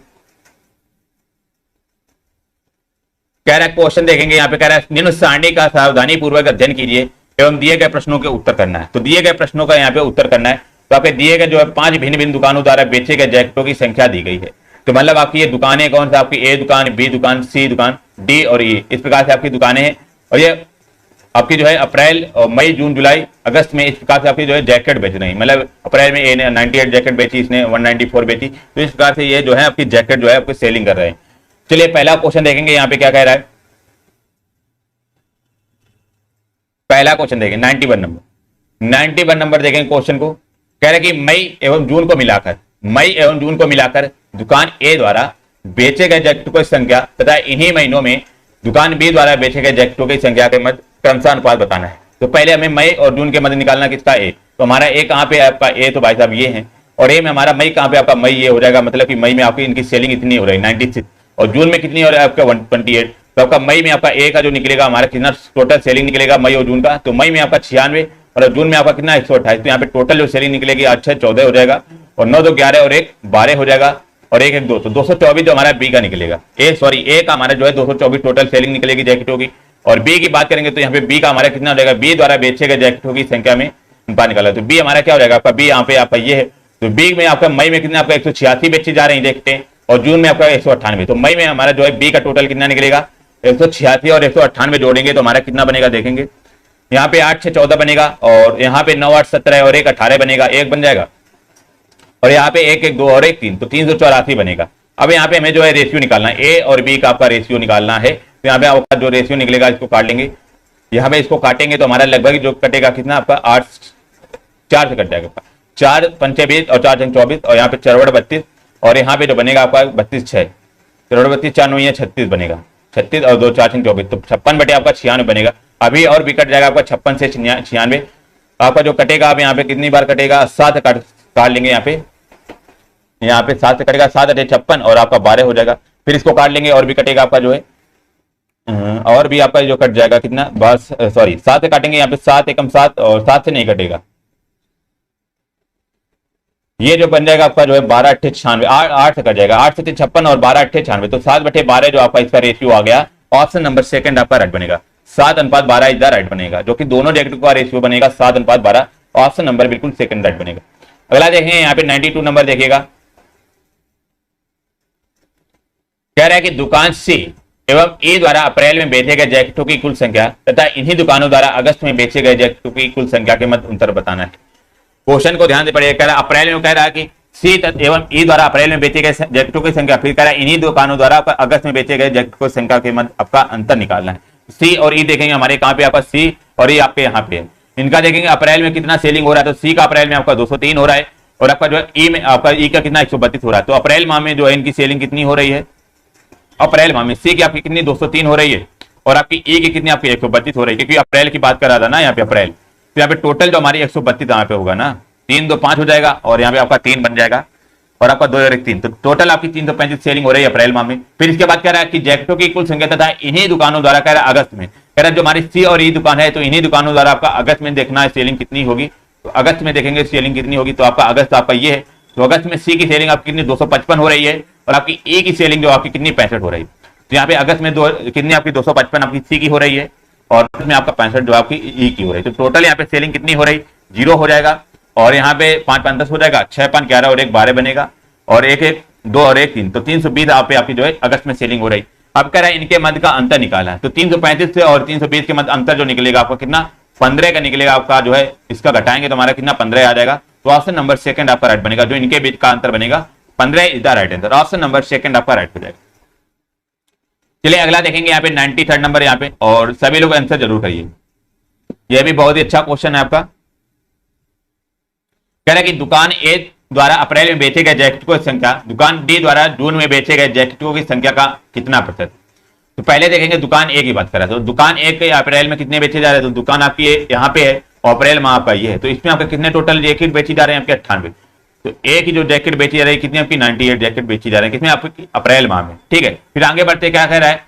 कह रहा है क्वेश्चन देखेंगे, यहाँ पे कह रहा है निम्न सारणी का सावधानी पूर्वक अध्ययन कीजिए एवं दिए गए प्रश्नों के उत्तर करना है। तो दिए गए प्रश्नों का यहाँ पे उत्तर करना है। तो आपके दिए गए जो है 5 भिन्न भिन्न दुकानों द्वारा बेचे गए जैकेटों की संख्या दी गई है। तो मतलब आपकी ये दुकानें कौन सी, आपकी ए दुकान, बी दुकान, सी दुकान, डी और ई, इस प्रकार से आपकी दुकानें हैं। और ये आपकी जो है अप्रैल और मई, जून, जुलाई, अगस्त में इस प्रकार से आपकी जो है जैकेट बेच रही है। मतलब अप्रैल में ए ने 98 जैकेट बेची, इसने 194 बेची, तो इस प्रकार से ये जो है आपकी जैकेट जो है आपकी सेलिंग कर रहे हैं। चलिए पहला क्वेश्चन देखेंगे, यहाँ पे क्या कह रहा है। पहला क्वेश्चन देखेंगे 91 नंबर देखेंगे क्वेश्चन को। कह रहा है कि मई एवं जून को मिलाकर दुकान ए द्वारा बेचे गए जैकेटों की संख्या तथा इन्हीं महीनों में दुकान बी द्वारा बेचे गए जैकेटों की संख्या के मध्य क्रमशः अनुपात बताना है। तो पहले हमें मई और जून के मध्य निकालना किसका ए, तो हमारा ए कहाँ पे आपका ए, तो भाई साहब ये है, और ए में हमारा मई कहाँ पे आपका मई ये हो जाएगा, मतलब कि मई में आपकी इनकी सेलिंग इतनी हो रही है 96, और जून में कितनी हो रहा है आपका 128। तो आपका मई में आपका ए का जो निकलेगा हमारा कितना टोटल सेलिंग निकलेगा मई और जून का, तो मई में आपका 96 और जून में आपका कितना 128। तो यहाँ पे टोटल जो सेलिंग निकलेगी 14 हो जाएगा, और 9 2 11 और 1 12 हो जाएगा, और 1 1 2, तो 224 जो हमारा बी का निकलेगा। ए का हमारा जो है 224 टोटल सेलिंग निकलेगी जैकेटों की। और बी की बात करेंगे तो यहाँ पे बी का हमारा कितना हो जाएगा, बी द्वारा बेचे गए जैकेटों की संख्या में अनुपात निकाला। तो बी हमारा क्या हो जाएगा आपका, बी यहाँ पे आपका ये है। तो बी में आपका मई में कितना आपका 186 बेची जा रही है जैकेटें, और जून में आपका 198। तो मई में हमारा जो है बी का टोटल कितना निकलेगा 186 और 198 जोड़ेंगे तो हमारा कितना बनेगा देखेंगे। यहाँ पे 8 6 14 बनेगा, और यहाँ पे 9 8 17 और 1 18 बनेगा, 1 बन जाएगा, और यहाँ पे 1 1 2 और 1 3, तो 384 बनेगा। अब यहाँ पे हमें जो है रेशियो निकालना है, ए और बी का आपका रेशियो निकालना है। तो यहाँ पे आपका जो रेशियो निकलेगा इसको काट लेंगे, यहाँ पे इसको काटेंगे तो हमारा लगभग जो कटेगा कितना आपका 8 4 से कट जाएगा, 4 पंचे 20 और 4 24, और यहाँ पे 4 32, और यहाँ पे जो बनेगा आपका 32 6, 32 4 9 36 बनेगा, 36 और 2 4 24, तो 56 बटे आपका 96 बनेगा। अभी और भी कट जाएगा आपका 56 से 96, आपका जो कटेगा आप यहाँ पे कितनी बार कटेगा 7 काट लेंगे, यहाँ पे 7 से कटेगा, 7 8 56 और आपका 12 हो जाएगा। फिर इसको काट लेंगे और भी कटेगा आपका जो है, और भी आपका जो कट जाएगा कितना, बस 7 से काटेंगे, यहाँ पे 7 एकम 7, और 7 से नहीं कटेगा, ये जो बन जाएगा आपका जो है 12 8 96, 8 से कट जाएगा, 8 से 56 और 12 8 96, तो 7 बटे 12 जो आपका इसका रेशियो आ गया, ऑप्शन नंबर सेकंड आपका राइट बनेगा, 7:12 इज द राइट बनेगा, जो कि दोनों जैकेटों का रेशियो बनेगा 7:12, ऑप्शन नंबर बिल्कुल सेकंड राइट बनेगा। अगला देखेंगे यहाँ पे 92 नंबर देखिएगा। कह रहा है कि दुकान सी एवं ए द्वारा अप्रैल में बेचे गए जैकेटों की कुल संख्या तथा इन्हीं दुकानों द्वारा अगस्त में बेचे गए जैकेटों की कुल संख्या के मध्य अंतर बताना है। क्वेश्चन को ध्यान से पढ़िए। कह रहा है अप्रैल में, कह रहा है कि सी एवं ई द्वारा अप्रैल में बेचे गए जैकेटों की संख्या, फिर कह रहा है इन्हीं दुकानों द्वारा अगस्त में बेचे गए जैकेटों की संख्या के मध्य आपका अंतर निकालना है। सी और ई देखेंगे हमारे कहाँ पे, आपका सी और ई आपके यहाँ पे है। इनका देखेंगे अप्रैल में कितना सेलिंग हो रहा है, तो सी का अप्रैल में आपका 203 हो रहा है, और आपका जो है ई में आपका ई का कितना 132 हो रहा है। तो अप्रैल माह में जो है इनकी सेलिंग कितनी हो रही है, अप्रैल माह में सी की आपकी कितनी 203 हो रही है, और आपकी ई की कितनी आपकी 132 हो रही है, क्योंकि अप्रैल की बात कर रहा था ना यहाँ पे अप्रैल। तो यहाँ पे टोटल जो हमारी 132 यहाँ पे होगा ना, 3 2 5 हो जाएगा और यहाँ पे आपका 3 बन जाएगा और आपका 2 और 1 3, तो टोटल आपकी 335 सेलिंग हो रही है अप्रैल माह में। फिर इसके बाद कह रहा है कि जैकेटों की कुल संख्या तथा इन्हीं दुकानों द्वारा, कह रहा है अगस्त में, कह रहा है जो हमारी सी और ई दुकान है तो इन्हीं दुकानों द्वारा आपका अगस्त में देखना है सेलिंग कितनी होगी। तो अगस्त में देखेंगे सेलिंग कितनी होगी, तो आपका अगस्त आपका ये है, तो अगस्त में सी की सेलिंग आपकी कितनी 255 हो रही है और आपकी ई की सेलिंग जो आपकी कितनी 65 हो रही है। तो यहाँ पे अगस्त में कितनी आपकी 255 आपकी सी की हो रही है और इसमें आपका 65 जो आपकी ई की हो रही है। तो टोटल यहाँ पे सेलिंग कितनी हो रही, 0 हो जाएगा और यहाँ पे 5 5 10 हो जाएगा, 6 5 11 और 1 12 बनेगा और 1 1 2 और 1 3, तो 320 आप पे आपकी जो है अगस्त में सेलिंग हो रही। अब कह रहा है इनके मध्य का अंतर निकाला है, तो 335 से और 320 के मध्य अंतर जो निकलेगा आपका कितना 15 का निकलेगा आपका, जो है इसका घटाएंगे तो हमारा कितना 15 आ जाएगा। तो ऑप्शन नंबर सेकंड आपका राइट बनेगा, जो इनके बीच का अंतर बनेगा 15 is the right answer. Option number second आपका राइट हो जाएगा। चलिए अगला देखेंगे यहाँ पे 93rd नंबर यहाँ पे, और सभी लोग आंसर जरूर करिए, यह भी बहुत ही अच्छा क्वेश्चन है आपका। कह रहा है कि दुकान ए द्वारा अप्रैल में बेचे गए जैकेटों की संख्या दुकान डी द्वारा जून में बेचे गए जैकेटों की संख्या का कितना प्रतिशत। तो पहले देखेंगे दुकान ए की बात करें तो दुकान ए के अप्रैल में कितने बेचे जा रहे हैं, तो दुकान आपकी यहाँ पे है और अप्रैल में आपका ये है, तो इसमें आपके कितने टोटल जैकेट बेची जा रहे हैं आपके 98। तो ए की जो जैकेट बेची जा रही है कितनी आपकी 98 जैकेट बेची जा रही है कितने आपकी अप्रैल माह में, ठीक है। फिर आगे बढ़ते क्या कह रहा है,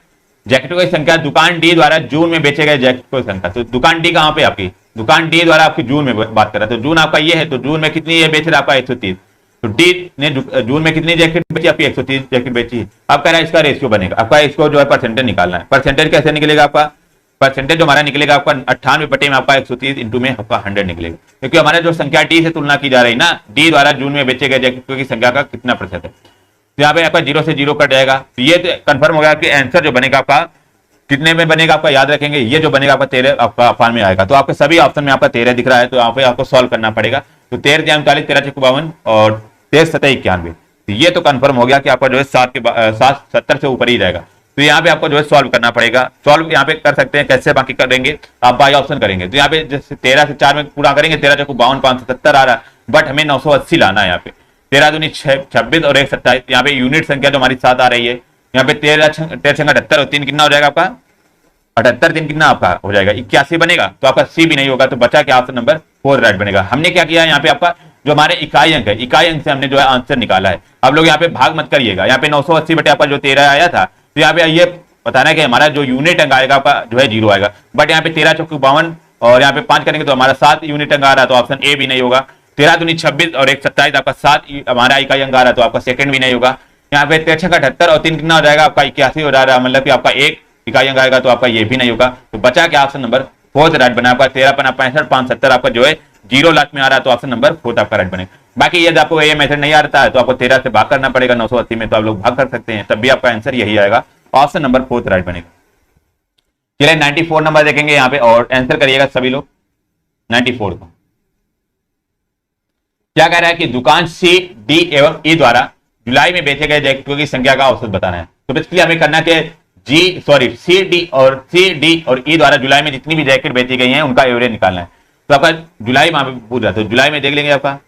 जैकेटों की संख्या दुकान डी द्वारा जून में बेचे गए जैकेटों की संख्या। तो दुकान डी कहाँ पे आपकी, दुकान डी द्वारा आपकी जून में बात कर रहा है, तो जून आपका ये है, तो जून में कितनी बेच रहा है आपका 130, तो डी ने जून में कितनी जैकेट बेची आपकी 130 जैकेट बेची। अब कह रहा है इसका रेशियो बनेगा, आपका इसको जो है परसेंटेज निकालना है। परसेंटेज कैसे निकलेगा आपका, परसेंटेज जो हमारा निकलेगा आपका 98 बटे में आपका 130 इंटू में आपका 100 निकलेगा, क्योंकि हमारा जो संख्या डी से तुलना की जा रही है ना, डी द्वारा जून में बेचे गए जैकेटों की संख्या का कितना प्रतिशत है। तो यहाँ पे आपका 0 से 0 कट जाएगा, तो ये कंफर्म हो गया कि आंसर जो बनेगा आपका कितने में बनेगा आपका, याद रखेंगे ये जो बनेगा आपका 13 आपका अफान में आएगा। तो आपके सभी ऑप्शन में आपका 13 दिख रहा है, तो यहाँ पे आपको सॉल्व करना पड़ेगा। तो 13 3 39 13 6 52 और 13 7 91, तो ये तो कंफर्म हो गया कि आपका जो है 70 से ऊपर ही जाएगा। तो यहाँ पे आपको जो है सॉल्व करना पड़ेगा। सॉल्व यहाँ पे कर सकते हैं, कैसे बाकी करेंगे आप बाई ऑप्शन करेंगे। तो यहाँ पे जैसे 13 से 4 में पूरा करेंगे, 13 6 52 570 आ रहा है, बट हमें 980 लाना है। यहाँ पे 13 दूनी 26 और 1 27, यहाँ पे यूनिट संख्या जो हमारी 7 आ रही है, यहाँ पे 13 78 और 3 कितना हो जाएगा आपका 78, 3 कितना आपका हो जाएगा 81 बनेगा। तो आपका सी भी नहीं होगा, तो बचा क्या ऑप्शन नंबर 4 राइट बनेगा। हमने क्या किया यहाँ पे आपका जो हमारे इकाई अंक है, इकाई अंक से हमने जो है आंसर निकाला है। आप लोग यहाँ पे भाग मत करिएगा, यहाँ पे 980 बटे आपका जो 13 आया था, तो यहाँ पे ये बताना है कि हमारा जो यूनिट अंक आएगा आपका जो है 0 आएगा, बट यहाँ पे 13 चौक 52 और यहाँ पे 5 करेंगे तो हमारा 7 यूनिट अंक आ रहा है, तो ऑप्शन ए भी नहीं होगा। 13 दूनी 26 और 1 27 आपका 7 हमारा इकाई अंक आ रहा है, तो आपका सेकंड भी नहीं होगा। यहाँ पे 13 78 और 3 कितना हो जाएगा आपका 81 हो जा रहा है, मतलब कि आपका 1 इकाई अंक आएगा, तो आपका ये भी नहीं होगा। तो बचा क्या ऑप्शन नंबर 4 राइट बना आपका। 13 पना 65 570 आपका जो है 0 लाख में आ रहा है, तो ऑप्शन नंबर 4 आपका राइट बनेगा। बाकी यदि आपको ये मेथड नहीं आता है तो आपको 13 से भाग करना पड़ेगा 980 में, तो आप लोग भाग कर सकते हैं, तब भी आपका आंसर यही आएगा, ऑप्शन नंबर 4 राइट बनेगा। चलिए 94 नंबर देखेंगे यहाँ पे और आंसर करिएगा सभी लोग 94 को। क्या कह रहा है कि दुकान सी डी एवं ई द्वारा जुलाई में बेचे गए जैकेटों की संख्या का औसत बताना है। तो बेसिकली हमें करना है सी डी और ई द्वारा जुलाई में जितनी भी जैकेट बेची गई हैं उनका एवरेज निकालना है। तो आपका जुलाई में पूछ रहा, तो जुलाई में देख लेंगे आपका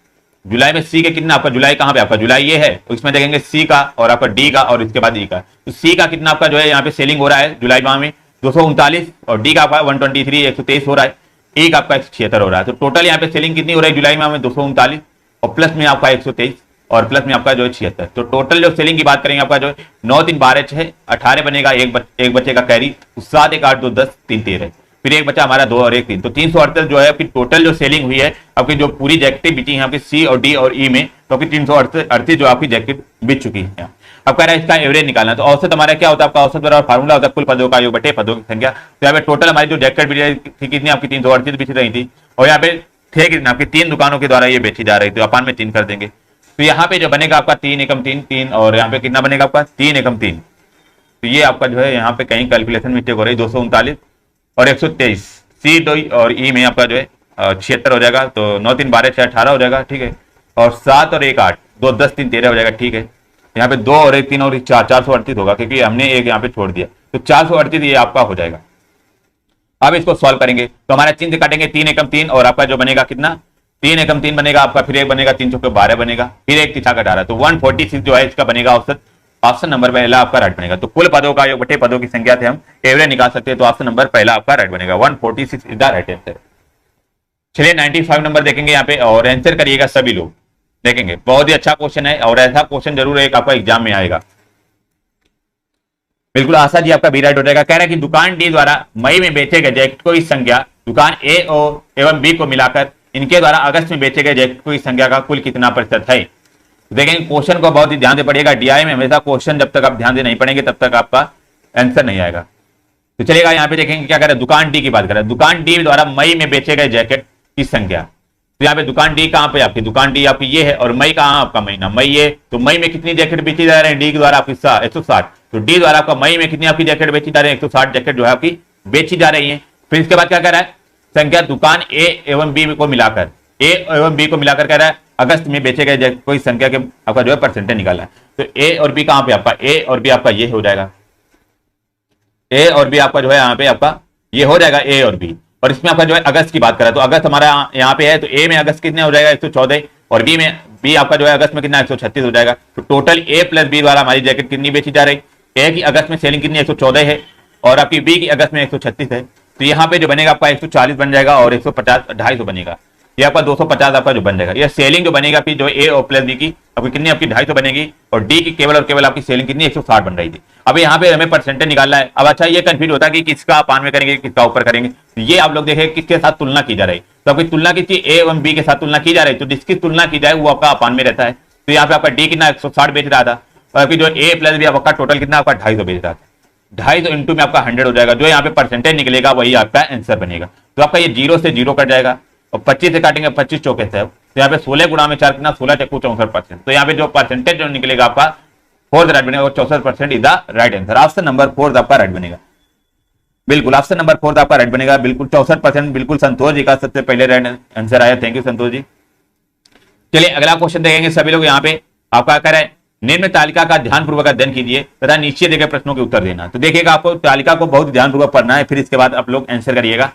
जुलाई में सी के कितना, आपका जुलाई कहां पे आपका जुलाई ये है, तो इसमें देखेंगे सी का और आपका डी का और इसके बाद ई का। तो सी का कितना आपका जो है यहाँ पे सेलिंग हो रहा है जुलाई माह में 239 और डी का आपका 123 123 हो रहा है, ई का आपका 176 हो रहा है। तो टोटल यहाँ पे सेलिंग कितनी हो रही है जुलाई माह में 239 और प्लस में आपका 123 और प्लस में आपका जो है 76। तो टोटल जो सेलिंग की बात करेंगे आपका जो है 9 3 12 6 18 बनेगा, एक बच्चे का कैरी 7 1 8 2 10 3 13, फिर एक बचा हमारा 2 और 1 3, तो 338 जो है आपकी टोटल जो सेलिंग हुई है आपकी जो पूरी जैकेटें बिची हैं आपकी सी और डी और ई में, तो आपकी 338 जो आपकी जैकेट बिक चुकी है। अब कह रहा है इसका एवरेज निकालना, तो औसत हमारा क्या होता है आपका औसत बराबर फार्मूला होता है कुल पदों का योग बटे पदों की संख्या। तो यहाँ पे टोटल हमारी जो जैकेट बिची कितनी आपकी 338 बिच रही थी, और यहाँ पे थे कितने आपकी 3 दुकानों के द्वारा ये बेची जा रही थी, अपान में 3 कर देंगे। तो यहाँ पे जो बनेगा आपका 3 एकम 3 3 और यहाँ पे कितना बनेगा आपका 3 एकम 3, तो ये आपका जो है यहाँ पे कहीं कैलकुलेशन मिस्टेक हो रही 239 और 123 सी डी और ई में आपका जो है 76 हो जाएगा, तो 9 3 12 6 18 हो जाएगा, ठीक है, और 7 और 1 8 2 10 3 13 हो जाएगा, ठीक है। यहाँ पे 2 और 1 3 और 4 438 होगा, क्योंकि हमने एक यहाँ पे छोड़ दिया, तो 438 ये आपका हो जाएगा। अब इसको सॉल्व करेंगे तो हमारा चिन्ह काटेंगे 3 एकम 3 और आपका जो बनेगा कितना 3 एकम 3 बनेगा आपका, फिर एक बनेगा 3 चौके 12 बनेगा, फिर एक 3 18, तो 146 जो है इसका बनेगा औसत, ऑप्शन नंबर पहला आपका राइट बनेगा। तो कुल पदों का योग बटे पदों की संख्या से हम एवरेज निकाल सकते हैं, तो ऑप्शन नंबर पहला आपका राइट बनेगा 146 इज द राइट आंसर। चलिए 95 नंबर देखेंगे यहाँ पे और आंसर करिएगा सभी लोग। देखेंगे बहुत ही अच्छा क्वेश्चन है और ऐसा क्वेश्चन जरूर एक आपका एग्जाम में आएगा। बिल्कुल आशा जी आपका भी राइट हो जाएगा। कह रहा है कि दुकान डी द्वारा मई में बेचे गए जैकेटों की संख्या दुकान ए एवं बी को मिलाकर इनके द्वारा अगस्त में बेचे गए जैकेटों की संख्या का कुल कितना प्रतिशत है। देखेंगे क्वेश्चन को बहुत ही ध्यान से पढ़िएगा। डीआई में हमेशा क्वेश्चन जब तक आप ध्यान से नहीं पढ़ेंगे तब तक आपका आंसर नहीं आएगा। तो चलिएगा यहाँ पे देखेंगे क्या करें, दुकान डी की बात करें। दुकान डी द्वारा मई में बेचे गए जैकेट की संख्या, तो यहाँ पे दुकान डी कहाँ पे आपकी, दुकान डी आपकी ये है और मई कहाँ आपका महीना मई ये, तो मई में कितनी जैकेट बेची जा रहे हैं डी के द्वारा आपकी 160, तो डी द्वारा आपका मई में कितनी आपकी जैकेट बेची जा रही है 160 जैकेट जो है आपकी बेची जा रही है। फिर इसके बाद क्या कह रहा है, संख्या दुकान ए एवं बी को मिलाकर, ए एवं बी को मिलाकर कह रहा है अगस्त में बेचे गए कोई संख्या के आपका जो है परसेंटेज निकाला है। तो ए और बी कहाँ पे आपका, ए और बी आपका ये हो जाएगा, ए और बी आपका जो है यहाँ पे आपका ये हो जाएगा ए और बी। और इसमें आपका जो है अगस्त की बात करें तो अगस्त हमारा यहाँ पे है, तो ए में अगस्त कितने हो जाएगा 114 और बी आपका जो है अगस्त में कितना 136 हो जाएगा। तो टोटल ए प्लस बी द्वारा हमारी जैकेट कितनी बेची जा रही, ए की अगस्त में सेलिंग कितनी 114 है और आपकी बी की अगस्त में 136 है। तो यहाँ पे जो बनेगा आपका 140 बन जाएगा और 150 250 बनेगा, ये आपका 250 आपका जो बन जाएगा। ये सेलिंग जो बनेगा आपकी जो ए और प्लस बी की आपकी कितनी आपकी 250 बनेगी और डी की केवल और केवल आपकी सेलिंग कितनी 160 बन रही थी। अब यहाँ पे हमें परसेंटेज निकालना है। अब अच्छा ये कंफ्यूज होता है कि किसका पान में करेंगे किसका ऊपर करेंगे, तो ये आप लोग देखें किसके साथ तुलना की जा रही, तो आपकी तुलना किसकी ए एवं बी के साथ तुलना की जा रही, तो जिसकी तुलना की जाए वो आपका अपान में रहता है। तो यहाँ पे आपका डी कितना 160 बेच रहा था और आपकी जो ए प्लस बी आपका टोटल कितना आपका 250 बेच रहा था, 250 इंटू में आपका 100 हो जाएगा। जो यहाँ पे परसेंटेज निकलेगा वही आपका आंसर बनेगा। तो आपका ये 0 से 0 कट जाएगा और 25 से काटेंगे 25 चौके से, तो यहाँ पे 16 गुणा में 4 कितना 16 चक्कू 64%। तो यहाँ पे जो परसेंटेज जो निकलेगा आपका 4 राइट बनेगा और 64% is the right answer. Option number 4 आपका राइट बनेगा। बिल्कुल ऑप्शन नंबर 4 आपका राइट बनेगा। बिल्कुल 64%, बिल्कुल संतोष जी का सबसे पहले राइट आंसर आया। थैंक यू संतोष जी। चलिए अगला क्वेश्चन देखेंगे सभी लोग। यहाँ पे आपका कह रहा है निम्न तालिका का ध्यानपूर्वक अध्ययन कीजिए तथा नीचे दिए गए प्रश्नों के उत्तर देना। तो देखिएगा आपको तालिका को बहुत ध्यानपूर्वक पढ़ना है, फिर इसके बाद आप लोग आंसर करिएगा।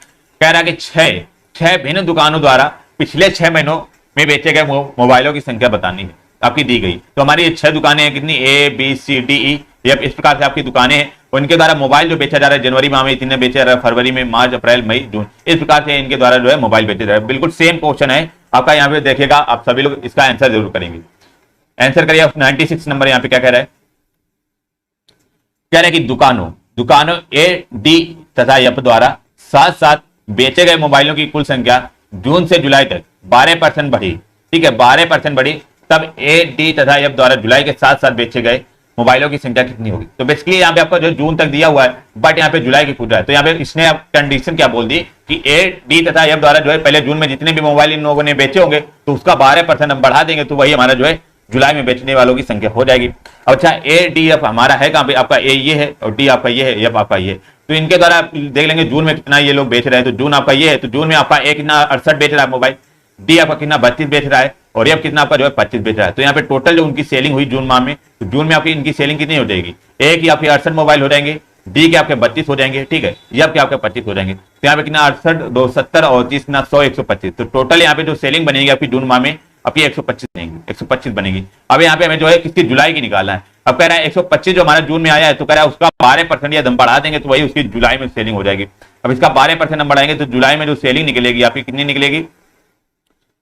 कह रहा है कि छह भिन्न दुकानों द्वारा पिछले 6 महीनों में बेचे गए मोबाइलों की संख्या बतानी है, आपकी दी गई। तो हमारी ये 6 दुकानें हैं, कितनी A B C D E, ये इस प्रकार से आपकी दुकानें हैं और इनके द्वारा मोबाइल जो बेचा जा रहा है जनवरी माह में इतने बेचा जा रहा है, फरवरी में, मार्च, अप्रैल, मई, जून, इस प्रकार से इनके द्वारा जो है मोबाइल बेचे जा रहे हैं। बिल्कुल सेम क्वेश्चन है आपका, यहाँ पे देखिएगा आप सभी लोग इसका आंसर जरूर करेंगे। आंसर करिए 96 नंबर। यहाँ पे क्या कह रहा है, कह रहा है कि दुकानों ए डी तथा एफ द्वारा साथ साथ बेचे गए मोबाइलों की कुल संख्या जून से जुलाई तक 12% बढ़ी। ठीक है, 12% बढ़ी, तब ए डी तथा एफ द्वारा जुलाई के साथ साथ बेचे गए मोबाइलों की संख्या कितनी होगी। तो बेसिकली यहाँ पे आपका जो जून तक दिया हुआ है बट यहाँ पे जुलाई की पूछ रहा है, तो यहाँ पे इसने कंडीशन क्या बोल दी कि ए डी तथा एफ द्वारा जो है पहले जून में जितने भी मोबाइल इन लोगों ने बेचे होंगे तो उसका 12% हम बढ़ा देंगे, तो वही हमारा जो है जुलाई में बेचने वालों की संख्या हो जाएगी। अच्छा ए डी एफ हमारा है कहाँ पे, आपका ए ये है और डी आपका ये है, एफ आपका ये, तो इनके द्वारा आप देख लेंगे जून में कितना ये लोग बेच रहे हैं। तो जून आपका ये है, तो जून में आपका ए कितना 68 बेच रहा है मोबाइल, डी आपका कितना 32 बेच रहा है और एफ कितना आपका जो है 25 बेच रहा है। तो यहाँ पे टोटल जो उनकी सेलिंग हुई जून माह में, तो जून में आपकी इनकी सेलिंग कितनी हो जाएगी, ए की आपके 68 मोबाइल हो जाएंगे, डी के आपके 32 हो जाएंगे, ठीक है, एफ के आपके 25 हो जाएंगे। तो यहाँ पे कितना 68 270 और 30 कितना 100 125, तो टोटल यहाँ पे जो सेलिंग बनेगी आपकी जून माह में आपकी 125 बनेगी। अब यहाँ पे हमें जो है किसकी जुलाई की निकालना है। अब कह रहा है 125 जो हमारा जून में आया है, तो कह रहा है उसका 12% या हम बढ़ा देंगे तो वही उसकी जुलाई में सेलिंग हो जाएगी। अब इसका 12% हम बढ़ाएंगे तो जुलाई में जो सेलिंग निकलेगी आपकी कितनी निकलेगी,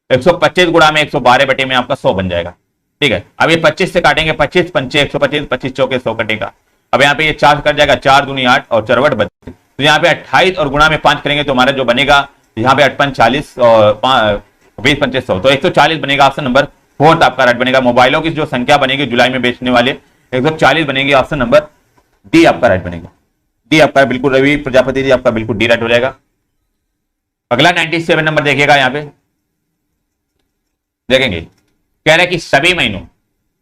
125 गुणा में 112 बटे में आपका 100 बन जाएगा। ठीक है, अब ये 25 से काटेंगे, 25 पंचे 125, 25 चौके 100 कटेगा। अब यहाँ पे ये 4 कट जाएगा, 4 दूनी 8 और 4 बचे, तो यहाँ पे 28 और गुणा में 5 करेंगे तो हमारा जो बनेगा यहाँ पे 58 40 और 20 पंचे 100, तो 140 बनेगा। ऑप्शन नंबर 4 आपका राइट बनेगा। मोबाइलों की जो संख्या बनेगी जुलाई में बेचने वाले 140 बनेगी। ऑप्शन नंबर डी आपका राइट बनेगा। डी आपका बिल्कुल, रवि प्रजापति जी आपका बिल्कुल डी राइट हो जाएगा। अगला 97 नंबर देखिएगा। यहाँ पे देखेंगे कह रहा है कि सभी महीनों,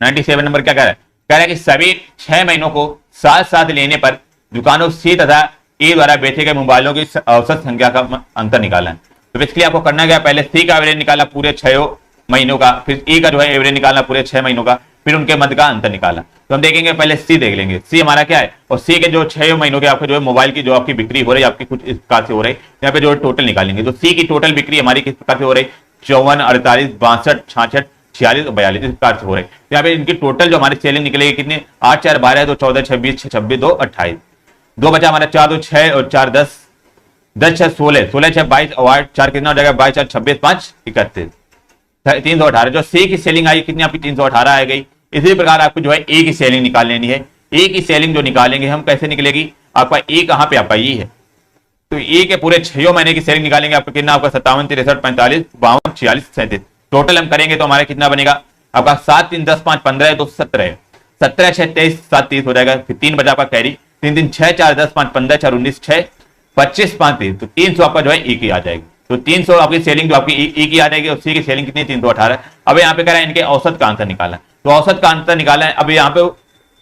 97 नंबर क्या कह रहा है, कह रहा है कि सभी 6 महीनों को साथ साथ लेने पर दुकानों सी तथा ई द्वारा बेचे गए मोबाइलों की औसत संख्या का अंतर निकालना है। तो बेसिकली आपको करना क्या, पहले सी का एवरेज निकाला पूरे 6 महीनों का, फिर ई का जो है एवरेज निकालना पूरे 6 महीनों का, फिर उनके मध्य का अंतर निकालना। तो हम देखेंगे पहले सी देख लेंगे, सी हमारा क्या है, और सी के जो 6 महीनों के आपके जो है मोबाइल की जो आपकी बिक्री हो रही है आपकी कुछ इस प्रकार से हो रही है। यहाँ पे जो टोटल निकालेंगे तो सी की टोटल बिक्री हमारी किस प्रकार से हो रही है, 54 48 62 66 46 और 42 इस प्रकार से हो रही है। तो यहाँ पे इनकी टोटल जो हमारी सेलिंग निकलेगी कितनी, 8 4 12 2 14 26 26 2 28, 2 बचा हमारा 4 2 6 और 4 10 10 6 16, 16 6 22 और 8 4 कितना हो जाएगा, 22 4 26 5 31, 318। जो सी की सेलिंग आई कितनी आपकी 318 आ गई। इसी प्रकार आपको जो है ए की सेलिंग निकाल लेनी है। ए की सेलिंग जो निकालेंगे हम कैसे निकलेगी, आपका ए कहां पे आपका ये है, तो ए के पूरे 6 महीने की सेलिंग निकालेंगे आपका कितना, आपका 57 63 45 52 46 37, टोटल हम करेंगे तो हमारा कितना बनेगा आपका 7 3 10 5 15 तो 17, 17 6 23 7 30 हो जाएगा। फिर 3 बजा आपका कैरी, 3 3 6 4 10 5 15 4 19 6 25 5 30, तो 300 आपका जो है ए की आ जाएगी। तो 300 आपकी सेलिंग जो आपकी ई की आ जाएगी और सी की सेलिंग कितनी 318। अब यहाँ पे कह रहा है इनके औसत का आंसर निकालना है, तो औसत का आंसर निकालना है। अब यहाँ पे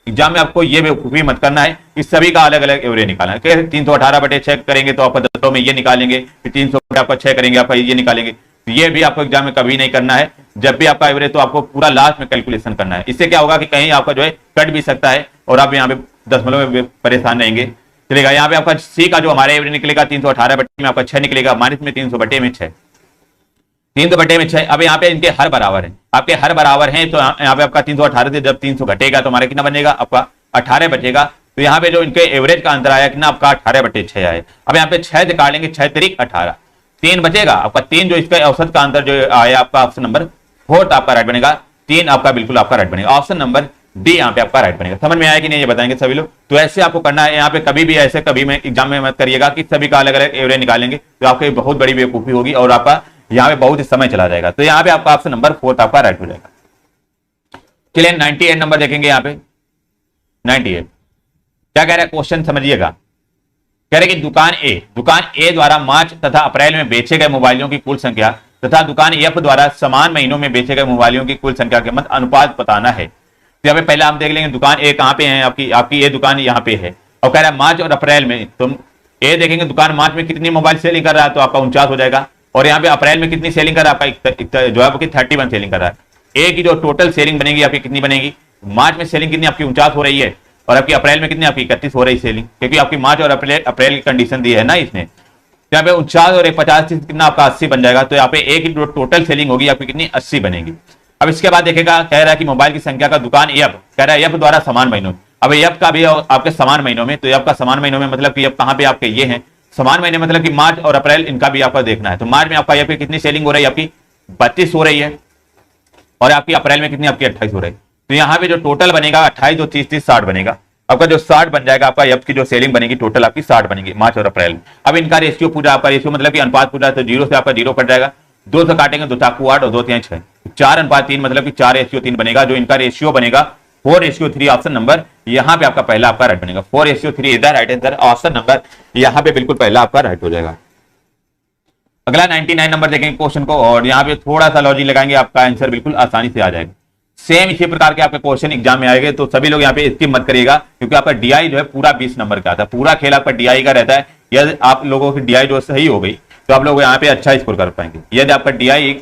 एग्जाम में आपको ये बेवकूफी मत करना है कि सभी का अलग अलग एवरेज निकालना है। 318 बटे 6 करेंगे तो आपका 10 में ये निकालेंगे, फिर 300 बटे आपका 6 करेंगे आपका ये निकालेंगे। तो ये भी आपको एग्जाम में कभी नहीं करना है। जब भी आपका एवरेज तो आपको पूरा लास्ट में कैलकुलेशन करना है। इससे क्या होगा कि कहीं आपका जो है कट भी सकता है और आप यहाँ पे दशमलव में परेशान रहेंगे। चलेगा यहाँ पे आपका सी का जो हमारे एवरेज निकलेगा 318 बटे में आपका 6 निकलेगा, माइनस में 300 बटे में 6, 300 बटे में 6। अब यहाँ पे इनके हर बराबर है, आपके हर बराबर हैं तो यहाँ पे आपका 318 से जब 300 घटेगा तो हमारा कितना बनेगा आपका 18 बचेगा। तो यहाँ पे जो इनके एवरेज का अंतर आया कितना आपका 18 बटे 6 आए। अब यहाँ पे 6 से काट लेंगे, 6 तरीक 18, 3 बचेगा आपका 3 जो इसका औसत का अंतर जो आया आपका ऑप्शन नंबर 4 आपका राइट बनेगा। 3 आपका बिल्कुल आपका राइट बनेगा, ऑप्शन नंबर डी यहाँ पे आपका राइट बनेगा। समझ में आया कि नहीं ये बताएंगे सभी लोग। तो ऐसे आपको करना है, यहाँ पे कभी भी ऐसे कभी में एग्जाम में मत करिएगा कि सभी का अलग अलग एवरेज निकालेंगे, तो आपकी बहुत बड़ी बेवकूफी होगी और आपका यहाँ पे बहुत ही समय चला जाएगा। तो यहाँ पे आपका ऑप्शन नंबर 4 आपका राइट हो जाएगा। चलिए 98 नंबर देखेंगे यहाँ पे। 98 क्या कह रहा है क्वेश्चन समझिएगा। कह रहे कि दुकान ए द्वारा मार्च तथा अप्रैल में बेचे गए मोबाइलों की कुल संख्या तथा दुकान एफ द्वारा समान महीनों में बेचे गए मोबाइलों की कुल संख्या के मध्य अनुपात बताना है। तो यहाँ पे पहले हम देख लेंगे दुकान ए कहाँ पे है, आपकी ये दुकान यहाँ पे है और कह रहा है मार्च और अप्रैल में। तुम ए देखेंगे दुकान मार्च में कितनी मोबाइल सेलिंग कर रहा है तो आपका 49 हो जाएगा, और यहाँ पे अप्रैल में कितनी सेलिंग कर रहा है आपका जो है आपकी 31 सेलिंग कर रहा है। ए की जो टोटल सेलिंग बनेगी आपकी कितनी बनेगी, मार्च में सेलिंग कितनी आपकी 49 हो रही है और आपकी अप्रैल में कितनी आपकी 31 हो रही सेलिंग, क्योंकि आपकी मार्च और अप्रैल की कंडीशन दी है ना इसने। तो यहाँ पे 49 और 50 कितना आपका 80 बन जाएगा। तो यहाँ पे ए की जो टोटल सेलिंग होगी आपकी कितनी 80 बनेगी। अब इसके बाद देखेगा कह रहा है कि मोबाइल की संख्या का दुकान एफ, कह रहा है एफ द्वारा समान महीनों। अब एफ का भी आपके समान महीनों में, तो एफ का समान महीनों में मतलब कि एफ कहाँ पे आपके ये हैं समान महीने, मतलब कि मार्च और अप्रैल इनका भी आपका देखना है। तो मार्च में आपका एफ की कितनी सेलिंग हो रही है आपकी 32 हो रही है और आपकी अप्रैल में कितनी आपकी 28 हो रही है। तो यहाँ पे जो टोटल बनेगा 28 2 30 30 60 बनेगा। आपका जो 60 बन जाएगा आपका एफ की जो सेलिंग बनेगी टोटल आपकी 60 बनेगी मार्च और अप्रैल में। अब इनका रेशियो पूरा आपका रेशियो मतलब कि अनुपात पूरा, तो 0 से आपका 0 कट जाएगा, 2 से काटेंगे 2 चाकू 8 और 2 3 6, 4:3 मतलब कि 4:3 बनेगा। जो इनका रेशियो बनेगा 4:3, ऑप्शन नंबर यहाँ पे आपका पहला आपका राइट बनेगा। 4:3 इधर राइट आंसर, ऑप्शन नंबर यहाँ पे बिल्कुल पहला आपका राइट हो जाएगा। अगला 99 नंबर देखेंगे क्वेश्चन को, और यहाँ पे थोड़ा सा लॉजिक लगाएंगे, आपका आंसर बिल्कुल आसानी से आ जाएगा। सेम इसी प्रकार के आपके क्वेश्चन एग्जाम में आएंगे, तो सभी लोग यहाँ पे स्किप मत करिएगा, क्योंकि आपका डीआई जो है पूरा 20 नंबर का आता है। पूरा खेल आपका डीआई का रहता है। यदि आप लोगों की डीआई जो सही हो गई तो आप लोग यहाँ पे अच्छा स्कोर कर पाएंगे। यदि आपका डीआई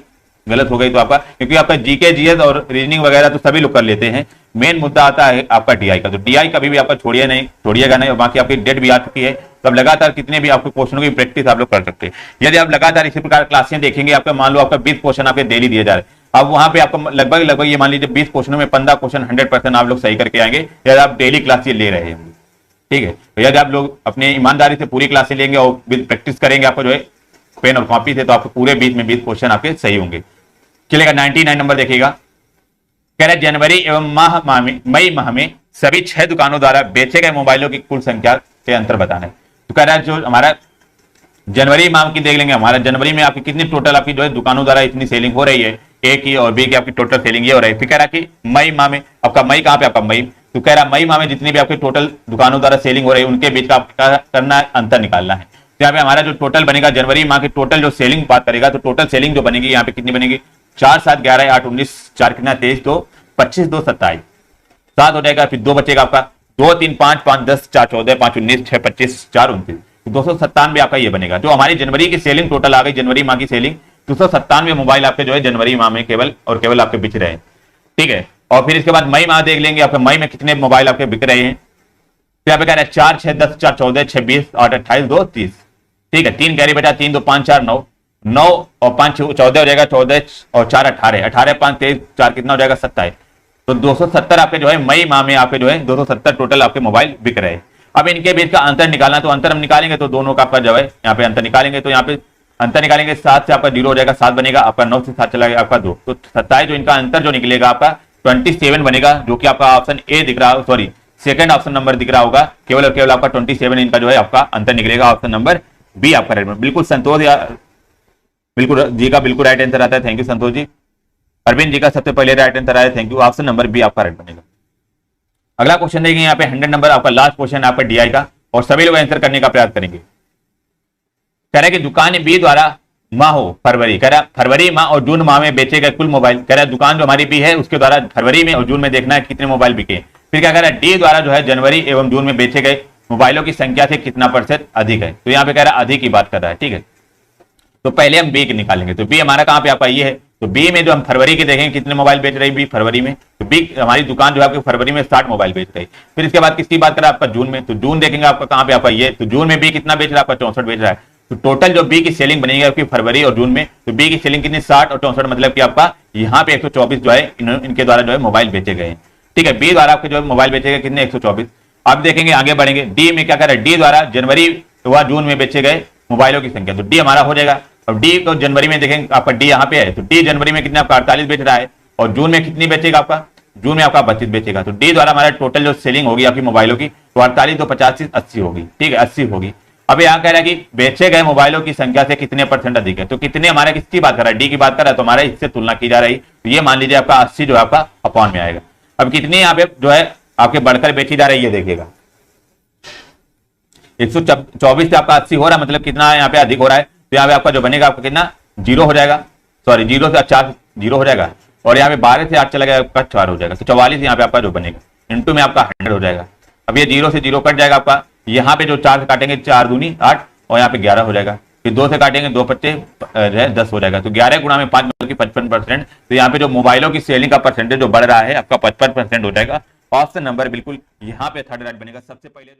गलत हो गई तो आपका, क्योंकि आपका जीके जीएस और रीजनिंग वगैरह तो सभी लोग कर लेते हैं, मेन मुद्दा आता है आपका डीआई का। तो डीआई कभी भी आपका छोड़िएगा नहीं, और बाकी आपकी डेट भी आ चुकी है, तो अब लगातार कितने भी आपके क्वेश्चनों की प्रैक्टिस आप लोग कर सकते हैं। यदि आप लगातार इसी प्रकार क्लासें देखेंगे, आपका मान लो आपका 20 क्वेश्चन आपके डेली दिए जा रहे हैं, अब वहां पे आपको लगभग ये मान लीजिए 20 क्वेश्चनों में 15 क्वेश्चन 100% आप लोग सही करके आएंगे, यदि आप डेली क्लासें ले रहे हैं। ठीक है, तो यदि आप लोग अपने ईमानदारी से पूरी क्लासें लेंगे और प्रैक्टिस करेंगे आपको जो है पेन और कॉपी से, तो आपको पूरे 20 में 20 क्वेश्चन आपके सही होंगे। चलेगा 99 नंबर देखिएगा। कह रहा है जनवरी एवं मई माह में सभी 6 दुकानों द्वारा बेचे गए मोबाइलों की कुल संख्या से अंतर बताना है। तो कह रहा है जो हमारा जनवरी माह की देख लेंगे, हमारा जनवरी में आपकी कितनी टोटल आपकी जो है दुकानों द्वारा इतनी सेलिंग हो रही है, ए की और बी की आपकी टोटल सेलिंग ये हो रही है। फिर कह रहा है कि मई माह में आपका मई कहाँ पे आपका मई, तो कह रहा है मई माह में जितनी भी आपकी टोटल दुकानों द्वारा सेलिंग हो रही है उनके बीच का आपका करना है, अंतर निकालना है। तो यहाँ पे हमारा जो टोटल बनेगा जनवरी माह की टोटल जो सेलिंग बात करेगा, तो टोटल सेलिंग जो बनेगी यहाँ पे कितनी बनेगी 4 7 11 8 19 4 कितना 23 2 25 2 27 7 हो जाएगा। फिर 2 बचेगा आपका 2 3 5 5 10 4 14 5 19 6 25 4 29, 297 आपका ये बनेगा। जो हमारी जनवरी की सेलिंग टोटल आ गई, जनवरी माह की सेलिंग 297 मोबाइल आपके जो है जनवरी माह में केवल और केवल आपके बिक रहे हैं। ठीक है, और फिर इसके बाद मई माह देख लेंगे, आपके मई में कितने मोबाइल आपके बिक रहे हैं। तो यहाँ पे कह रहा है 4 6 10 4 14 6 20 8 28 2 30। ठीक है, 3 कैरी बेटा 3 2 5 4 9 9 और 5 14 हो जाएगा, 14 और 4 18 18 5 23 4 कितना हो जाएगा 27। तो 270 आपके जो है मई माह में आपके जो है 270 टोटल आपके मोबाइल बिक रहे हैं। अब इनके बीच का अंतर निकालना, तो अंतर हम निकालेंगे तो दोनों का आपका जो है यहाँ पे अंतर निकालेंगे, तो यहाँ पे अंतर निकालेंगे 7 से आपका 0 हो जाएगा, 7 बनेगा आपका, 9 से 7 चला गया आपका 2, तो 27 जो इनका अंतर जो निकलेगा आपका 27 बनेगा, जो कि आपका ऑप्शन ए दिख रहा है, सॉरी सेकंड ऑप्शन नंबर दिख रहा होगा, केवल और केवल आपका 27 इनका जो है आपका अंतर निकलेगा, ऑप्शन नंबर बी आपका राइट। बिल्कुल संतोष बिल्कुल जी का बिल्कुल राइट आंसर आता है, थैंक यू संतोष जी। अरविंद जी का सबसे पहले राइट आंसर आया, thank you, option number B आपका राइट बनेगा। अगला क्वेश्चन देखेंगे यहाँ पे 100 नंबर आपका लास्ट क्वेश्चन आपका डीआई का, और सभी लोग आंसर करने का प्रयास करेंगे। कह रहा है कि दुकान बी द्वारा माह हो फरवरी, कह रहा फरवरी माह और जून माह में बेचे गए कुल मोबाइल, कह रहा है दुकान जो हमारी बी है उसके द्वारा फरवरी में और जून में देखना है कितने मोबाइल बिके। फिर क्या कह रहा है डी द्वारा जो है जनवरी एवं जून में बेचे गए मोबाइलों की संख्या से कितना % अधिक है, तो यहाँ पे कह रहा है अधिक की बात कर रहा है, ठीक है। तो पहले हम बी निकालेंगे, तो बी हमारा कहाँ पे आपका ये है, तो बी में जो हम फरवरी के देखेंगे कितने मोबाइल बेच रही बी फरवरी में, तो बी हमारी दुकान जो है आपकी फरवरी में 60 मोबाइल बेच रही। फिर इसके बाद किसकी बात कर रहा है आपका जून में, तो जून देखेंगे आपका कहाँ पे आपका ये, तो जून में बी कितना बेच रहा है आपका 64 बेच रहा है। तो टोटल जो बी की सेलिंग बनेगी आपकी फरवरी और जून में, तो बी की सेलिंग कितनी 60 और 64, मतलब कि आपका यहाँ पे 124 जो है इनके द्वारा जो है मोबाइल बेचे गए, ठीक है। बी द्वारा आपके जो मोबाइल बेचे गए कितने 124। अब देखेंगे आगे बढ़ेंगे, डी में क्या कर रहा है, डी द्वारा जनवरी व जून में बेचे गए मोबाइलों की संख्या, तो डी हमारा हो जाएगा। अब डी को जनवरी में देखेंगे आपका डी यहाँ पे है, तो डी जनवरी में कितने आपका 48 बेच रहा है, और जून में कितनी बेचेगा आपका, जून में आपका 32 बेचेगा। तो डी द्वारा हमारा टोटल जो सेलिंग होगी आपकी मोबाइलों की, तो 48 तो 50 80 होगी, ठीक है 80 होगी। अब यहाँ कह रहा है कि बेचे गए मोबाइलों की संख्या से कितने % अधिक है, तो कितने हमारे किसकी बात कर रहा है, डी की बात कर रहा है, तो हमारे इससे तुलना की जा रही, तो ये मान लीजिए आपका 80 जो है आपका अपॉन में आएगा। अब कितनी यहाँ पे जो है आपके बढ़कर बेची जा रही है, ये देखिएगा 124 से आपका 80 हो रहा है, मतलब कितना यहाँ पे अधिक हो रहा है, तो यहाँ पे आपका जो बनेगा आपका कितना 0 हो जाएगा, सॉरी 0 से 4 0 हो जाएगा, और यहाँ पे 12 से 8 चला गया आपका 4 हो जाएगा, तो 44 यहाँ पे आपका जो बनेगा, इंटू में आपका 100 हो जाएगा। अब ये 0 से 0 कट जाएगा आपका, यहाँ पे जो 4 से काटेंगे 4 दूनी 8, और यहाँ पे 11 हो जाएगा, फिर 2 से काटेंगे 2 पच्चे 10 हो जाएगा, तो 11 गुणा में 5 मतलब कि 55%। तो यहाँ पे जो मोबाइलों की सेलिंग का परसेंटेज जो बढ़ रहा है आपका 55% हो जाएगा। ऑप्शन नंबर बिल्कुल यहाँ पे थर्ड राइट बनेगा। सबसे पहले